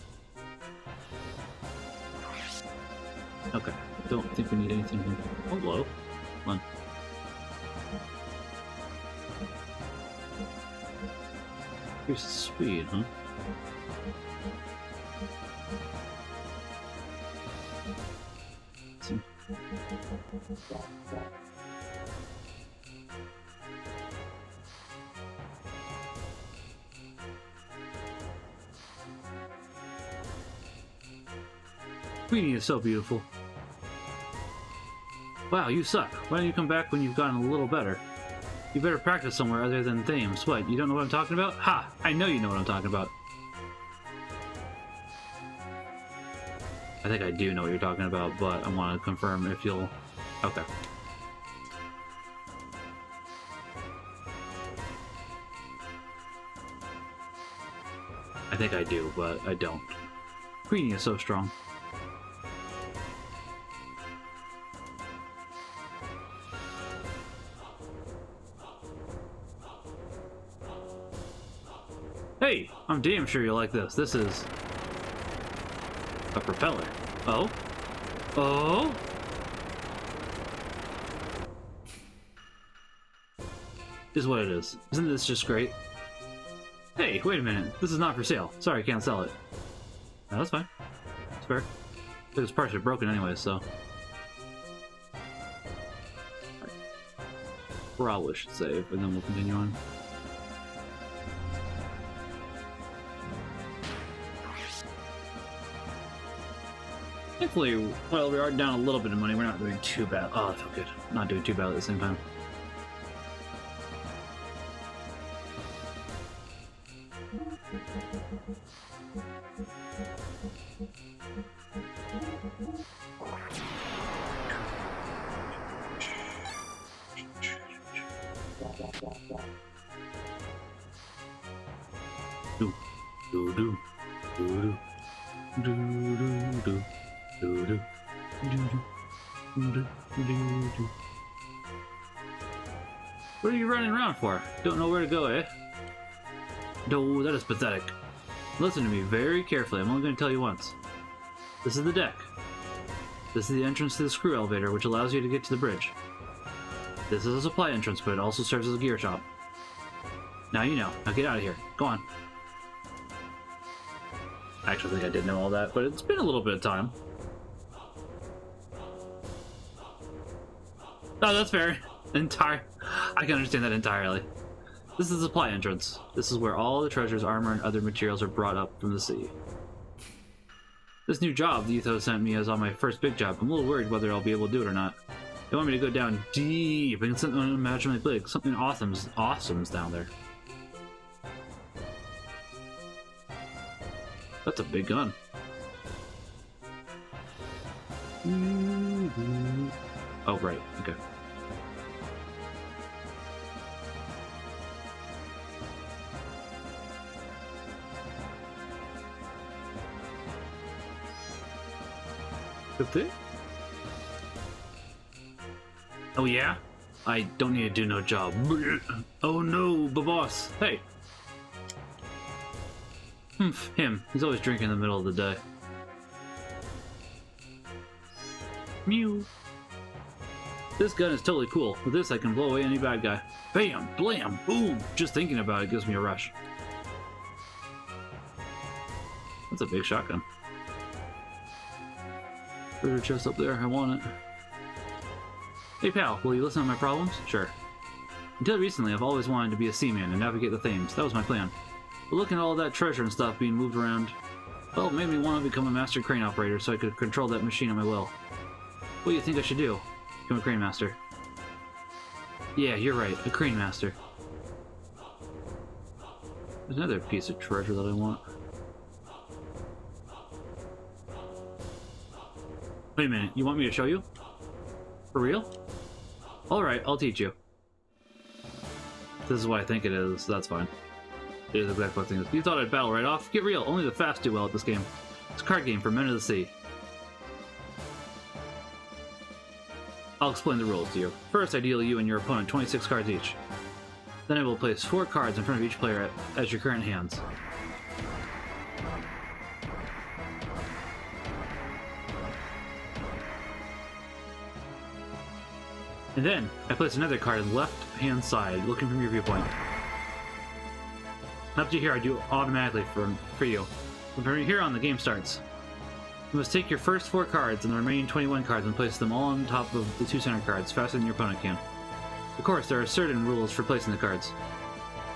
Speaker 1: Okay. Don't think we need anything here. Oh, hello. Come on. Here's the speed, huh? Let's see. Queenie is so beautiful. Wow, you suck. Why don't you come back when you've gotten a little better? You better practice somewhere other than Thames. What, you don't know what I'm talking about? Ha! I know you know what I'm talking about. I think I do know what you're talking about, but I want to confirm if you'll... Okay. I think I do, but I don't. Queenie is so strong. Hey, I'm damn sure you'll like this. This is A propeller. Oh? Oh? Is what it is. Isn't this just great? Hey, wait a minute. This is not for sale. Sorry, I can't sell it. No, that's fine. It's fair. It's partially broken anyway, so. Probably should save, and then we'll continue on. Thankfully, well, we are down a little bit of money. We're not doing too bad. Oh, that felt good. Not doing too bad at the same time. Do do do do do do do do do do do. What are you running around for? Don't know where to go, eh? No, that is pathetic. Listen to me very carefully. I'm only going to tell you once. This is the deck. This is the entrance to the screw elevator, which allows you to get to the bridge. This is a supply entrance, but it also serves as a gear shop. Now you know. Now get out of here. Go on. I actually think I did know all that, but it's been a little bit of time. Oh, that's fair. I can understand that entirely. This is the supply entrance. This is where all the treasures, armor, and other materials are brought up from the sea. This new job the Ethos sent me is on my first big job. I'm a little worried whether I'll be able to do it or not. They want me to go down deep and something unimaginably big. Something awesome's down there. That's a big gun. Oh, right. Okay. Good thing? Oh, yeah? I don't need to do no job. Oh, no, boss. Hey. Him. He's always drinking in the middle of the day. Mew. This gun is totally cool. With this, I can blow away any bad guy. Bam! Blam! Boom! Just thinking about it gives me a rush. That's a big shotgun. Treasure chest up there. I want it. Hey, pal. Will you listen to my problems? Sure. Until recently, I've always wanted to be a seaman and navigate the Thames. That was my plan. But looking at all that treasure and stuff being moved around, well, it made me want to become a master crane operator so I could control that machine at my will. What do you think I should do? Become a crane master. Yeah, you're right. A crane master. There's another piece of treasure that I want. Wait a minute. You want me to show you? For real? Alright, I'll teach you. This is what I think it is, so that's fine. It is exactly what I think it is. You thought I'd battle right off? Get real. Only the fast do well at this game. It's a card game for men of the sea. I'll explain the rules to you. First, I deal you and your opponent 26 cards each. Then I will place 4 cards in front of each player as your current hands. And then, I place another card on the left-hand side, looking from your viewpoint. Up to here, I do automatically for you. From here on, the game starts. You must take your first 4 cards and the remaining 21 cards and place them all on top of the 2 center cards, faster than your opponent can. Of course, there are certain rules for placing the cards.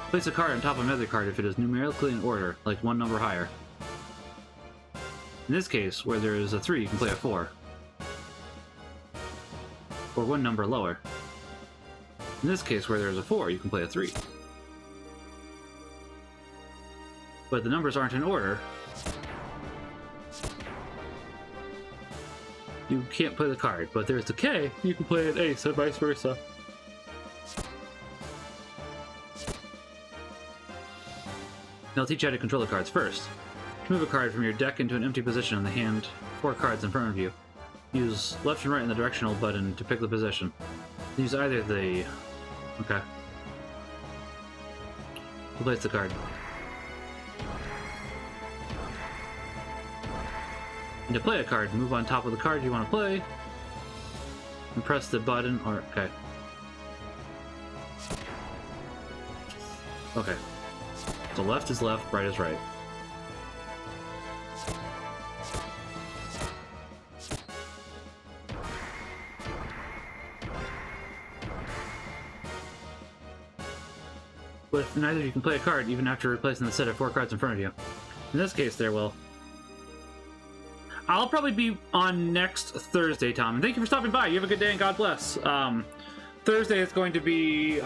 Speaker 1: Place a card on top of another card if it is numerically in order, like 1 number higher. In this case, where there is a 3, you can play a 4. Or 1 number lower. In this case, where there is a 4, you can play a 3. But the numbers aren't in order. You can't play the card, but there's the K, you can play an ace, and vice versa. Now I'll teach you how to control the cards first. To move a card from your deck into an empty position in the hand, 4 cards in front of you. Use left and right in the directional button to pick the position. Use either the... Okay. Place the card. And to play a card, move on top of the card you want to play, and press the button, or, okay. Okay. So left is left, right is right. But if neither of you can play a card, even after replacing the set of 4 cards in front of you. In this case, there will. I'll probably be on next Thursday, Tom. And thank you for stopping by. You have a good day and God bless. Thursday is going to be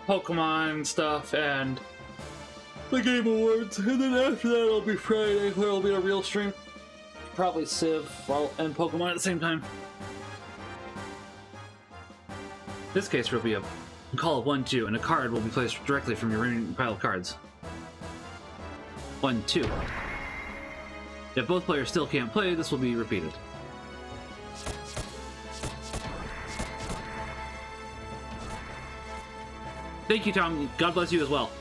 Speaker 1: Pokemon stuff and the Game Awards. And then after that, it'll be Friday, where it'll be a real stream. Probably Civ and Pokemon at the same time. In this case, it'll be a call of 1-2, and a card will be placed directly from your remaining pile of cards. 1-2. If both players still can't play, this will be repeated. Thank you, Tom. God bless you as well.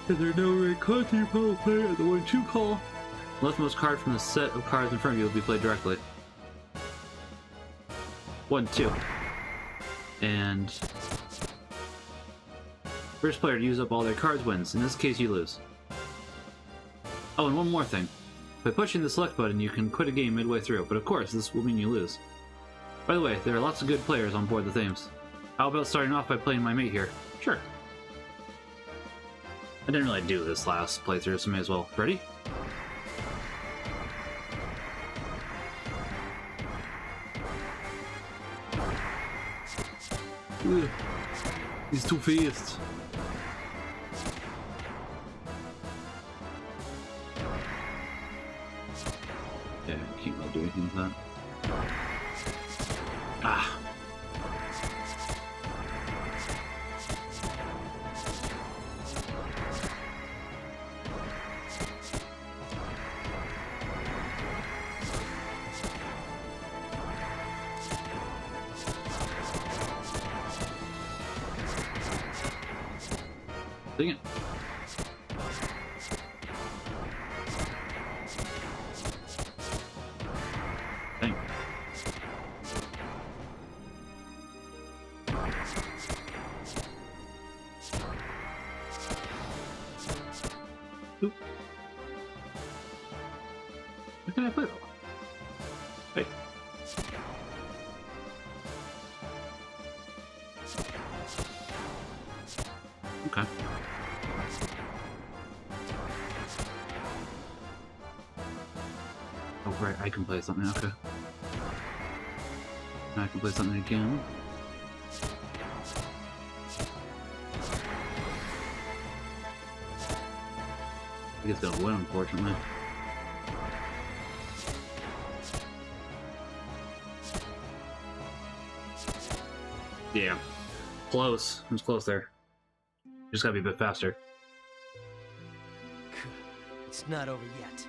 Speaker 1: Is there no red card to your pile play at the 1-2 call? The leftmost card from the set of cards in front of you will be played directly. 1-2. And first player to use up all their cards wins. In this case, you lose. Oh, and one more thing. By pushing the select button, you can quit a game midway through, but of course, this will mean you lose. By the way, there are lots of good players on board the themes. How about starting off by playing my mate here? Sure. I didn't really do this last playthrough, so may as well. Ready? Ugh. He's too fast. Yeah, I can't really do anything with that. Ah. Dang it. Dang. Oop. Where can I play that? Hey. Okay. Oh, right, I can play something, okay. Now I can play something again. I think it's gonna win, unfortunately. Yeah. Close. It was close there. Just gotta be a bit faster.
Speaker 4: It's not over yet.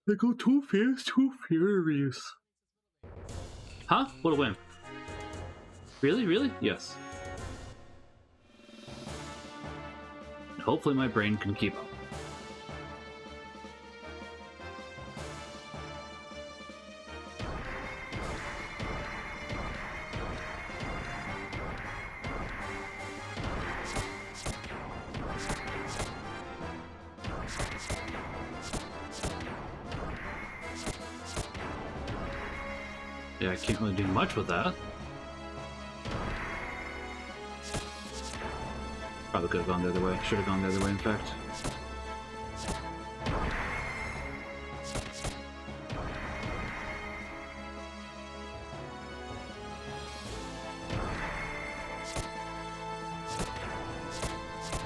Speaker 1: They go too fast, too furious. Huh? What a win. Really? Really? Yes. Hopefully my brain can keep up. Yeah, I can't really do much with that. Probably could have gone the other way. Should have gone the other way, in fact.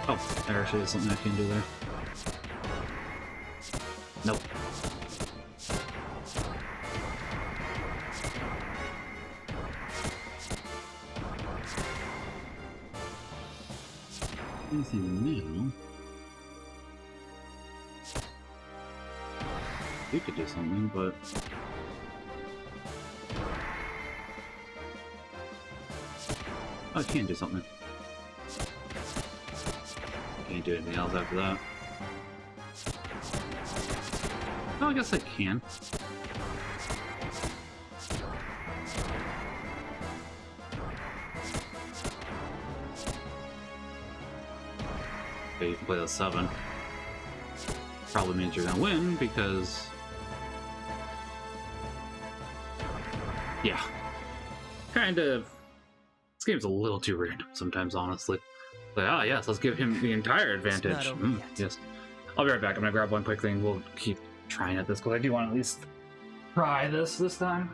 Speaker 1: Oh, there actually is something I can do there. Nope. Anything new? You could do something, but... Oh, I can do something. Can't do anything else after that. Oh, I guess I can. Okay, you can play those 7. Probably means you're gonna win, because... Yeah. Kind of... This game's a little too random sometimes, honestly. Like, ah, yes, let's give him the entire advantage. Yes. I'll be right back. I'm gonna grab one quick thing. We'll keep trying at this, because I do want to at least try this time.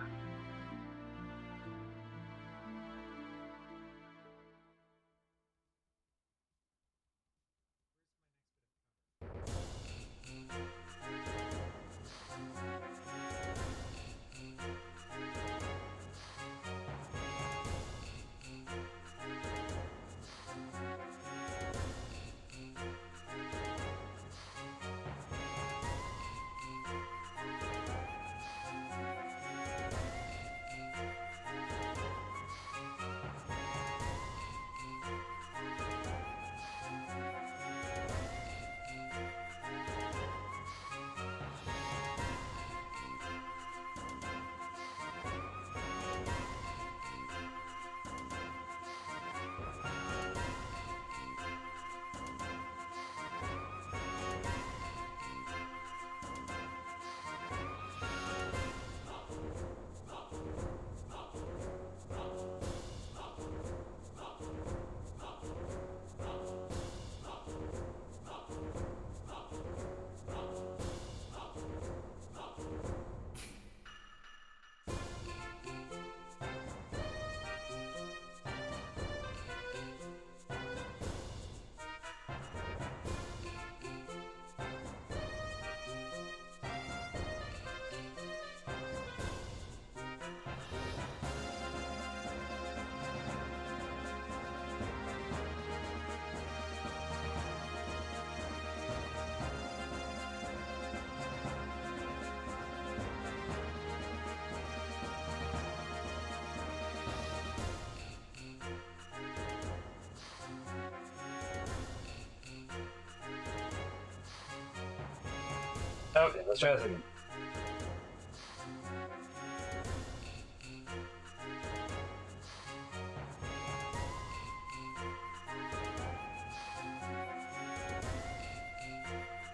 Speaker 1: Okay, let's try this again.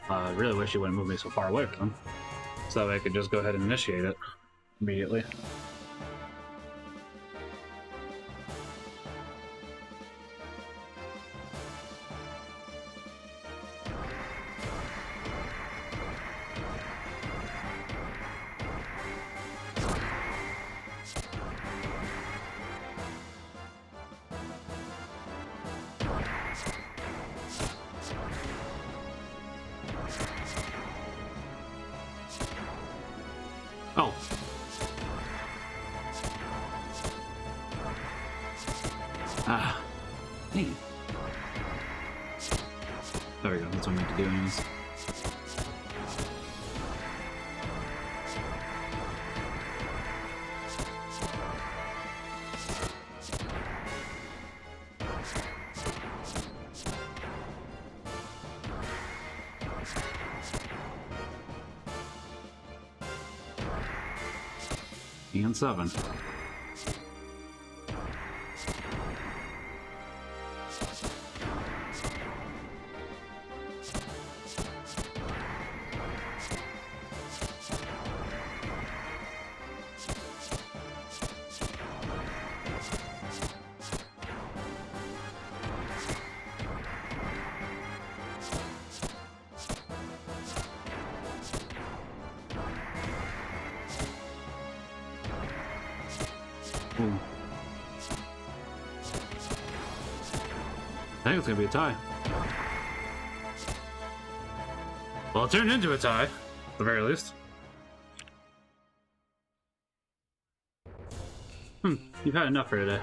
Speaker 1: I really wish you wouldn't move me so far away from him, so that way I could just go ahead and initiate it immediately. Oh. Ah. Dang it. There we go. That's what I meant to do anyways. And 7. Ooh. I think it's gonna be a tie. Well, it turned into a tie, at the very least. You've had enough for today.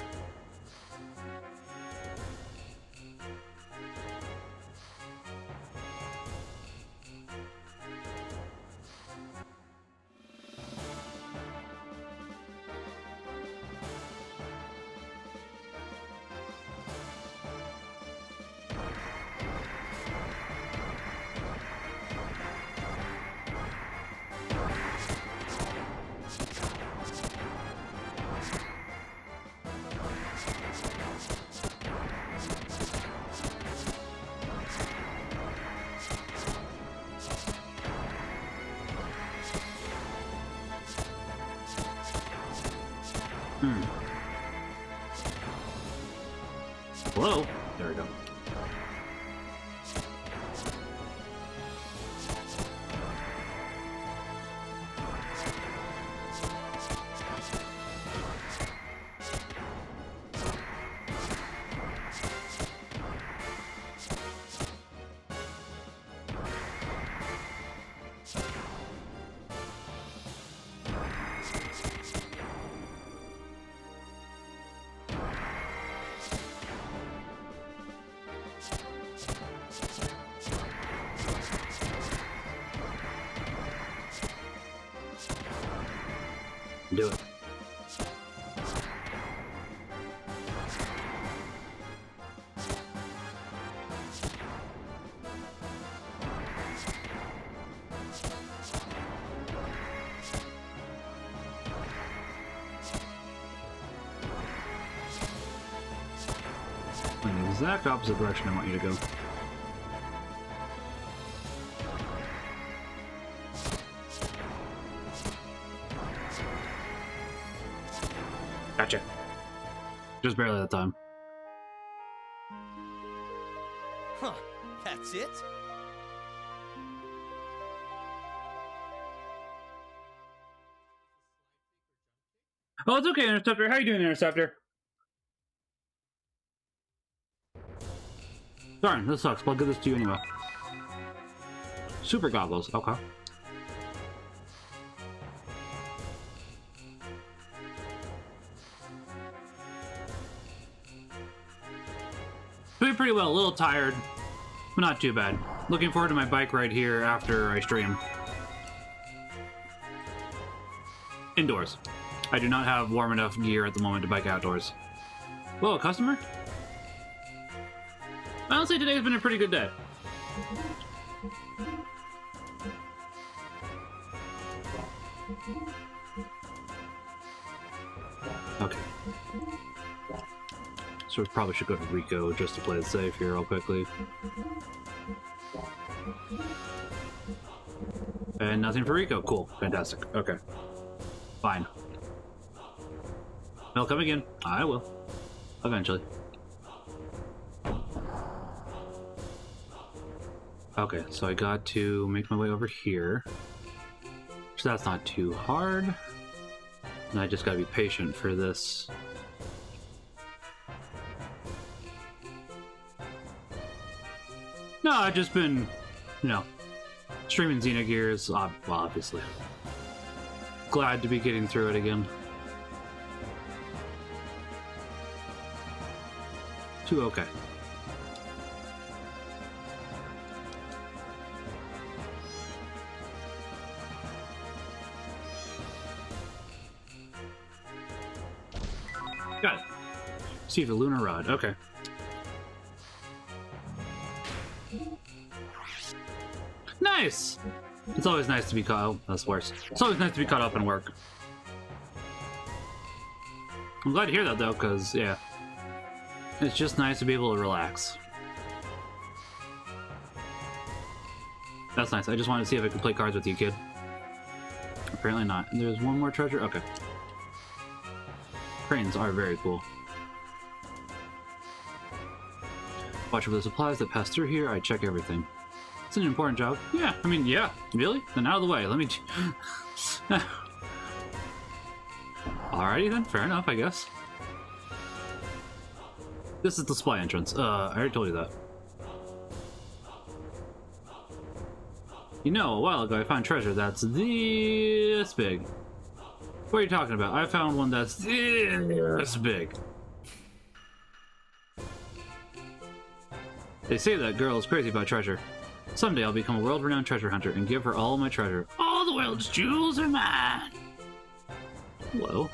Speaker 1: Hmm. Hello? There we go. Do it. In the exact opposite direction I want you to go. Gotcha. Just barely that time.
Speaker 4: Huh, that's it?
Speaker 1: Oh, it's okay, Interceptor. How you doing, Interceptor? Darn, this sucks. I'll give this to you anyway. Super goggles. Okay. Doing pretty well. A little tired, but not too bad. Looking forward to my bike ride here after I stream. Indoors. I do not have warm enough gear at the moment to bike outdoors. Whoa, a customer? Honestly, today's been a pretty good day. Okay. So we probably should go to Rico just to play it safe here real quickly. And nothing for Rico. Cool. Fantastic. Okay. Fine. No, come again. I will. Eventually. Okay, so I got to make my way over here. So that's not too hard. And I just gotta be patient for this. No, I've just been, you know, streaming Xenogears, well, obviously. Glad to be getting through it again. Too okay. Got it. See the lunar rod. Okay. Nice! It's always nice to be caught. Oh, that's worse. It's always nice to be caught up in work. I'm glad to hear that though, because, yeah. It's just nice to be able to relax. That's nice. I just wanted to see if I could play cards with you, kid. Apparently not. There's one more treasure? Okay. Cranes are very cool. Watch over the supplies that pass through here. I check everything. It's an important job. Yeah, I mean, yeah. Really? Then out of the way. Let me... Alrighty then. Fair enough, I guess. This is the supply entrance. I already told you that. You know, a while ago I found treasure that's this big. What are you talking about? I found one that's this big. They say that girl is crazy about treasure. Someday I'll become a world-renowned treasure hunter and give her all my treasure. All the world's jewels are mine! Hello?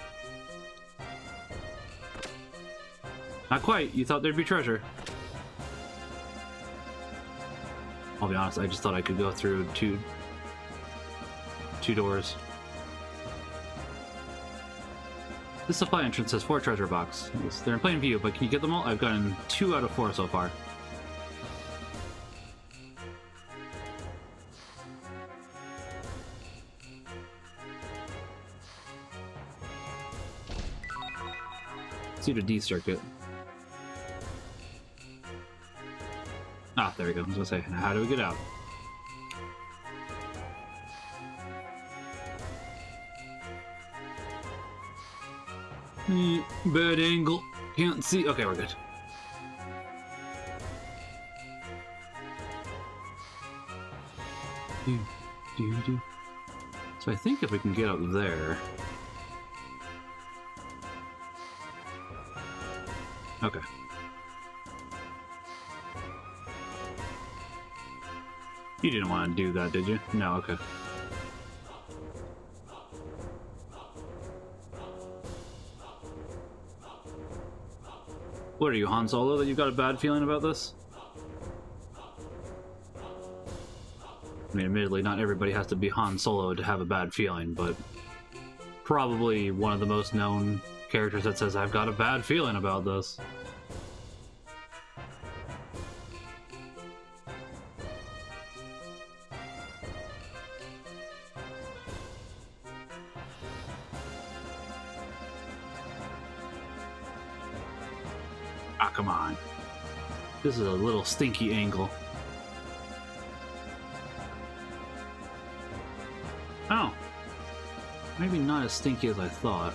Speaker 1: Not quite. You thought there'd be treasure. I'll be honest, I just thought I could go through two doors. This supply entrance has 4 treasure boxes. They're in plain view, but can you get them all? I've gotten 2 out of 4 so far. do the D circuit. Ah, there we go. I was gonna say, how do we get out? Bad angle. Can't see. Okay, we're good. So I think if we can get up there. Okay. You didn't want to do that, did you? No, okay. What are you, Han Solo, that you've got a bad feeling about this? I mean, admittedly, not everybody has to be Han Solo to have a bad feeling, but probably one of the most known characters that says, I've got a bad feeling about this. Ah, come on. This is a little stinky angle. Oh. Maybe not as stinky as I thought.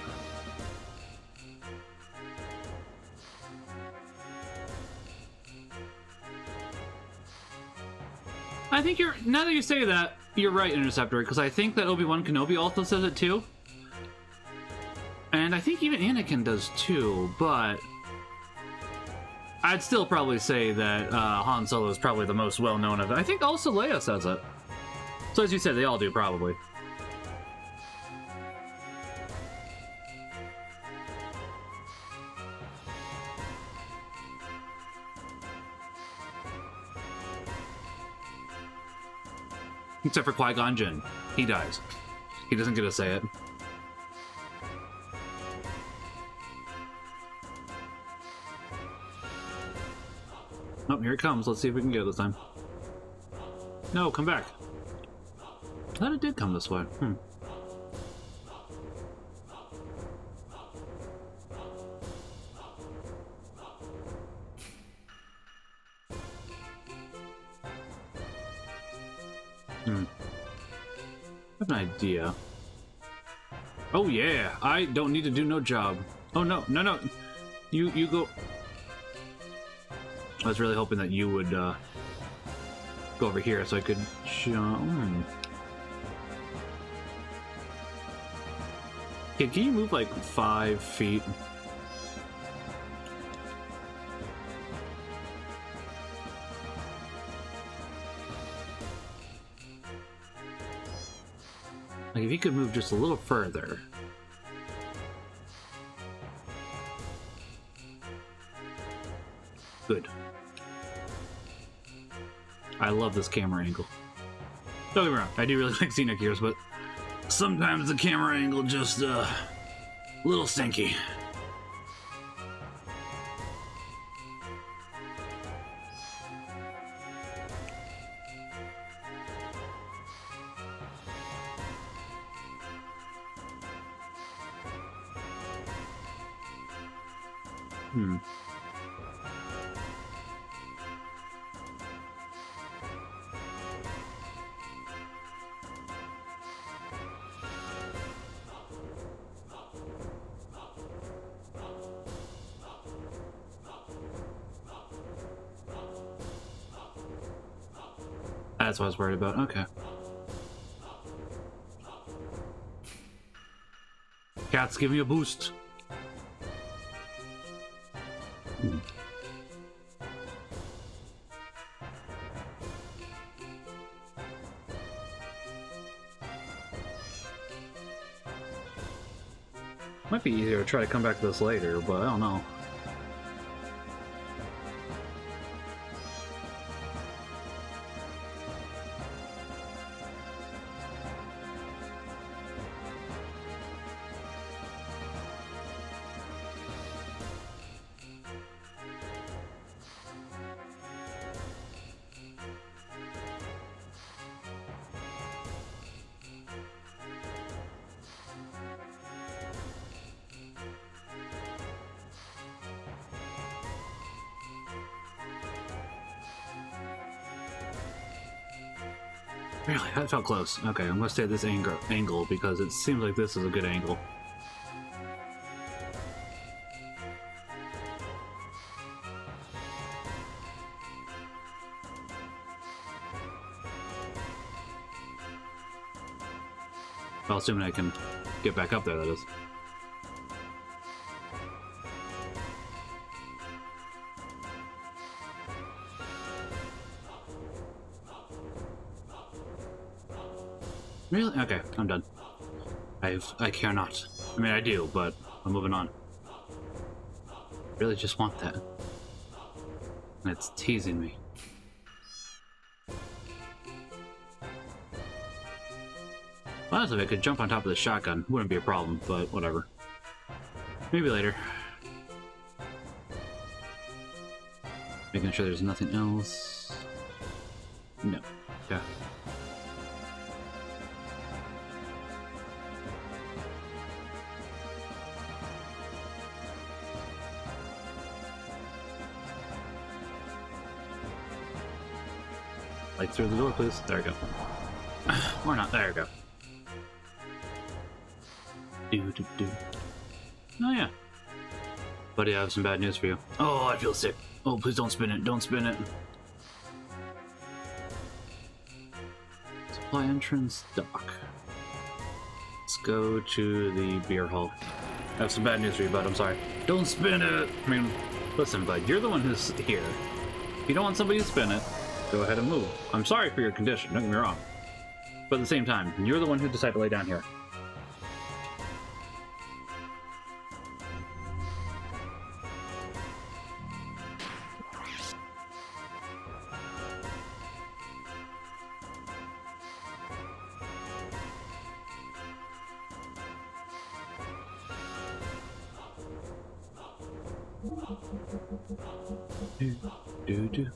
Speaker 1: I think you're... Now that you say that, you're right, Interceptor, because I think that Obi-Wan Kenobi also says it too. And I think even Anakin does too, but... I'd still probably say that Han Solo is probably the most well-known of it. I think also Leia says it. So as you said, they all do, probably. Except for Qui-Gon Jinn. He dies. He doesn't get to say it. Oh, here it comes. Let's see if we can get it this time. No, come back. I thought it did come this way. I have an idea. Oh yeah, I don't need to do no job. Oh no, no, no. You go. I was really hoping that you would go over here so I could jump. Okay, can you move like 5 feet? Like if you could move just a little further. Good. I love this camera angle. Don't get me wrong, I do really like Xenogears, but sometimes the camera angle just a little stinky. That's what I was worried about. Okay. Cats, give me a boost. Might be easier to try to come back to this later, but I don't know. Really? That felt close. Okay, I'm gonna stay at this angle because it seems like this is a good angle. Well, assuming I can get back up there, that is. Really? Okay, I'm done. I care not. I mean, I do, but I'm moving on. Really just want that. And it's teasing me. Honestly, if I could jump on top of the shotgun, wouldn't be a problem, but whatever. Maybe later. Making sure there's nothing else. No. Yeah. Light through the door, please. There we go. Or not. There we go. Do. Oh, yeah. Buddy, I have some bad news for you. Oh, I feel sick. Oh, please don't spin it. Don't spin it. Supply entrance dock. Let's go to the beer hall. I have some bad news for you, bud. I'm sorry. Don't spin it! I mean, listen, bud. You're the one who's here. If you don't want somebody to spin it, go ahead and move. I'm sorry for your condition. Don't get me wrong. But at the same time, you're the one who decided to lay down here.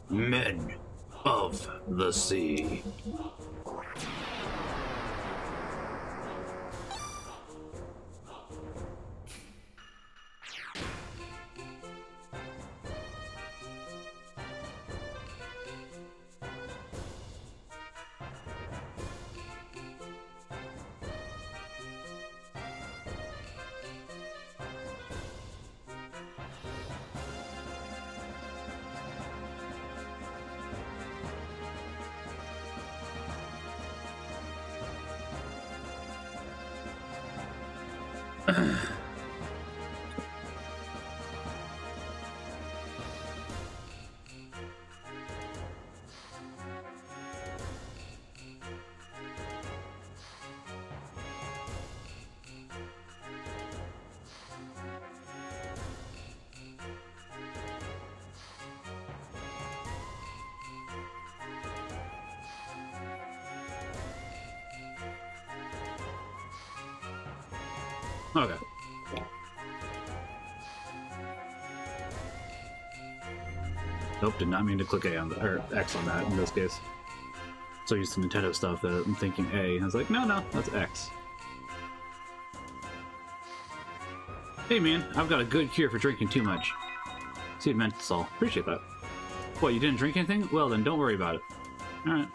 Speaker 1: Men of the sea. Okay. Nope, did not mean to click A on the, or X on that in this case. So used to Nintendo stuff that I'm thinking A. I was like, no, that's X. Hey man, I've got a good cure for drinking too much. See, it meant all. Appreciate that. What, you didn't drink anything? Well then, don't worry about it. Alright.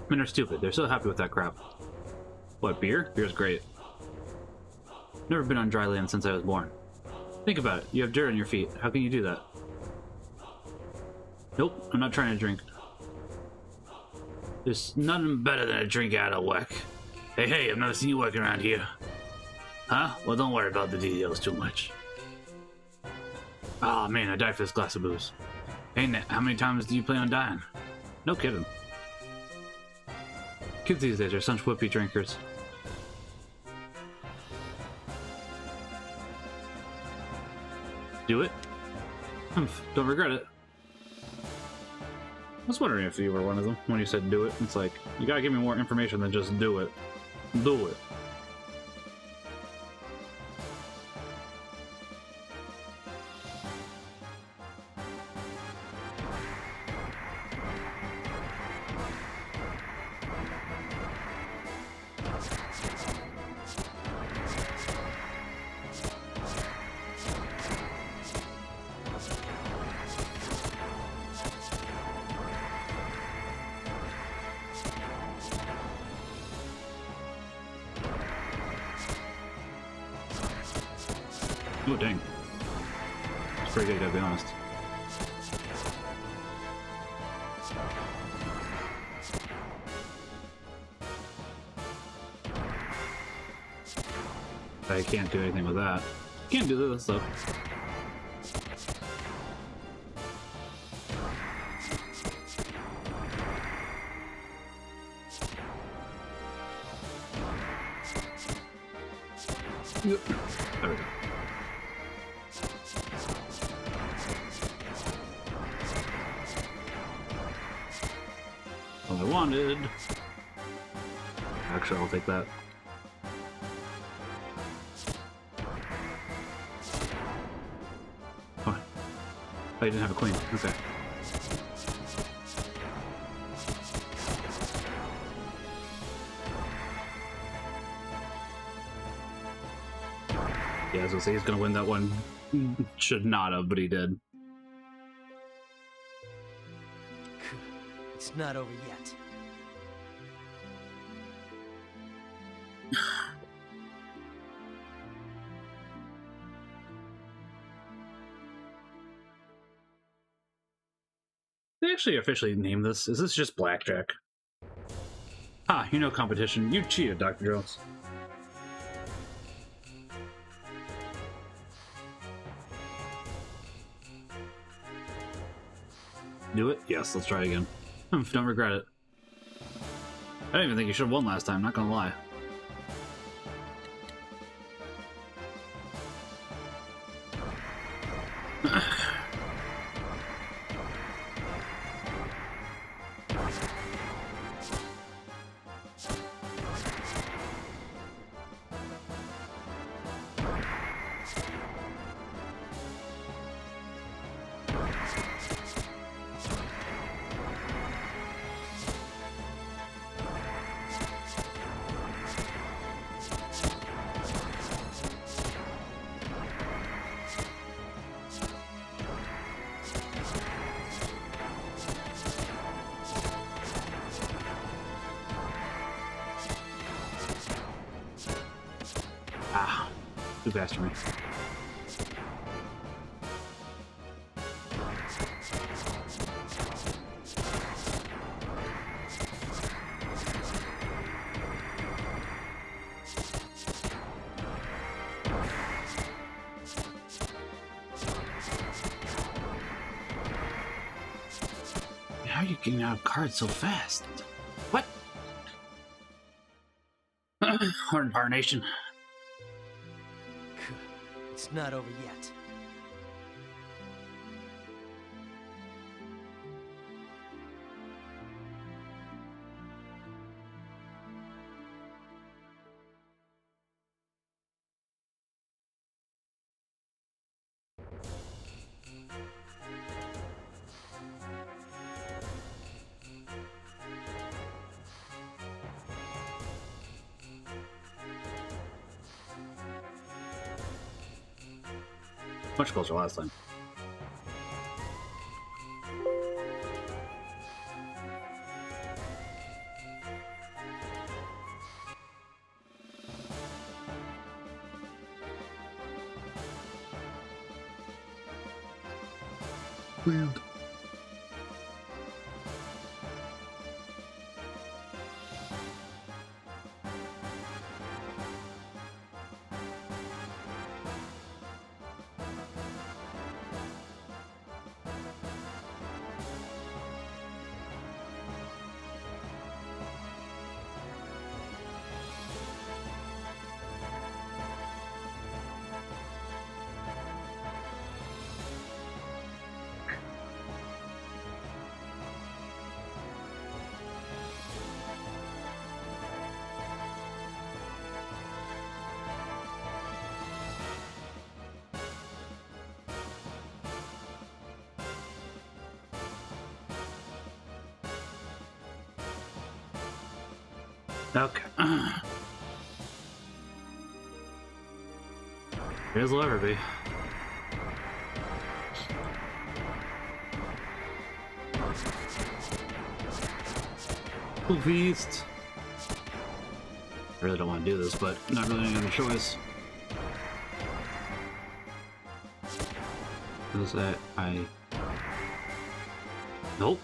Speaker 1: Men are stupid. They're so happy with that crap. What, beer? Beer's great. Never been on dry land since I was born. Think about it. You have dirt on your feet. How can you do that? Nope, I'm not trying to drink. There's nothing better than a drink out of whack. Hey, I've never seen you working around here. Huh? Well, don't worry about the details too much. Oh man, I died for this glass of booze. Ain't it? How many times do you plan on dying? No kidding. Kids these days are such whippy drinkers. Do it? Don't regret it. I was wondering if you were one of them when you said do it. It's like, you gotta give me more information than just do it. Do it. Oh, dang. It's pretty good, gotta be honest. I can't do anything with that. Can't do this, though. Yep. There we go. What I wanted. Actually, I'll take that. Oh, I didn't have a queen. Okay. Yeah, I was gonna say he's gonna win that one. Should not have, but he did.
Speaker 4: It's not over yet.
Speaker 1: They actually officially named this. Is this just blackjack? Ah, you know competition. You cheated, Dr. Jones. Do it? Yes, let's try again. Don't regret it. I don't even think you should have won last time, not gonna lie. Ah, too fast for me. How are you getting out of cards so fast? What? Horned Nation.
Speaker 4: It's not over yet.
Speaker 1: Much closer last time. Weird. Okay. Here's will ever be. Full feast. I really don't want to do this, but not really any other choice. Is that Nope.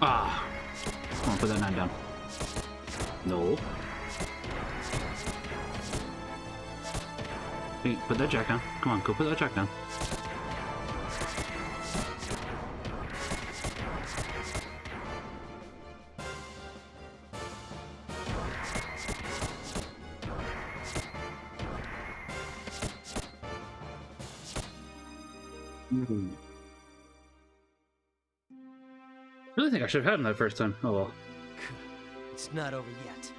Speaker 1: Ah. Come on, put that 9 down. No. Hey, put that jack down. Come on, go put that jack down. Really think I should have had him that first time. Oh well.
Speaker 4: It's not over yet.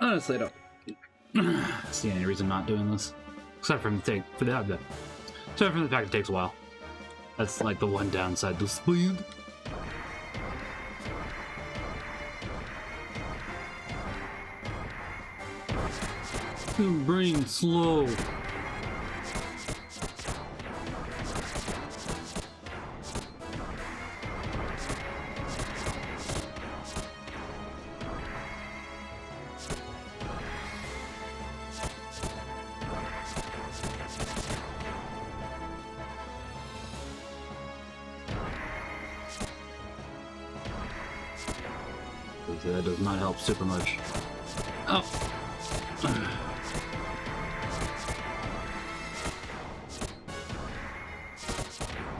Speaker 1: Honestly, I don't see any reason not doing this, except for the fact it takes a while. That's like the one downside to speed. Brain slow. That does not help super much. Oh.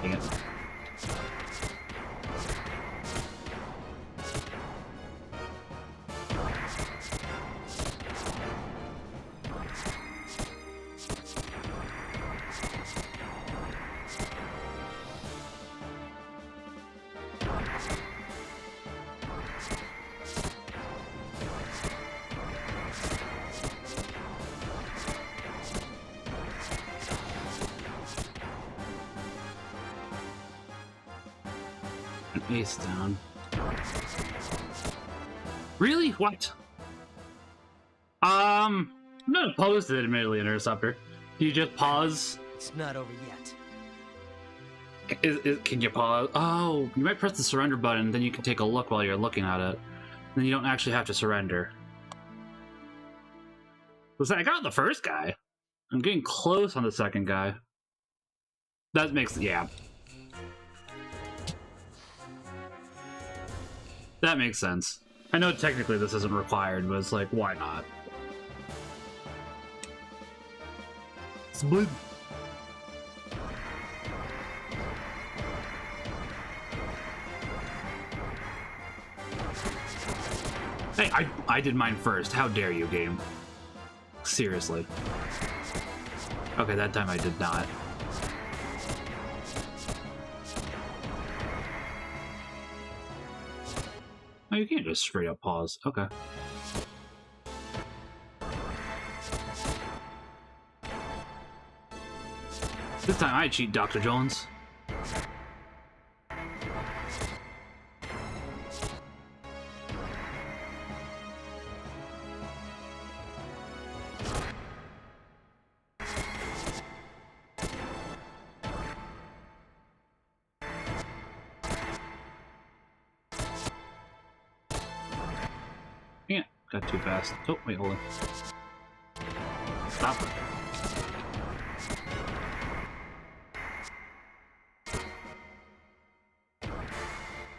Speaker 1: Dang it. Ace down. Really? What? I'm not opposed to it, admittedly, Interceptor. You just pause.
Speaker 4: It's not over yet.
Speaker 1: Can you pause? Oh, you might press the surrender button, then you can take a look while you're looking at it. Then you don't actually have to surrender. Listen, I got the first guy. I'm getting close on the second guy. That makes, yeah. That makes sense. I know technically this isn't required, but it's like, why not? Split. Hey, I did mine first. How dare you, game? Seriously. Okay, that time I did not. Oh, you can't just straight up pause. Okay. This time I cheat, Dr. Jones. Yeah, got too fast. Oh, wait, hold on. Stop it.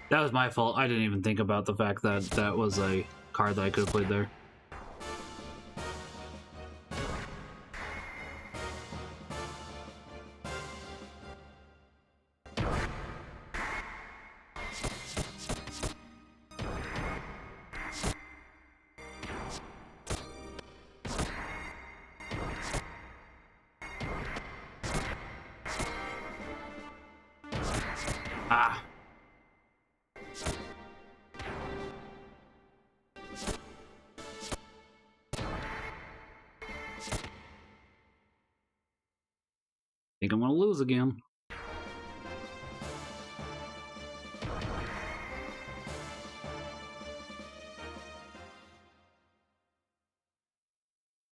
Speaker 1: That was my fault. I didn't even think about the fact that that was a card that I could have played there. Ah. Think I'm gonna lose again.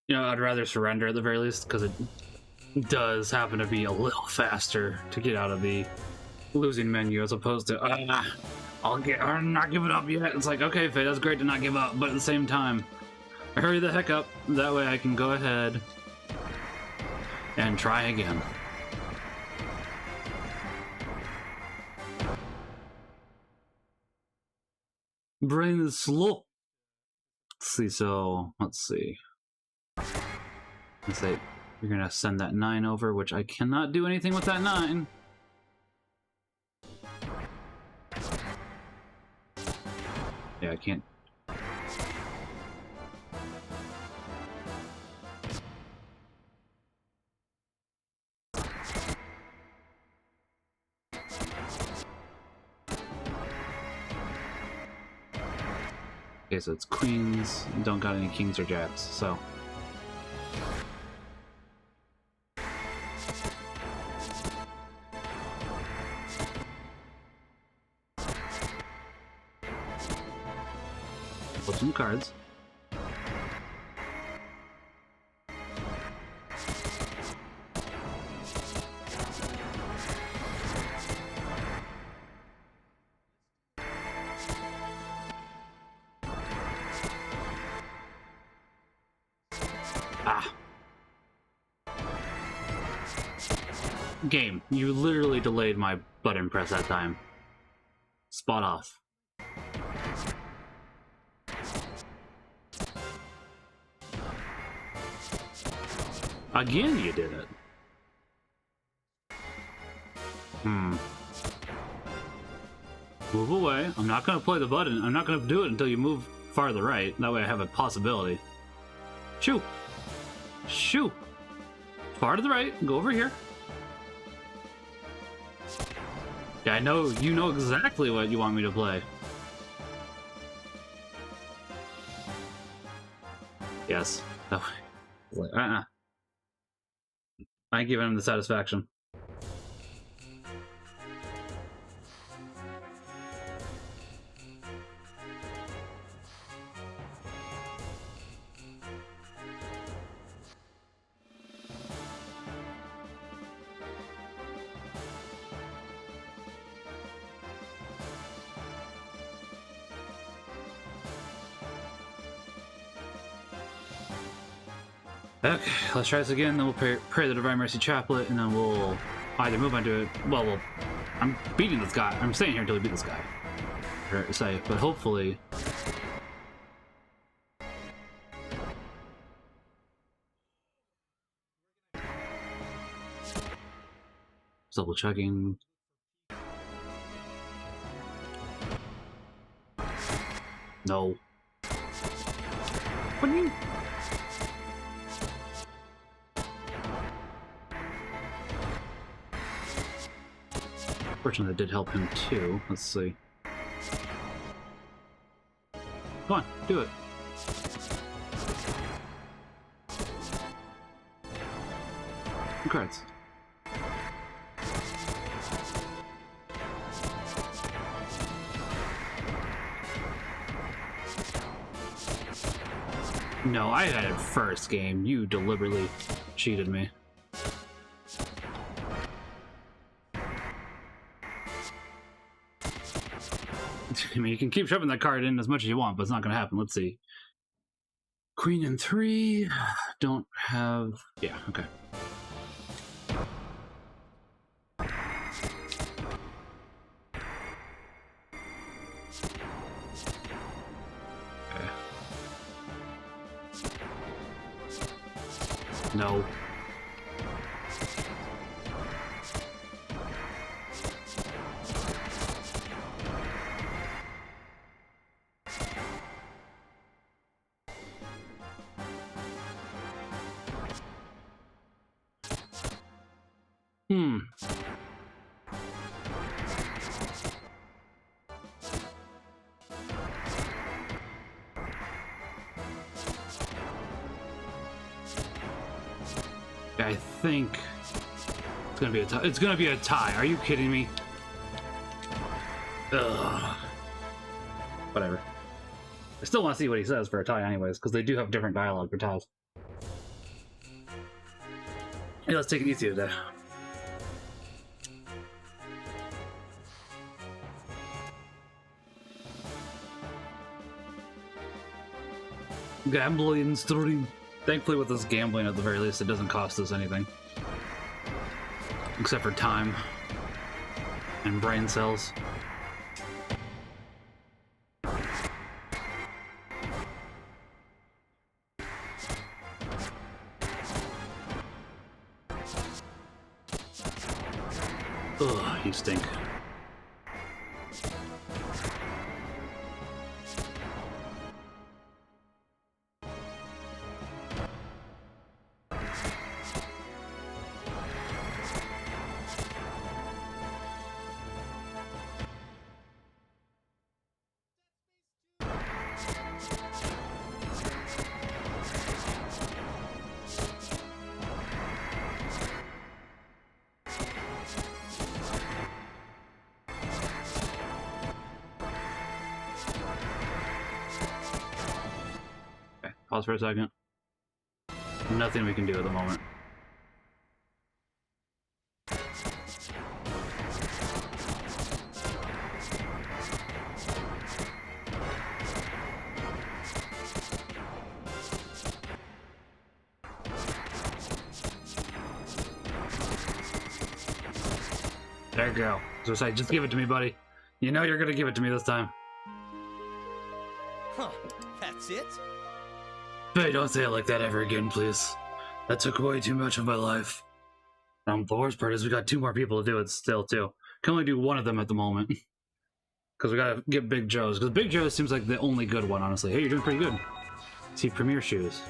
Speaker 1: You know, I'd rather surrender at the very least, because it does happen to be a little faster to get out of the losing menu as opposed to, I'm not giving up yet. It's like, okay, Faye, that's great to not give up, but at the same time, hurry the heck up. That way I can go ahead and try again. Brain is slow. Let's see. Let's say you're gonna send that 9 over, which I cannot do anything with that 9. Yeah, I can't. Okay, so it's queens. Don't got any kings or jacks, so. Flip some cards. Ah. Game, you literally delayed my button press that time. Spot off. Again, you did it. Move away. I'm not gonna play the button. I'm not gonna do it until you move far to the right. That way I have a possibility. Shoo! Shoo! Far to the right. Go over here. Yeah, I know. You know exactly what you want me to play. Yes. Oh. I ain't giving him the satisfaction. Okay, let's try this again, then we'll pray the Divine Mercy Chaplet, and then we'll either move on to it. Well, I'm beating this guy. I'm staying here until we beat this guy. But hopefully... Double checking. No. What do you mean? Fortunately, that did help him too. Let's see. Come on, do it. Cards. No, I had it first game. You deliberately cheated me. I mean, you can keep shoving that card in as much as you want, but it's not going to happen. Let's see. Queen and 3. Don't have... Yeah, okay. No. I think it's gonna be a tie. It's gonna be a tie. Are you kidding me? Ugh. Whatever. I still want to see what he says for a tie anyways, because they do have different dialogue for ties. Hey, let's take it easy today. Gambling stream. Thankfully with this gambling at the very least it doesn't cost us anything. Except for time. And brain cells. Ugh, you stink. Pause for a second. Nothing we can do at the moment. There you go. So say, just give it to me, buddy. You know you're gonna give it to me this time.
Speaker 4: Huh, that's it?
Speaker 1: Hey, don't say it like that ever again, please. That took way too much of my life. The worst part is we got 2 more people to do it still, too. Can only do 1 of them at the moment. Because we gotta get Big Joe's. Because Big Joe seems like the only good one, honestly. Hey, you're doing pretty good. See, Premier Shoes.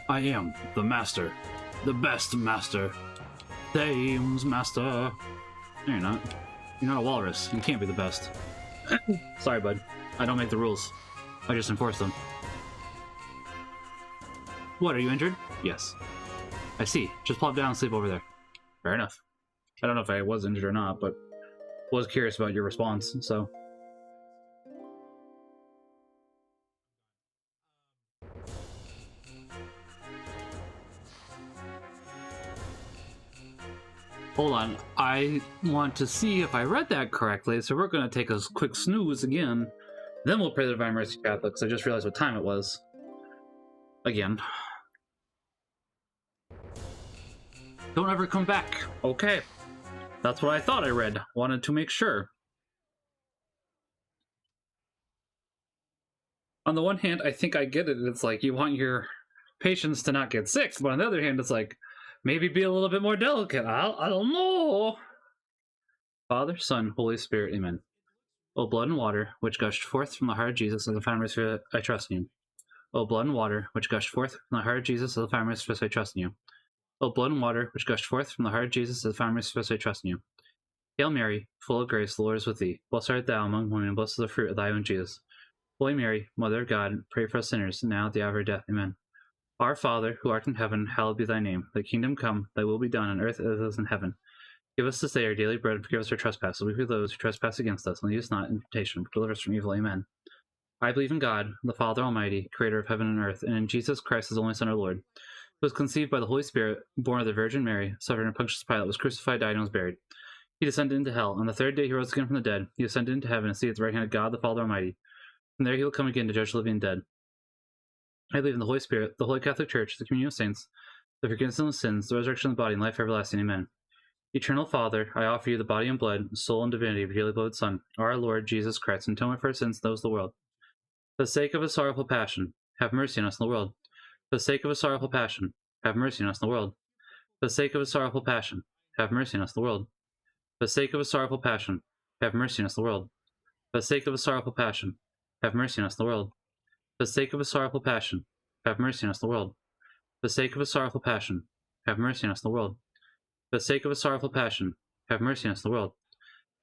Speaker 1: I am the master. The best master. Dame's master. No, you're not. You're not a walrus. You can't be the best. Sorry, bud. I don't make the rules. I just enforce them. What, are you injured? Yes. I see. Just plop down and sleep over there. Fair enough. I don't know if I was injured or not, but was curious about your response, so... Hold on, I want to see if I read that correctly, so we're going to take a quick snooze again. Then we'll pray the Divine Mercy Catholics. I just realized what time it was. Again. Don't ever come back. Okay. That's what I thought I read. Wanted to make sure. On the one hand, I think I get it. It's like you want your patients to not get sick, but on the other hand, it's like, maybe be a little bit more delicate. I don't know. Father, Son, Holy Spirit, Amen. O blood and water, which gushed forth from the heart of Jesus as the fountain of Spirit, I trust in you. O blood and water, which gushed forth from the heart of Jesus as the fountain of Spirit, I trust in you. O blood and water, which gushed forth from the heart of Jesus as the fountain of Spirit, I trust in you. Hail Mary, full of grace, the Lord is with thee. Blessed art thou among women, and blessed is the fruit of thy womb, Jesus. Holy Mary, Mother of God, pray for us sinners, now at the hour of our death. Amen. Our Father, who art in heaven, hallowed be thy name. Thy kingdom come, thy will be done on earth as it is in heaven. Give us this day our daily bread, and forgive us our trespasses, as we forgive those who trespass against us, and lead us not into temptation, but deliver us from evil. Amen. I believe in God, the Father Almighty, creator of heaven and earth, and in Jesus Christ, his only Son, our Lord, who was conceived by the Holy Spirit, born of the Virgin Mary, suffered under Pontius Pilate, was crucified, died, and was buried. He descended into hell. On the 3rd day he rose again from the dead. He ascended into heaven and seated at the right hand of God, the Father Almighty. From there he will come again to judge the living and dead. I believe in the Holy Spirit, the Holy Catholic Church, the communion of saints, the forgiveness of sins, the resurrection of the body, and life everlasting. Amen. Eternal Father, I offer you the body and blood, soul and divinity of your dearly beloved Son, our Lord Jesus Christ, in atonement for our sins and those of the world. For the sake of his sorrowful passion, have mercy on us in the world. For the sake of his sorrowful passion, have mercy on us in the world. For the sake of his sorrowful passion, have mercy on us in the world. For the sake of his sorrowful passion, have mercy on us in the world. For the sake of his sorrowful passion, have mercy on us in the world. For the sake of his sorrowful passion, have mercy on us, the world. For the sake of his sorrowful passion, have mercy on us, the world. For the sake of his sorrowful passion, have mercy on us, the world.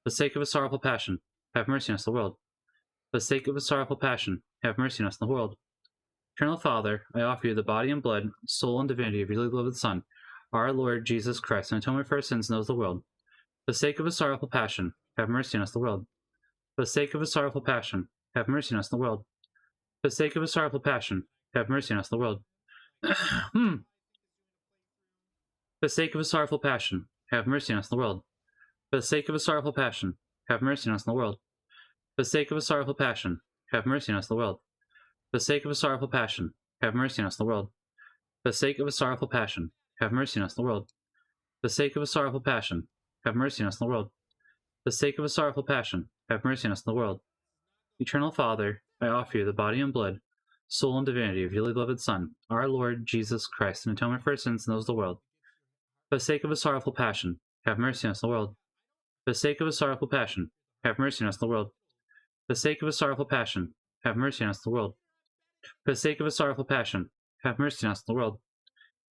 Speaker 1: For the sake of his sorrowful passion, have mercy on us, the world. For the sake of his sorrowful passion, have mercy on us, the world. Eternal Father, I offer you the body and blood, soul and divinity of your dearly beloved Son, our Lord Jesus Christ, and atonement for our sins and those of the world. For the sake of his sorrowful passion, have mercy on us, the world. For the sake of his sorrowful passion, have mercy on us, the world. For the sake of his sorrowful passion, have mercy on us, the world. For the sake of his sorrowful passion, have mercy on us, the world. For the sake of his sorrowful passion, have mercy on us, the world. For the sake of his sorrowful passion, have mercy on us, the world. For the sake of his sorrowful passion, have mercy on us, the world. For the sake of his sorrowful passion, have mercy on us, the world. For the sake of his sorrowful passion, have mercy on us, the world. For the sake of his sorrowful passion, have mercy on us, the world. Eternal Father, I offer you the body and blood, soul and divinity of your dearly beloved Son, our Lord Jesus Christ, an atonement for our sins and those of the world. For the sake of his sorrowful passion, have mercy on us, the world. For the sake of his sorrowful passion, have mercy on us, the world. For the sake of his sorrowful passion, have mercy on us, the world. For the sake of his sorrowful passion, have mercy on us, the world.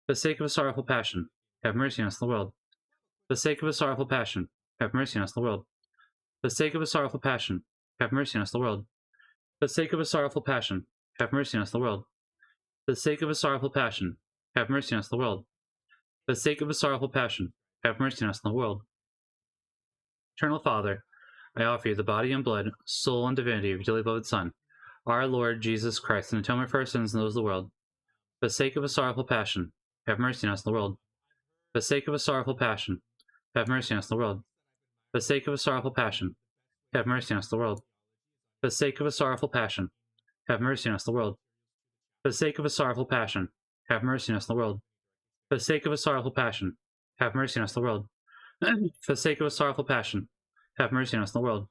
Speaker 1: For the sake of his sorrowful passion, have mercy on us, the world. For the sake of his sorrowful passion, have mercy on us, the world. For the sake of his sorrowful passion, have mercy on us, the world. For the sake of his sorrowful passion, have mercy on us, the world. For the sake of his sorrowful passion, have mercy on us, the world. For the sake of his sorrowful passion, have mercy on us, the world. Eternal Father, I offer you the body and blood, soul and divinity of your dearly beloved Son, our Lord Jesus Christ, an atonement for our sins and those of the world. For the sake of his sorrowful passion, have mercy on us, the world. For the sake of his sorrowful passion, have mercy on us, the world. For the sake of his sorrowful passion, have mercy on us, the world. For the sake of his sorrowful passion, have mercy on us, the world. For the sake of his sorrowful passion, have mercy on us, the world. For the sake of his sorrowful passion, have mercy on us, the world. For the sake of his sorrowful passion, have mercy on us, the world.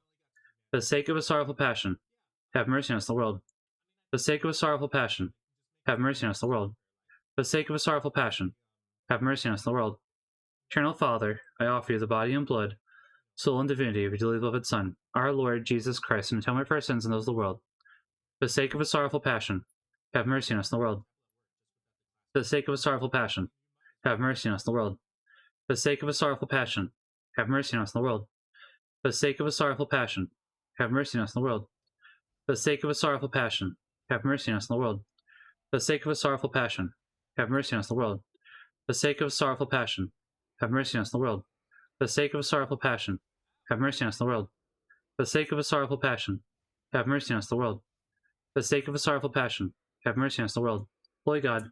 Speaker 1: For the sake of his sorrowful passion, have mercy on us, the world. For the sake of his sorrowful passion, have mercy on us, the world. For the sake of his sorrowful passion, have mercy on us, the world. Eternal Father, I offer you the body and blood, soul and divinity of your dearly beloved Son, our Lord Jesus Christ, an atonement for our sins and those of the world. For the sake of his sorrowful passion, have mercy on us, the world. For the sake of his sorrowful passion, have mercy on us, the world. For the sake of his sorrowful passion, have mercy on us, the world. For the sake of his sorrowful passion, have mercy on us, the world. For the sake of his sorrowful passion, have mercy on us, the world. For the sake of his sorrowful passion, have mercy on us, the world. For the sake of his sorrowful passion, have mercy on us, the world. For the sake of his sorrowful passion, have mercy on us, the world. For the sake of his sorrowful passion, have mercy on us, the world. For the sake of his sorrowful passion, have mercy on us, the world. Holy God,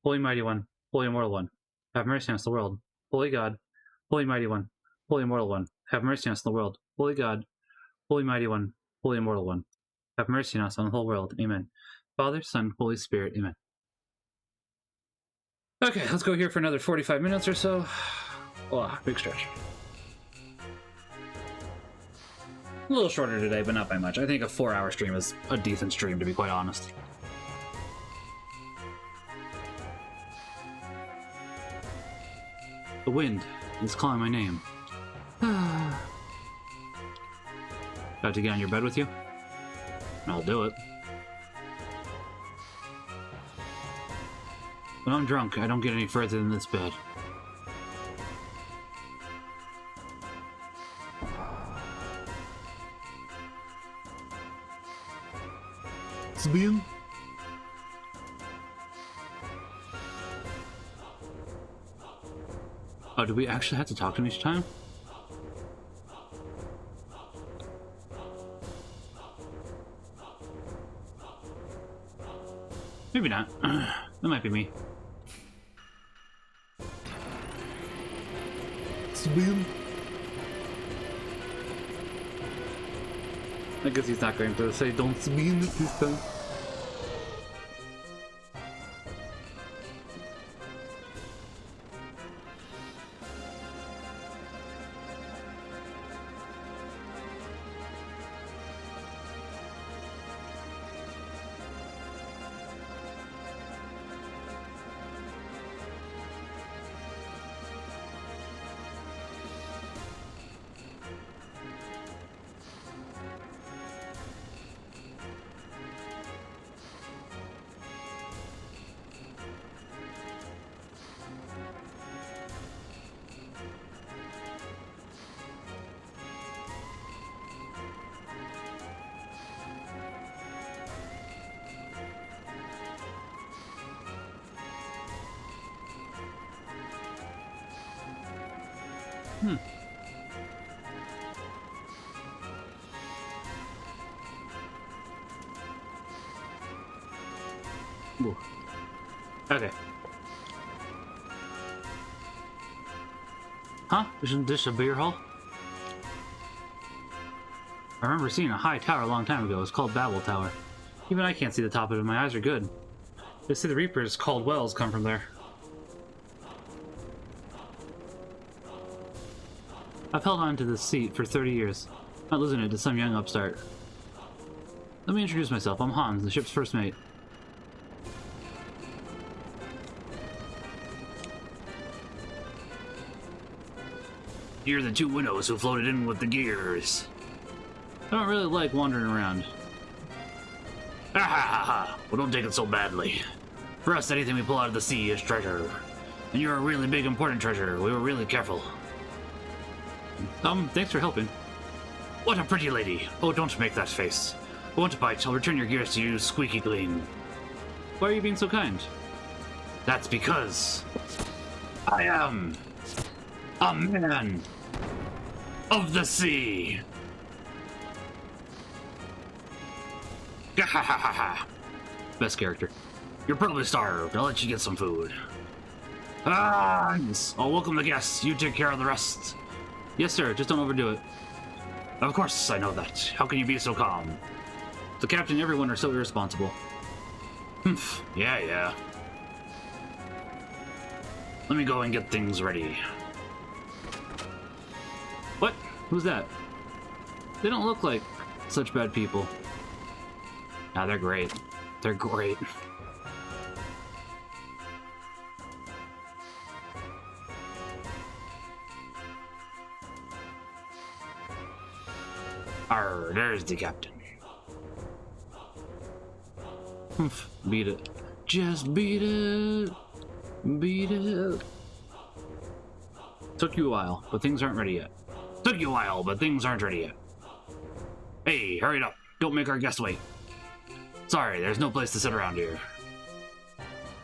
Speaker 1: Holy Mighty One, Holy Immortal One, have mercy on us, the world. Holy God, Holy Mighty One, Holy Immortal One, have mercy on us, the world. Holy God, Holy Mighty One, Holy Immortal One, have mercy on us on the whole world. Amen. Father, Son, Holy Spirit. Amen. Okay, let's go here for another 45 minutes or so. Oh, big stretch. A little shorter today, but not by much. I think a 4-hour stream is a decent stream, to be quite honest. The wind is calling my name. About to get on your bed with you? I'll do it. When I'm drunk, I don't get any further than this bed. Sbin? Oh, do we actually have to talk to him each time? Maybe not. That might be me. Swim. I guess he's not going to say don't swim this time. Ooh. Okay. Huh? Isn't this a beer hall? I remember seeing a high tower a long time ago. It's called Babel Tower. Even I can't see the top of it. My eyes are good. They say the Reapers called wells come from there. I've held on to this seat for 30 years, not losing it to some young upstart. Let me introduce myself. I'm Hans, the ship's first mate. You're the two winnows who floated in with the gears. I don't really like wandering around. Ha ha ha ha! Well, don't take it so badly. For us, anything we pull out of the sea is treasure. And you're a really big, important treasure. We were really careful. Thanks for helping. What a pretty lady. Oh, don't make that face. I won't bite. I'll return your gears to you squeaky clean. Why are you being so kind? That's because I am a man of the sea. Gahahaha. Best character. You're probably starved. I'll let you get some food. I'll welcome the guests. You take care of the rest. Yes, sir. Just don't overdo it. Of course, I know that. How can you be so calm? The captain and everyone are so irresponsible. Humph. Yeah. Let me go and get things ready. What? Who's that? They don't look like such bad people. Nah, they're great. They're great. Arr, there's the captain. Humph, beat it. Just beat it. Beat it. Took you a while, but things aren't ready yet. Took you a while, but things aren't ready yet. Hey, hurry it up. Don't make our guests wait. Sorry, there's no place to sit around here.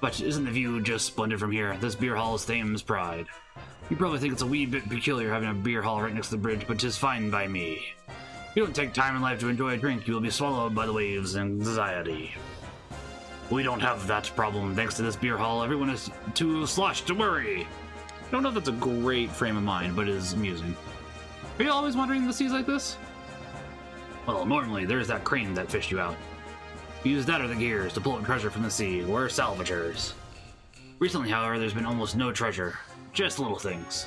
Speaker 1: But isn't the view just splendid from here? This beer hall is Thames' pride. You probably think it's a wee bit peculiar having a beer hall right next to the bridge, but 'tis fine by me. If you don't take time in life to enjoy a drink, you will be swallowed by the waves and anxiety. We don't have that problem thanks to this beer hall. Everyone is too sloshed to worry. I don't know if that's a great frame of mind, but it is amusing. Are you always wandering the seas like this? Well, normally there's that crane that fished you out. We use that or the gears to pull up treasure from the sea. We're salvagers. Recently, however, there's been almost no treasure. Just little things.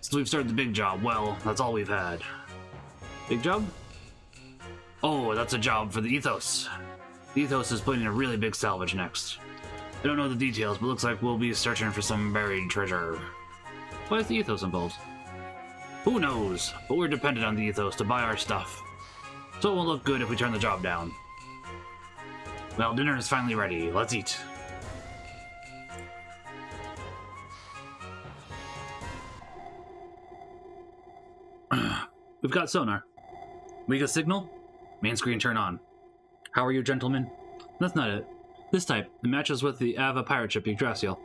Speaker 1: Since we've started the big job, well, that's all we've had. Big job? Oh, that's a job for the Ethos. The Ethos is planning a really big salvage next. I don't know the details, but looks like we'll be searching for some buried treasure. Why is the Ethos involved? Who knows? But we're dependent on the Ethos to buy our stuff. So it won't look good if we turn the job down. Well, dinner is finally ready. Let's eat. We've got sonar. We get signal? Main screen turn on. How are you, gentlemen? That's not it. This type, it matches with the Ava pirate ship Yggdrasil.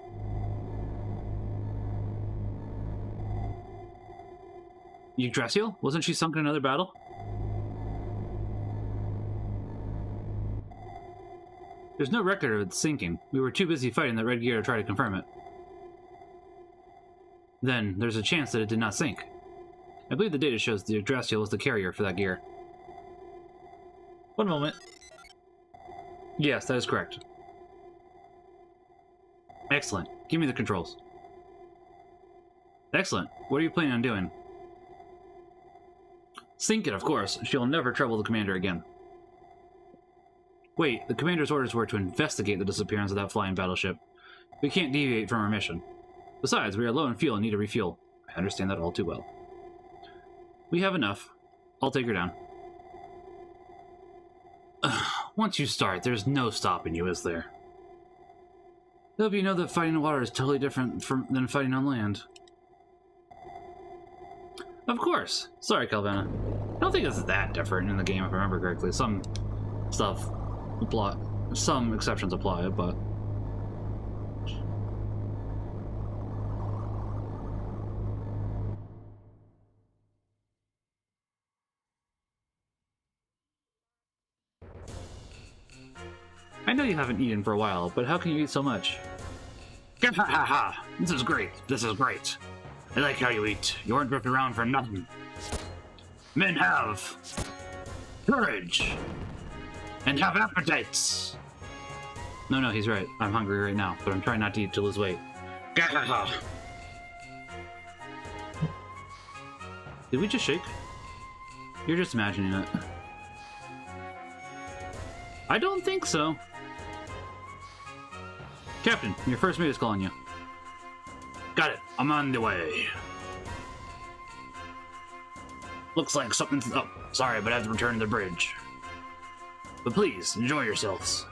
Speaker 1: Yggdrasil? Wasn't she sunk in another battle? There's no record of it sinking. We were too busy fighting that red gear to try to confirm it. Then, there's a chance that it did not sink. I believe the data shows the Yggdrasil was the carrier for that gear. One moment. Yes, that is correct. Excellent. Give me the controls. Excellent. What are you planning on doing? Sink it, of course. She'll never trouble the commander again. Wait, the commander's orders were to investigate the disappearance of that flying battleship. We can't deviate from our mission. Besides, we are low in fuel and need to refuel. I understand that all too well. We have enough. I'll take her down. Once you start, there's no stopping you, is there? I hope you know that fighting in water is totally different than fighting on land. Of course! Sorry, Calvana. I don't think it's that different in the game, if I remember correctly. Some stuff apply. Some exceptions apply, but... I know you haven't eaten for a while, but how can you eat so much?
Speaker 5: Ha ha ha! This is great. This is great. I like how you eat. You aren't drifting around for nothing. Men have courage and have appetites.
Speaker 1: No, he's right. I'm hungry right now, but I'm trying not to eat to lose weight.
Speaker 5: Ha ha ha!
Speaker 1: Did we just shake? You're just imagining it. I don't think so. Captain, your first mate is calling you.
Speaker 5: Got it. I'm on the way. Looks like something's up. Sorry, but I have to return to the bridge. But please, enjoy yourselves.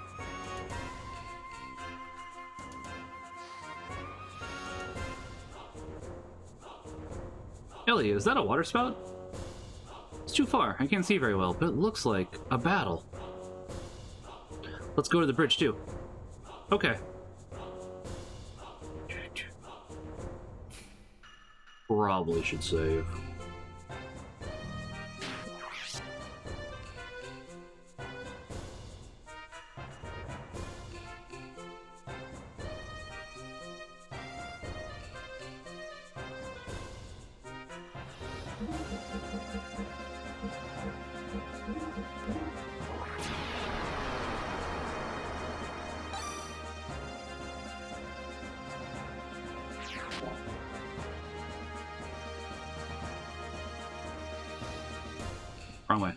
Speaker 1: Ellie, is that a water spout? It's too far. I can't see very well, but it looks like a battle. Let's go to the bridge, too. Okay. Probably should save. Wrong way.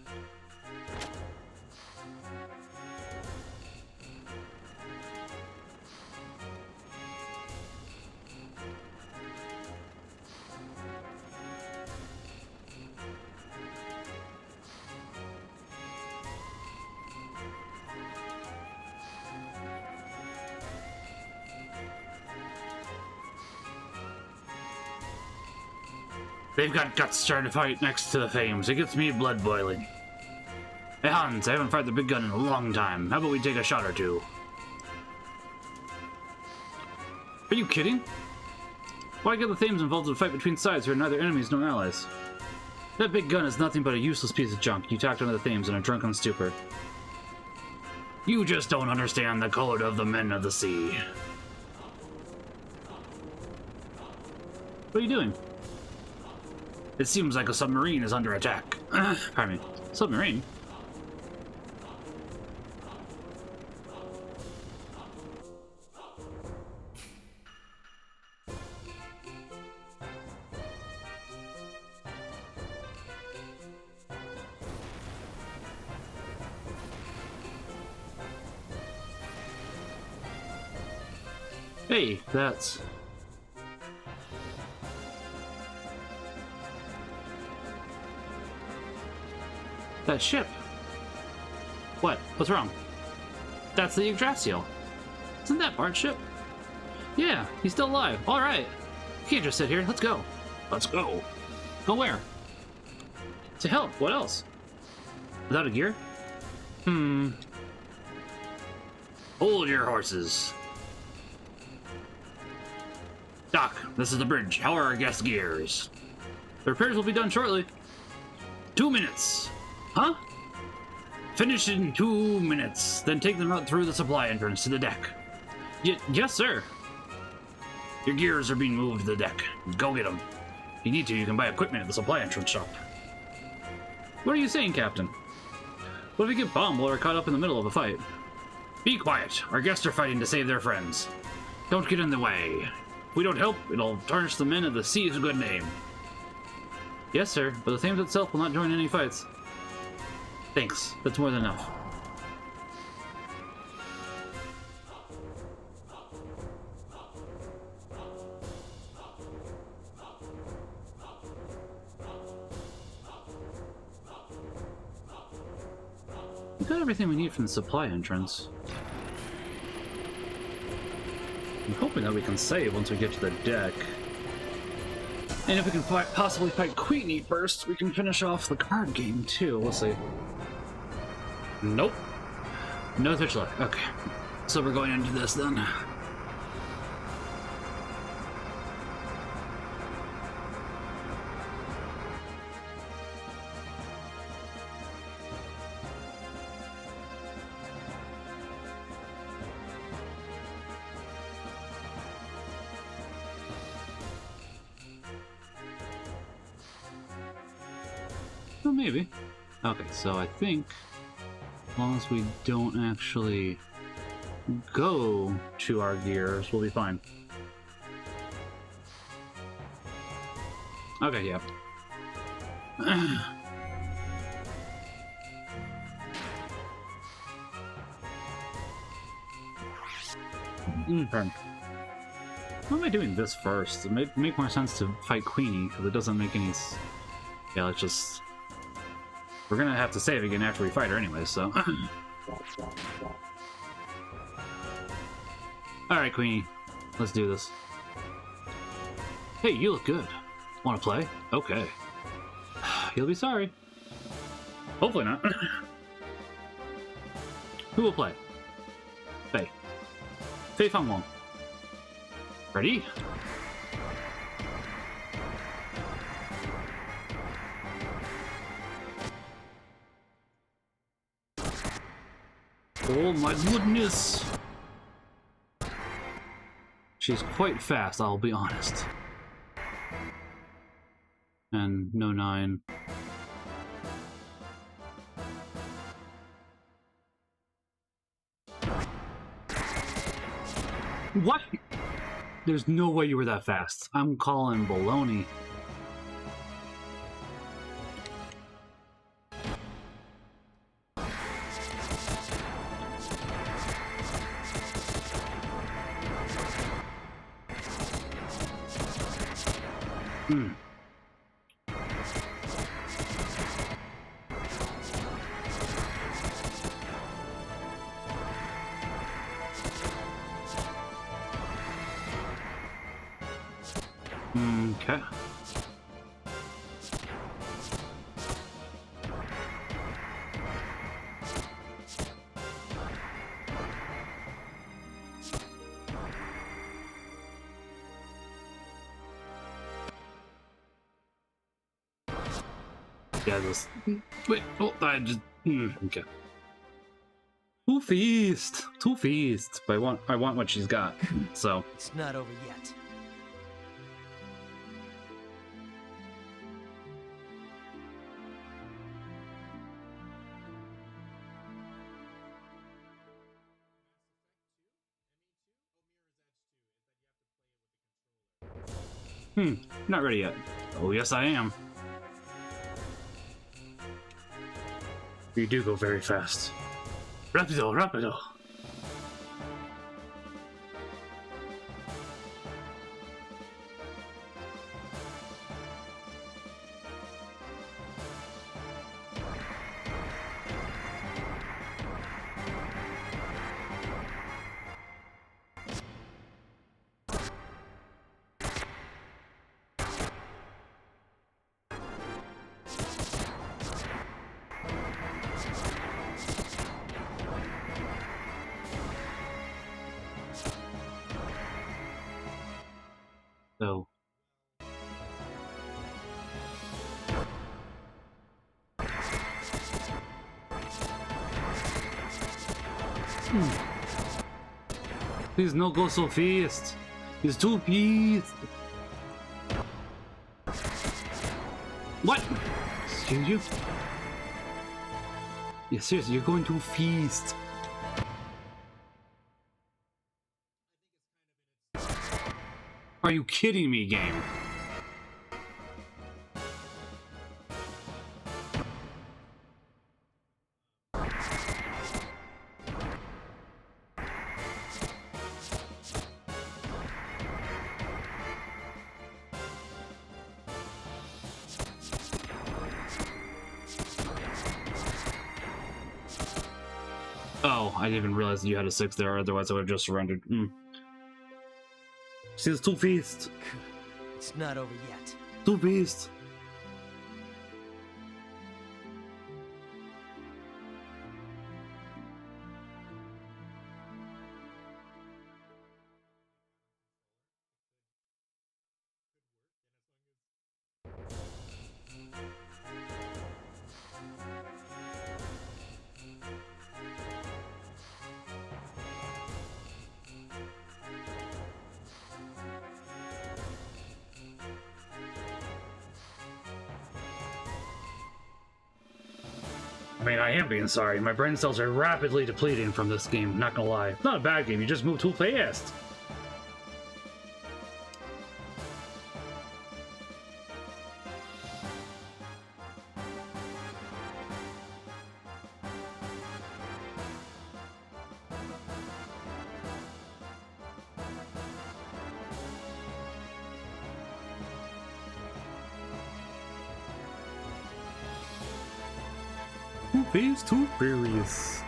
Speaker 5: They've got guts trying to fight next to the Fames. It gets me blood boiling. Hey Hans, I haven't fired the big gun in a long time. How about we take a shot or two?
Speaker 1: Are you kidding? Why get the Thames involved in a fight between sides who are neither enemies nor allies? That big gun is nothing but a useless piece of junk you tacked onto the Thames in a drunken stupor.
Speaker 5: You just don't understand the code of the men of the sea.
Speaker 1: What are you doing?
Speaker 5: It seems like a submarine is under attack.
Speaker 1: Pardon me. Submarine? Hey, that's... that ship. What? What's wrong? That's the Yggdrasil. Isn't that Bart's ship? Yeah, he's still alive. All right. You can't just sit here. Let's go.
Speaker 5: Let's go.
Speaker 1: Go where? To help. What else? Without a gear?
Speaker 5: Hold your horses. Doc, this is the bridge. How are our guest gears?
Speaker 1: The repairs will be done shortly.
Speaker 5: 2 minutes.
Speaker 1: Huh?
Speaker 5: Finish in 2 minutes. Then take them out through the supply entrance to the deck.
Speaker 1: Yes, sir.
Speaker 5: Your gears are being moved to the deck. Go get them. If you need to, you can buy equipment at the supply entrance shop.
Speaker 1: What are you saying, Captain? What if we get bombed while we're caught up in the middle of a fight?
Speaker 5: Be quiet. Our guests are fighting to save their friends. Don't get in the way. If we don't help, it'll tarnish the men of the sea's good name.
Speaker 1: Yes, sir, but the Thames itself will not join any fights. Thanks. That's more than enough. We got everything we need from the supply entrance. I'm hoping that we can save once we get to the deck. And if we can possibly fight Queenie first, we can finish off the card game too. We'll see. Nope. No such luck. Okay. So we're going into this then. Well, maybe. Okay, so I think as long as we don't actually go to our gears, we'll be fine. Okay, yep. Okay. Why am I doing this first? It might make more sense to fight Queenie, because it doesn't make any... Yeah, let's just... We're gonna have to save again after we fight her anyway, so... Alright, Queenie. Let's do this. Hey, you look good. Wanna play? Okay. You'll be sorry. Hopefully not. Who will play? Faye. Faye Fang Wong. Ready? Oh my goodness! She's quite fast, I'll be honest. And no 9. What? There's no way you were that fast. I'm calling baloney. Okay. Yeah, just wait. Oh, I just okay. Two feast, two feast. But I want what she's got. So
Speaker 4: It's not over yet.
Speaker 1: not ready yet. Oh yes, I am. You do go very fast. Rapido, rapido. So please no go so fast. It's too fast. What? Excuse you? Yeah, seriously, you're going too fast. Are you kidding me, game? Oh, I didn't even realize that you had a 6 there, otherwise I would have just surrendered. She's too fast.
Speaker 4: It's not over yet.
Speaker 1: Too fast. I mean, I am being sorry. My brain cells are rapidly depleting from this game, not gonna lie. It's not a bad game, you just move too fast. Phase 2 furious.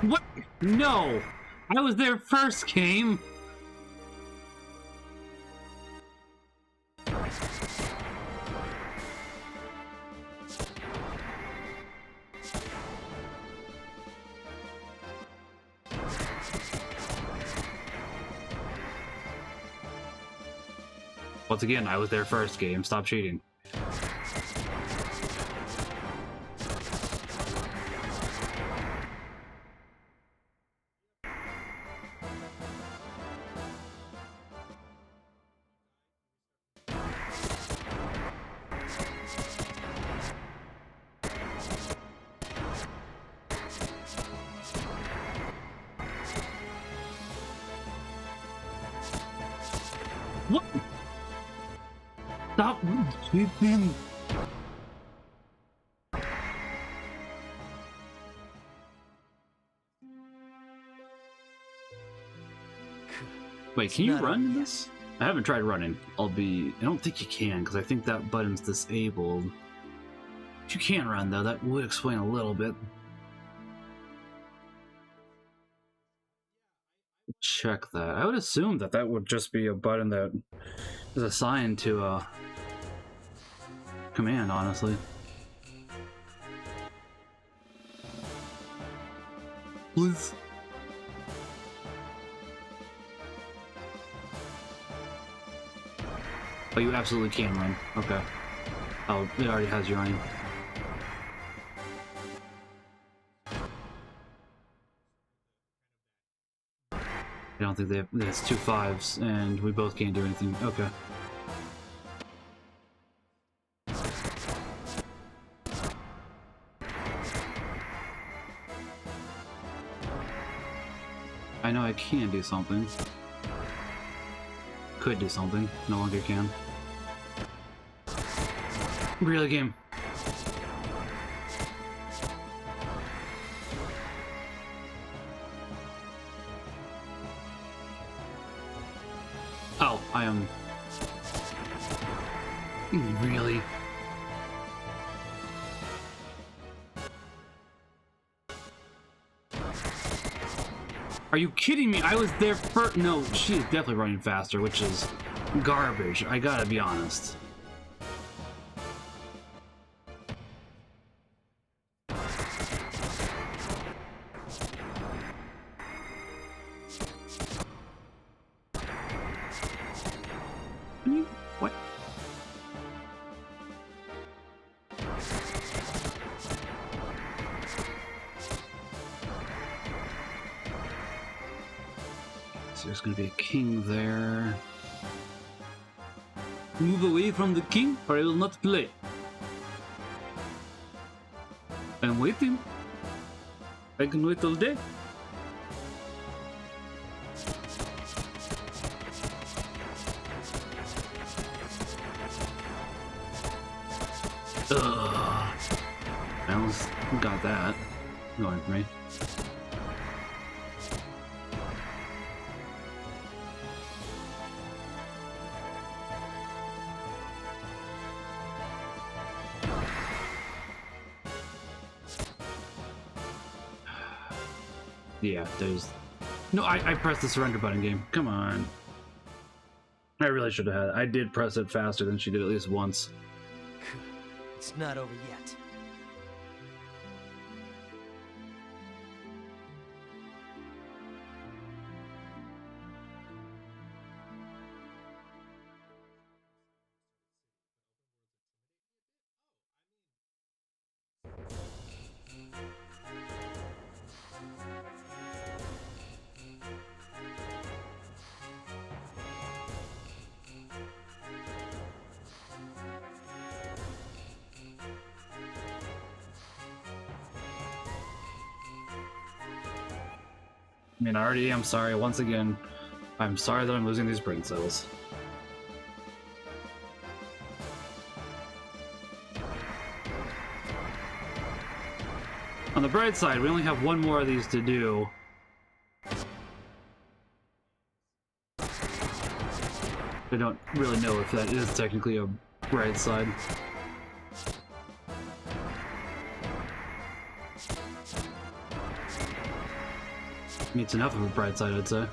Speaker 1: What? No! I was there first, game! Once again, I was there first, game. Stop cheating. What? Stop cheating. Wait, can you run this? I haven't tried running. I don't think you can, because I think that button's disabled. If you can't run, though, that would explain a little bit. Check that. I would assume that that would just be a button that is assigned to a command, honestly. Please. Oh, you absolutely can run. Okay. Oh, it already has you running. I don't think they have... It's 2 5s, and we both can't do anything. Okay. I know I can do something. Could do something. No longer can. Really, game? Oh, I am... Really? Are you kidding me? I was there first. No, she is definitely running faster, which is garbage. I gotta be honest. What? So there's gonna be a king there. Move away from the king, or I will not play. I'm waiting. I can wait all day. Ugh. I almost got that going for me. Yeah, there's No, I pressed the surrender button, game. Come on. I really should have had it. I did press it faster than she did at least once.
Speaker 4: It's not over yet.
Speaker 1: I mean, I already am sorry once again. I'm sorry that I'm losing these brain cells. On the bright side, we only have one more of these to do. I don't really know if that is technically a bright side. I mean, it's enough of a bright side, I'd say.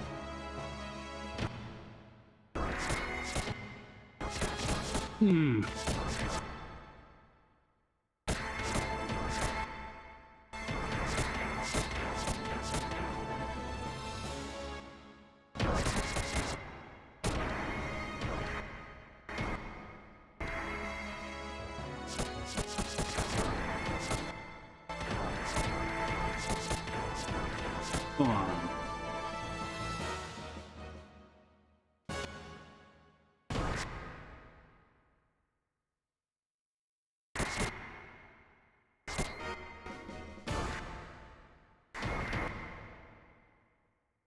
Speaker 1: Come on.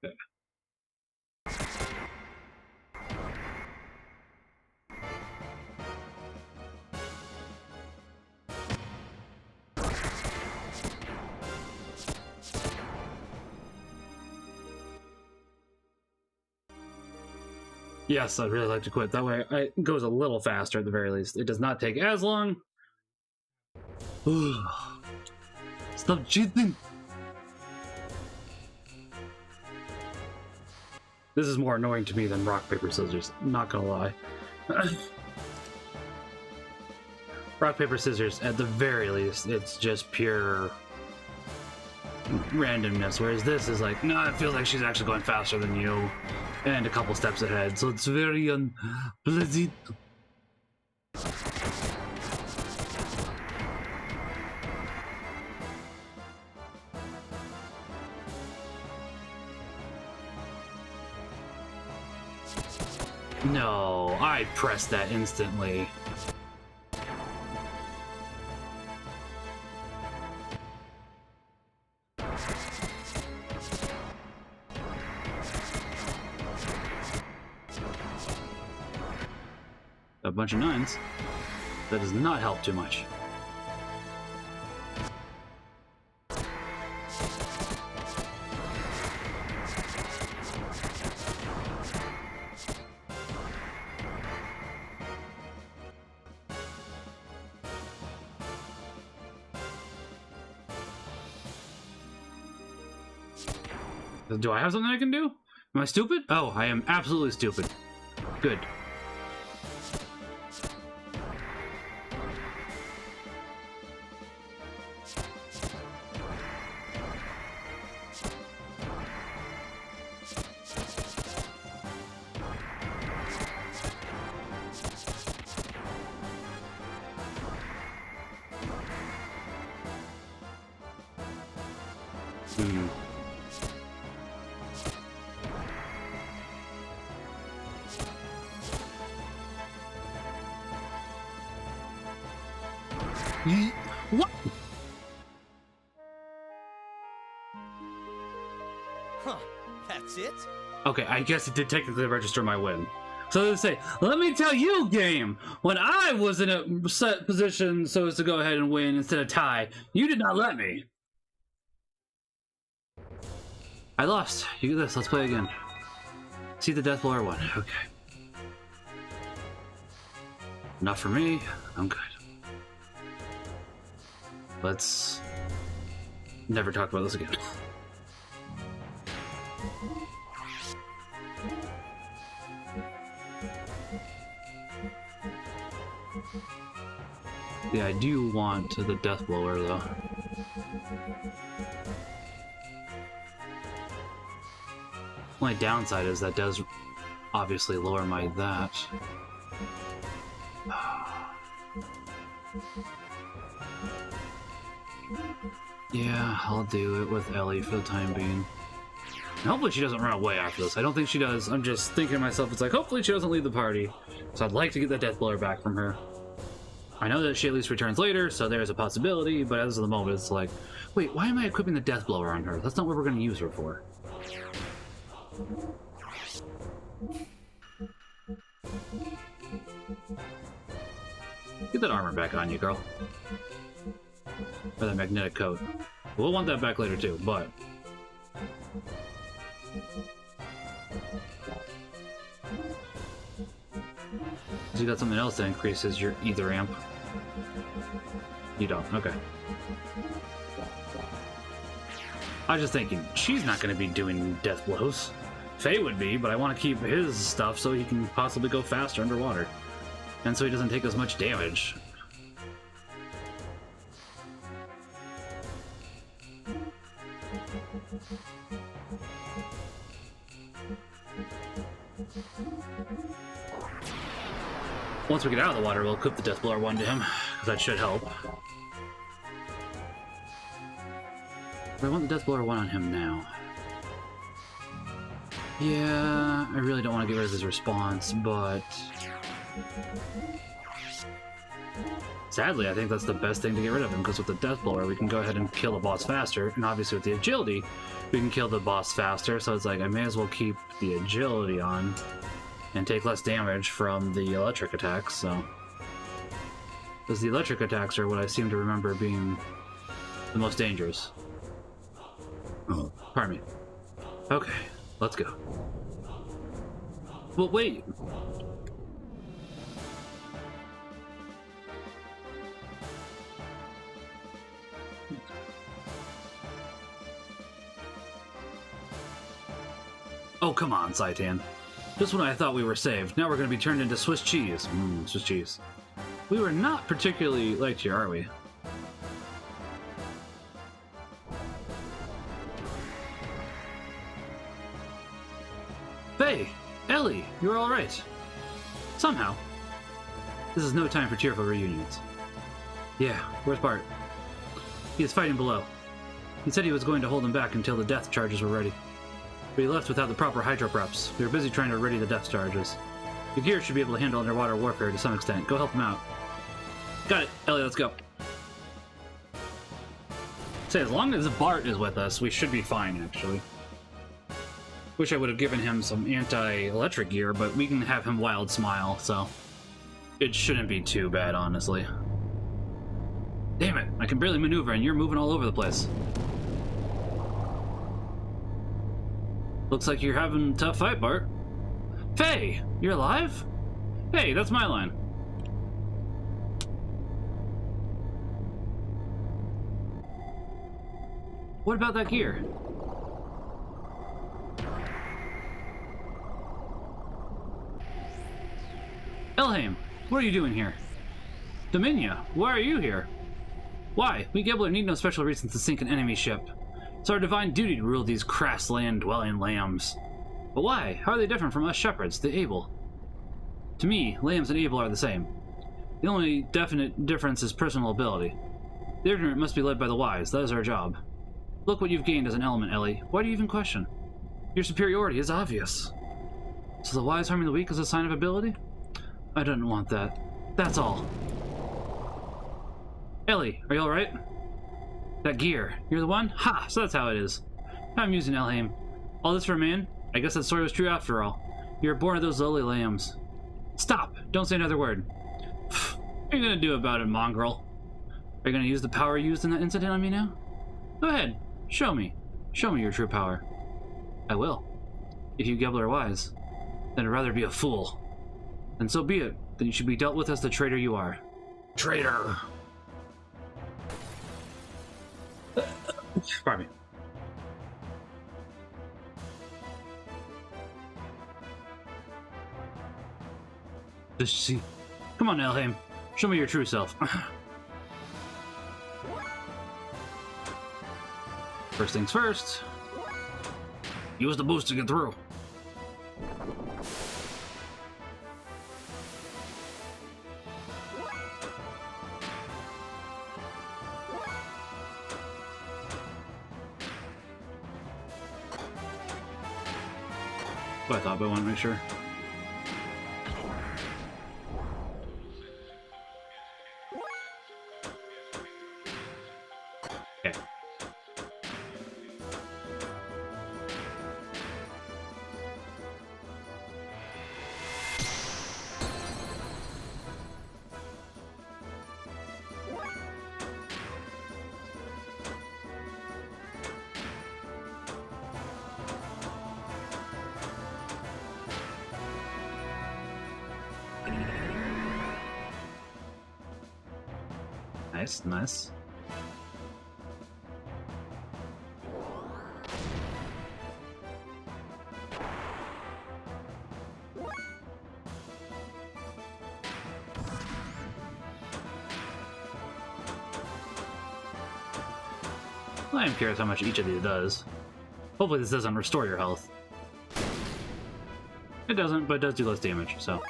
Speaker 1: Okay. Yes, I'd really like to quit. That way it goes a little faster at the very least. It does not take as long. Stop cheating! This is more annoying to me than rock, paper, scissors. Not gonna lie. Rock, paper, scissors, at the very least, it's just pure randomness. Whereas this is like, no, it feels like she's actually going faster than you. And a couple steps ahead, so it's very unpleasant. No, I pressed that instantly. A bunch of nines. That does not help too much. Do I have something I can do? Am I stupid? Oh, I am absolutely stupid. Good. What?
Speaker 4: Huh, that's it?
Speaker 1: Okay, I guess it did technically register my win. So they say, let me tell you, game, when I was in a set position so as to go ahead and win instead of tie, you did not let me. I lost. You get this. Let's play again. See the death blower one. Okay. Not for me. I'm good. Let's never talk about this again. Yeah, I do want the Death Blower, though. My downside is that does obviously lower my that. Yeah, I'll do it with Ellie for the time being. And hopefully she doesn't run away after this. I don't think she does. I'm just thinking to myself, it's like, hopefully she doesn't leave the party. So I'd like to get that Death Blower back from her. I know that she at least returns later, so there's a possibility, but as of the moment, it's like, wait, why am I equipping the Death Blower on her? That's not what we're going to use her for. Get that armor back on you, girl. Or that magnetic coat. We'll want that back later too, but... You got something else that increases your ether amp. You don't, okay. I was just thinking, she's not going to be doing death blows. Faye would be, but I want to keep his stuff so he can possibly go faster underwater. And so he doesn't take as much damage. Once we get out of the water, we'll equip the Death Blower 1 to him, because that should help. But I want the Death Blower 1 on him now. Yeah, I really don't want to get rid of his response, but... Sadly, I think that's the best thing to get rid of him, because with the Death Blower, we can go ahead and kill the boss faster, and obviously with the agility, we can kill the boss faster, so it's like, I may as well keep the agility on, and take less damage from the electric attacks, so... Because the electric attacks are what I seem to remember being the most dangerous. Oh, pardon me. Okay, let's go. Well, wait! Oh, come on, Saitan. Just when I thought we were saved, now we're going to be turned into Swiss cheese. Swiss cheese. We were not particularly liked here, are we? Faye! Ellie! You're alright. Somehow. This is no time for tearful reunions. Yeah, where's Bart? He is fighting below. He said he was going to hold him back until the death charges were ready. But he left without the proper hydro preps. We were busy trying to ready the death charges. Your gear should be able to handle underwater warfare to some extent. Go help him out. Got it. Ellie, let's go. Say, as long as Bart is with us, we should be fine, actually. Wish I would have given him some anti-electric gear, but we can have him Wild Smile, so... It shouldn't be too bad, honestly. Damn it, I can barely maneuver and you're moving all over the place. Looks like you're having a tough fight, Bart. Faye, you're alive? Hey, that's my line. What about that gear? Elhaim, what are you doing here? Dominia, why are you here? Why? We Gibbler need no special reason to sink an enemy ship. It's our divine duty to rule these crass land-dwelling lambs. But why? How are they different from us shepherds, the able? To me, lambs and able are the same. The only definite difference is personal ability. The ignorant must be led by the wise. That is our job. Look what you've gained as an element, Ellie. Why do you even question? Your superiority is obvious. So the wise harming the weak is a sign of ability? I don't want that. That's all. Ellie, are you alright? That gear. You're the one? Ha! So that's how it is. I'm using Elhaim. All this for a man? I guess that story was true after all. You were born of those lowly lambs. Stop! Don't say another word. What are you gonna do about it, mongrel? Are you gonna use the power used in that incident on me now? Go ahead. Show me. Show me your true power. I will. If you Gibbler are wise, then I'd rather be a fool. Then so be it. Then you should be dealt with as the traitor you are. Traitor! Pardon me. Does she see? Come on, Elheim. Show me your true self. First things first. Use the boost to get through. What I thought, but I want to make sure. Okay. Nice, nice. I am curious how much each of these does. Hopefully this doesn't restore your health. It doesn't, but it does do less damage, so.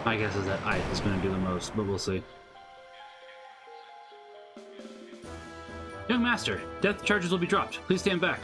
Speaker 1: My guess is that ice is going to do the most, but we'll see. Young Master, death charges will be dropped. Please stand back.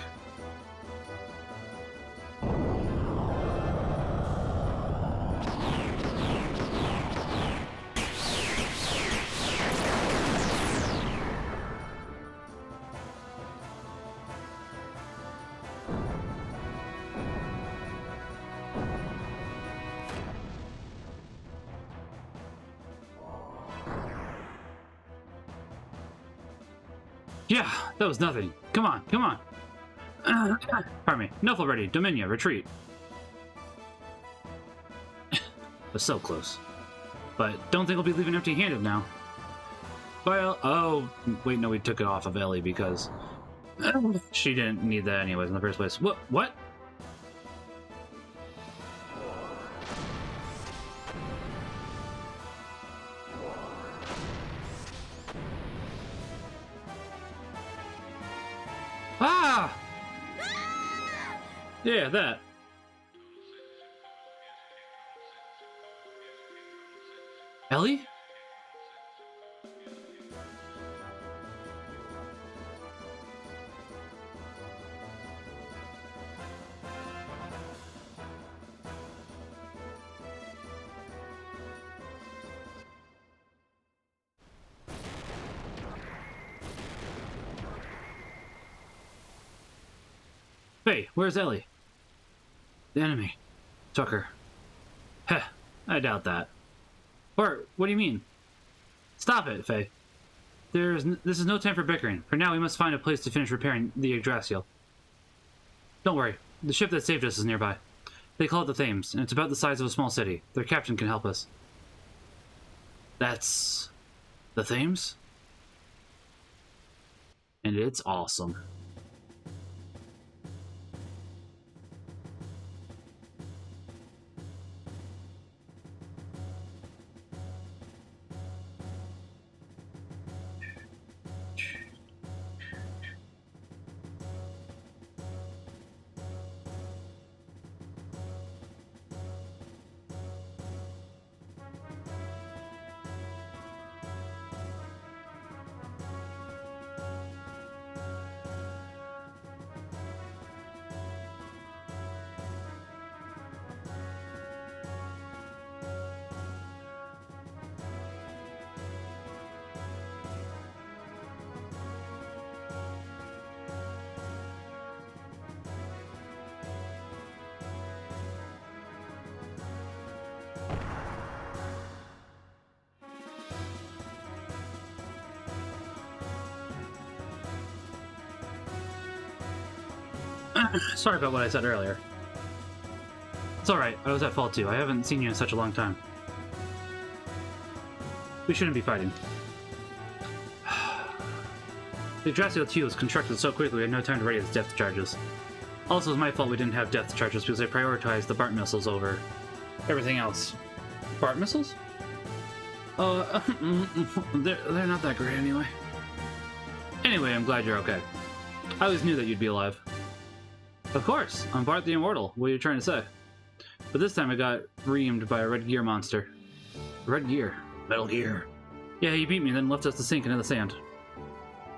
Speaker 1: Yeah, that was nothing. Come on, come on. Pardon me. Nuffle ready. Dominia, retreat. Was so close. But don't think we'll be leaving empty-handed now. Well, oh, wait, no, we took it off of Ellie because she didn't need that anyways in the first place. What? What? Ah! Yeah, that. Ellie? Hey, where's Ellie? The enemy. Took her. Heh, I doubt that. Or, what do you mean? Stop it, Faye. This is no time for bickering. For now, we must find a place to finish repairing the Yggdrasil. Don't worry. The ship that saved us is nearby. They call it the Thames, and it's about the size of a small city. Their captain can help us. That's... the Thames? And it's awesome. Sorry about what I said earlier. It's alright, I was at fault too. I haven't seen you in such a long time. We shouldn't be fighting. The Yggdrasil 2 was constructed so quickly we had no time to ready its depth charges. Also, it's my fault we didn't have depth charges because I prioritized the BART missiles over everything else. BART missiles? They're not that great anyway. Anyway, I'm glad you're okay. I always knew that you'd be alive. Of course, I'm Bart the Immortal. What are you trying to say? But this time I got reamed by a red gear monster. Red gear? Metal Gear. Yeah, he beat me and then left us to sink into the sand.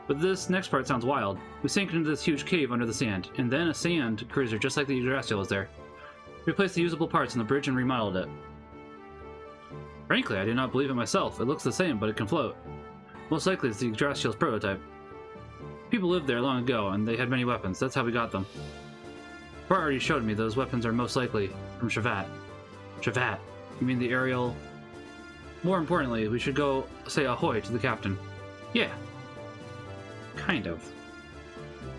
Speaker 1: But this next part sounds wild. We sank into this huge cave under the sand, and then a sand cruiser just like the Yggdrasil was there. We replaced the usable parts in the bridge and remodeled it. Frankly, I do not believe it myself. It looks the same, but it can float. Most likely it's the Yggdrasil's prototype. People lived there long ago, and they had many weapons. That's how we got them. Bart already showed me those weapons are most likely from Shavat. Shavat? You mean the aerial... More importantly, we should go say ahoy to the captain. Yeah. Kind of.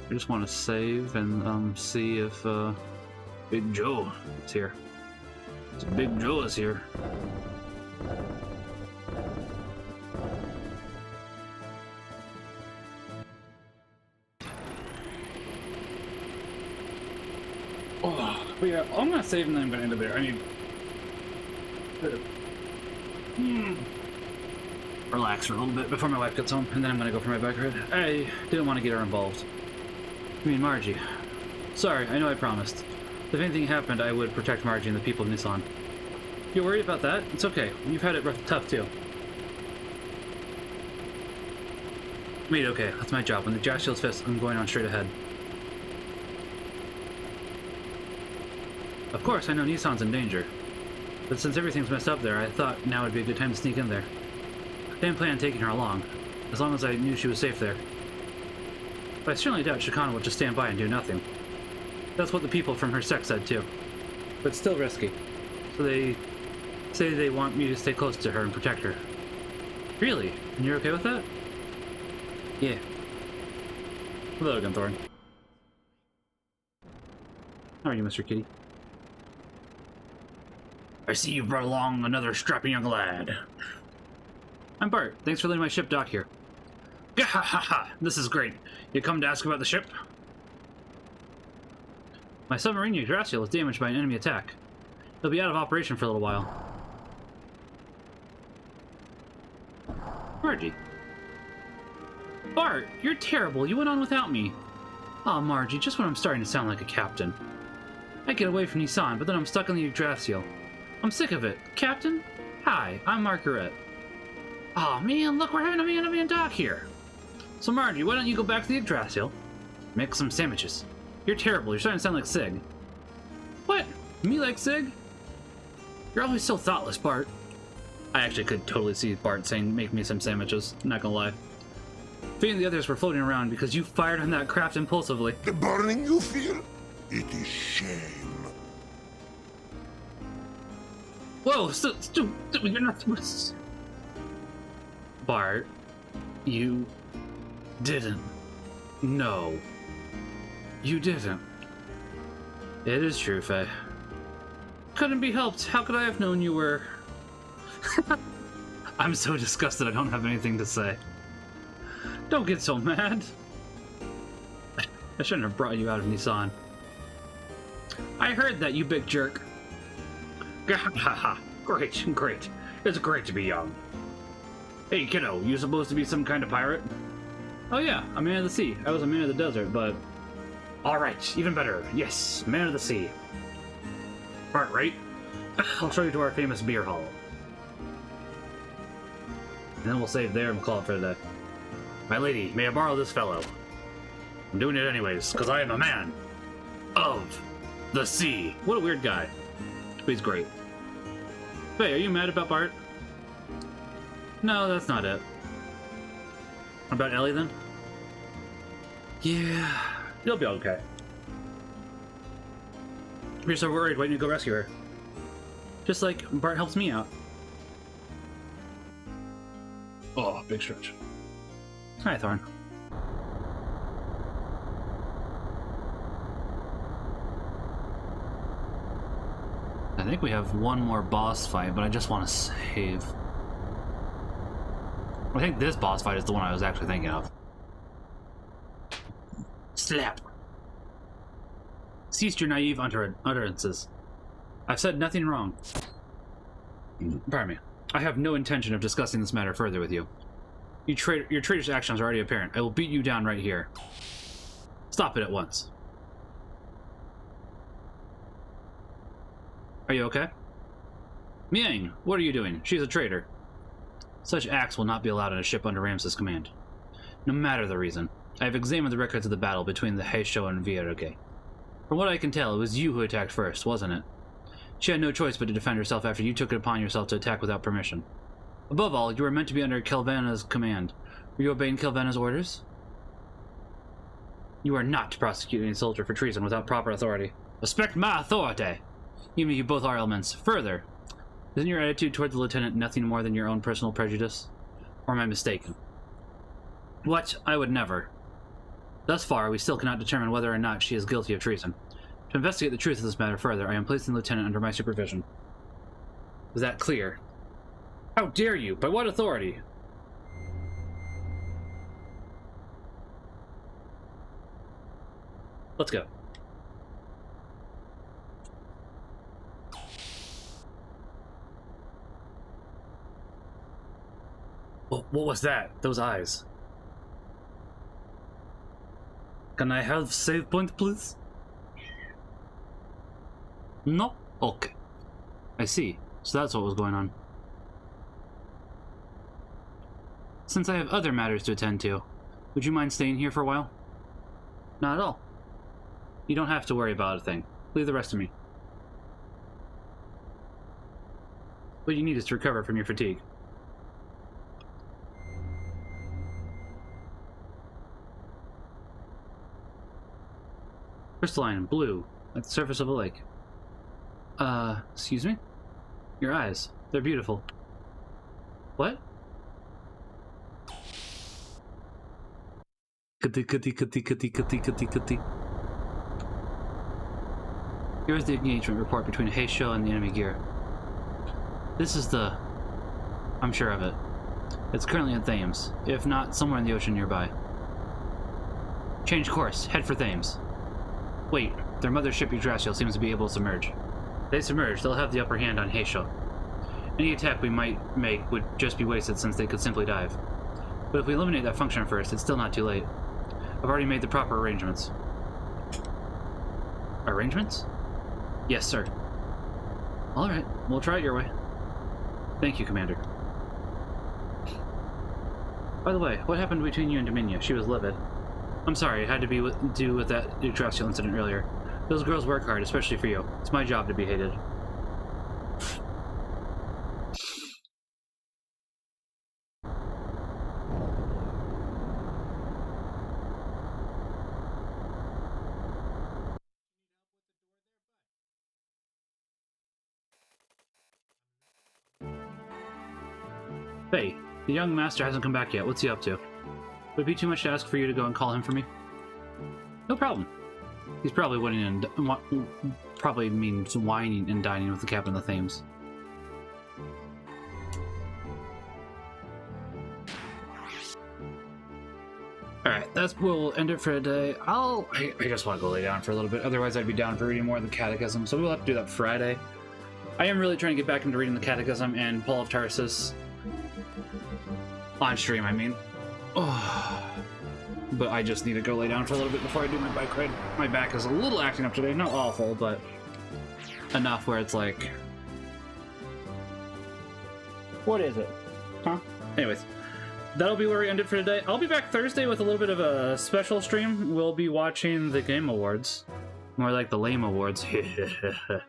Speaker 1: I just want to save and see if Big Joe is here. So Big Joe is here. Oh, but yeah, I'm gonna save and then I'm gonna end it there. I need relax for a little bit before my wife gets home, and then I'm gonna go for my bike ride. I didn't want to get her involved. I mean, Margie. Sorry, I know I promised. If anything happened, I would protect Margie and the people of Nissan. You're worried about that? It's okay. You've had it rough, tough too. Made okay. That's my job. When the Yggdrasil's fist, I'm going on straight ahead. Of course, I know Nissan's in danger. But since everything's messed up there, I thought now would be a good time to sneak in there. I didn't plan on taking her along, as long as I knew she was safe there. But I certainly doubt Shikana would just stand by and do nothing. That's what the people from her sect said too. But it's still risky. So they say they want me to stay close to her and protect her. Really? And you're okay with that? Yeah. Hello again, Thorn. How are you, Mr. Kitty?
Speaker 5: I see you brought along another strapping young lad.
Speaker 1: I'm Bart. Thanks for letting my ship dock here.
Speaker 5: Gahahaha! This is great. You come to ask about the ship?
Speaker 1: My submarine Yggdrasil was damaged by an enemy attack. It'll be out of operation for a little while. Margie. Bart, you're terrible. You went on without me. Aw, Margie, just when I'm starting to sound like a captain. I get away from Nissan, but then I'm stuck on the Yggdrasil. I'm sick of it. Captain? Hi, I'm Margaret. Aw, man, look, we're having a man-to-man dock here. So, Margie, why don't you go back to the Yggdrasil?
Speaker 5: Make some sandwiches.
Speaker 1: You're terrible. You're starting to sound like Sig. What? Me like Sig? You're always so thoughtless, Bart. I actually could totally see Bart saying, make me some sandwiches. I'm not gonna lie. Faye and the others were floating around because you fired on that craft impulsively.
Speaker 3: The burning you feel? It is shame.
Speaker 1: Whoa, you're not... Bart, you didn't. No. You didn't. It is true, Faye. Couldn't be helped. How could I have known you were... I'm so disgusted I don't have anything to say. Don't get so mad. I shouldn't have brought you out of Nissan. I heard that, you big jerk.
Speaker 5: Gahaha! Great, great. It's great to be young. Hey, kiddo, you supposed to be some kind of pirate?
Speaker 1: Oh yeah, a man of the sea. I was a man of the desert, but...
Speaker 5: Alright, even better. Yes, man of the sea. Bart, right? I'll show you to our famous beer hall.
Speaker 1: And then we'll save there and call it for the day.
Speaker 5: My lady, may I borrow this fellow? I'm doing it anyways, because I am a man of the sea.
Speaker 1: What a weird guy. But he's great. Faye, are you mad about Bart? No, that's not it. What about Ellie, then? Yeah, you'll be okay. You're so worried, why didn't you go rescue her? Just like Bart helps me out. Oh, big stretch. Hi, Thorn. I think we have one more boss fight, but I just want to save. I think this boss fight is the one I was actually thinking of. Slap. Cease your naive utterances. I've said nothing wrong. Pardon me. I have no intention of discussing this matter further with you. Your traitorous actions are already apparent. I will beat you down right here. Stop it at once. Are you okay? Miang, what are you doing? She's a traitor. Such acts will not be allowed on a ship under Ramses' command. No matter the reason, I have examined the records of the battle between the Heisho and Vierge. From what I can tell, it was you who attacked first, wasn't it? She had no choice but to defend herself after you took it upon yourself to attack without permission. Above all, you were meant to be under Kelvana's command. Were you obeying Kelvana's orders? You are not to prosecute any soldier for treason without proper authority. Respect my authority! Even if you both are elements. Further, isn't your attitude toward the lieutenant nothing more than your own personal prejudice? Or am I mistaken? What? I would never. Thus far, we still cannot determine whether or not she is guilty of treason. To investigate the truth of this matter further, I am placing the lieutenant under my supervision. Is that clear? How dare you? By what authority? Let's go. What was that? Those eyes. Can I have save point, please? No? Okay. I see. So that's what was going on. Since I have other matters to attend to, would you mind staying here for a while? Not at all. You don't have to worry about a thing. Leave the rest to me. What you need is to recover from your fatigue. Crystalline, blue, at the surface of a lake. Excuse me? Your eyes. They're beautiful. What? Here's the engagement report between Heisho and the enemy gear. This is the... I'm sure of it. It's currently in Thames, if not somewhere in the ocean nearby. Change course. Head for Thames. Wait, their mothership Yggdrasil seems to be able to submerge. If they submerge, they'll have the upper hand on Heisho. Any attack we might make would just be wasted since they could simply dive. But if we eliminate that function first, it's still not too late. I've already made the proper arrangements. Arrangements? Yes, sir. Alright, we'll try it your way. Thank you, Commander. By the way, what happened between you and Dominia? She was livid. I'm sorry, it had to be do with that Yggdrasil incident earlier. Those girls work hard, especially for you. It's my job to be hated. Hey, the young master hasn't come back yet. What's he up to? Would it be too much to ask for you to go and call him for me? No problem. He's probably winning and probably means whining and dining with the captain of the Thames. Alright, that's where we'll end it for today. I just want to go lay down for a little bit. Otherwise, I'd be down for reading more of the Catechism, so we'll have to do that Friday. I am really trying to get back into reading the Catechism and Paul of Tarsus. On stream, I mean. Oh. But I just need to go lay down for a little bit before I do my bike ride. My back is a little acting up today. Not awful, but enough where it's like... What is it? Huh? Anyways, that'll be where we end it for today. I'll be back Thursday with a little bit of a special stream. We'll be watching the Game Awards. More like the lame awards. Even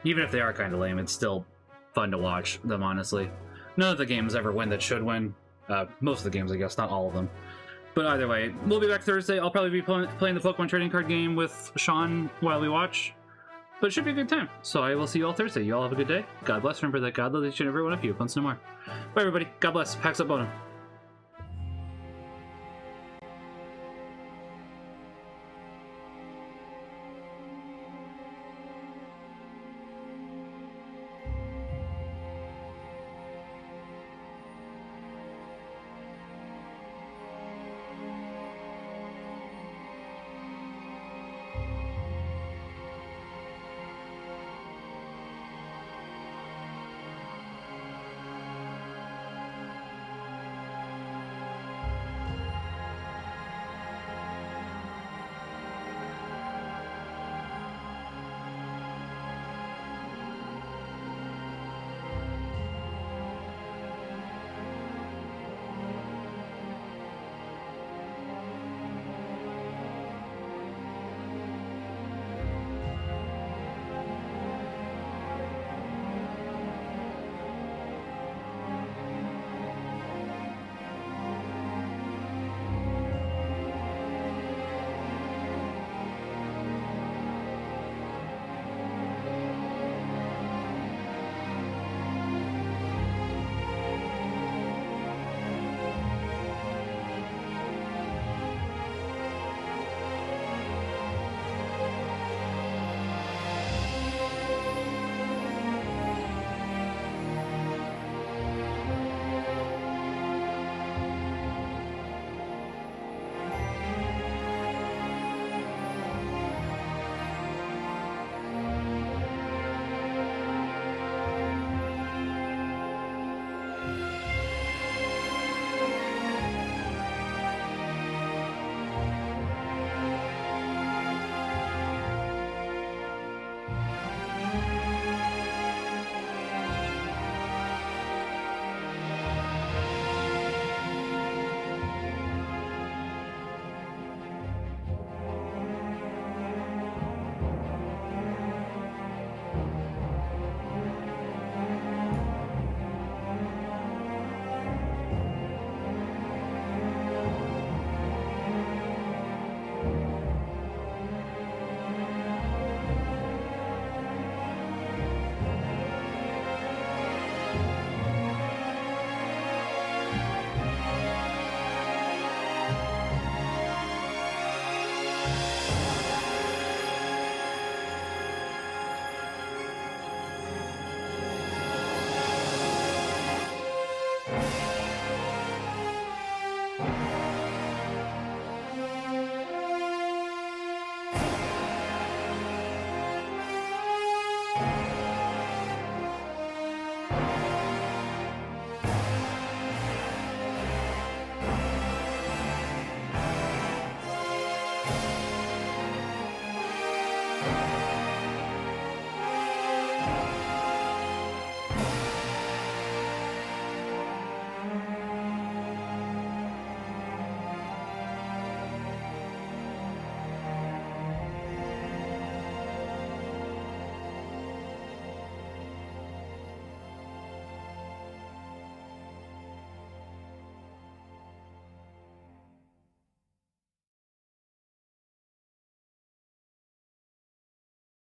Speaker 1: if they are kind of lame, it's still fun to watch them, honestly. None of the games ever win that should win. Most of the games, I guess, not all of them. But either way, we'll be back Thursday. I'll probably be playing the Pokemon trading card game with Sean while we watch. But it should be a good time. So I will see you all Thursday. You all have a good day. God bless. Remember that God loves each and every one of you. Once no more. Bye, everybody. God bless. Packs up Bonum. Bye.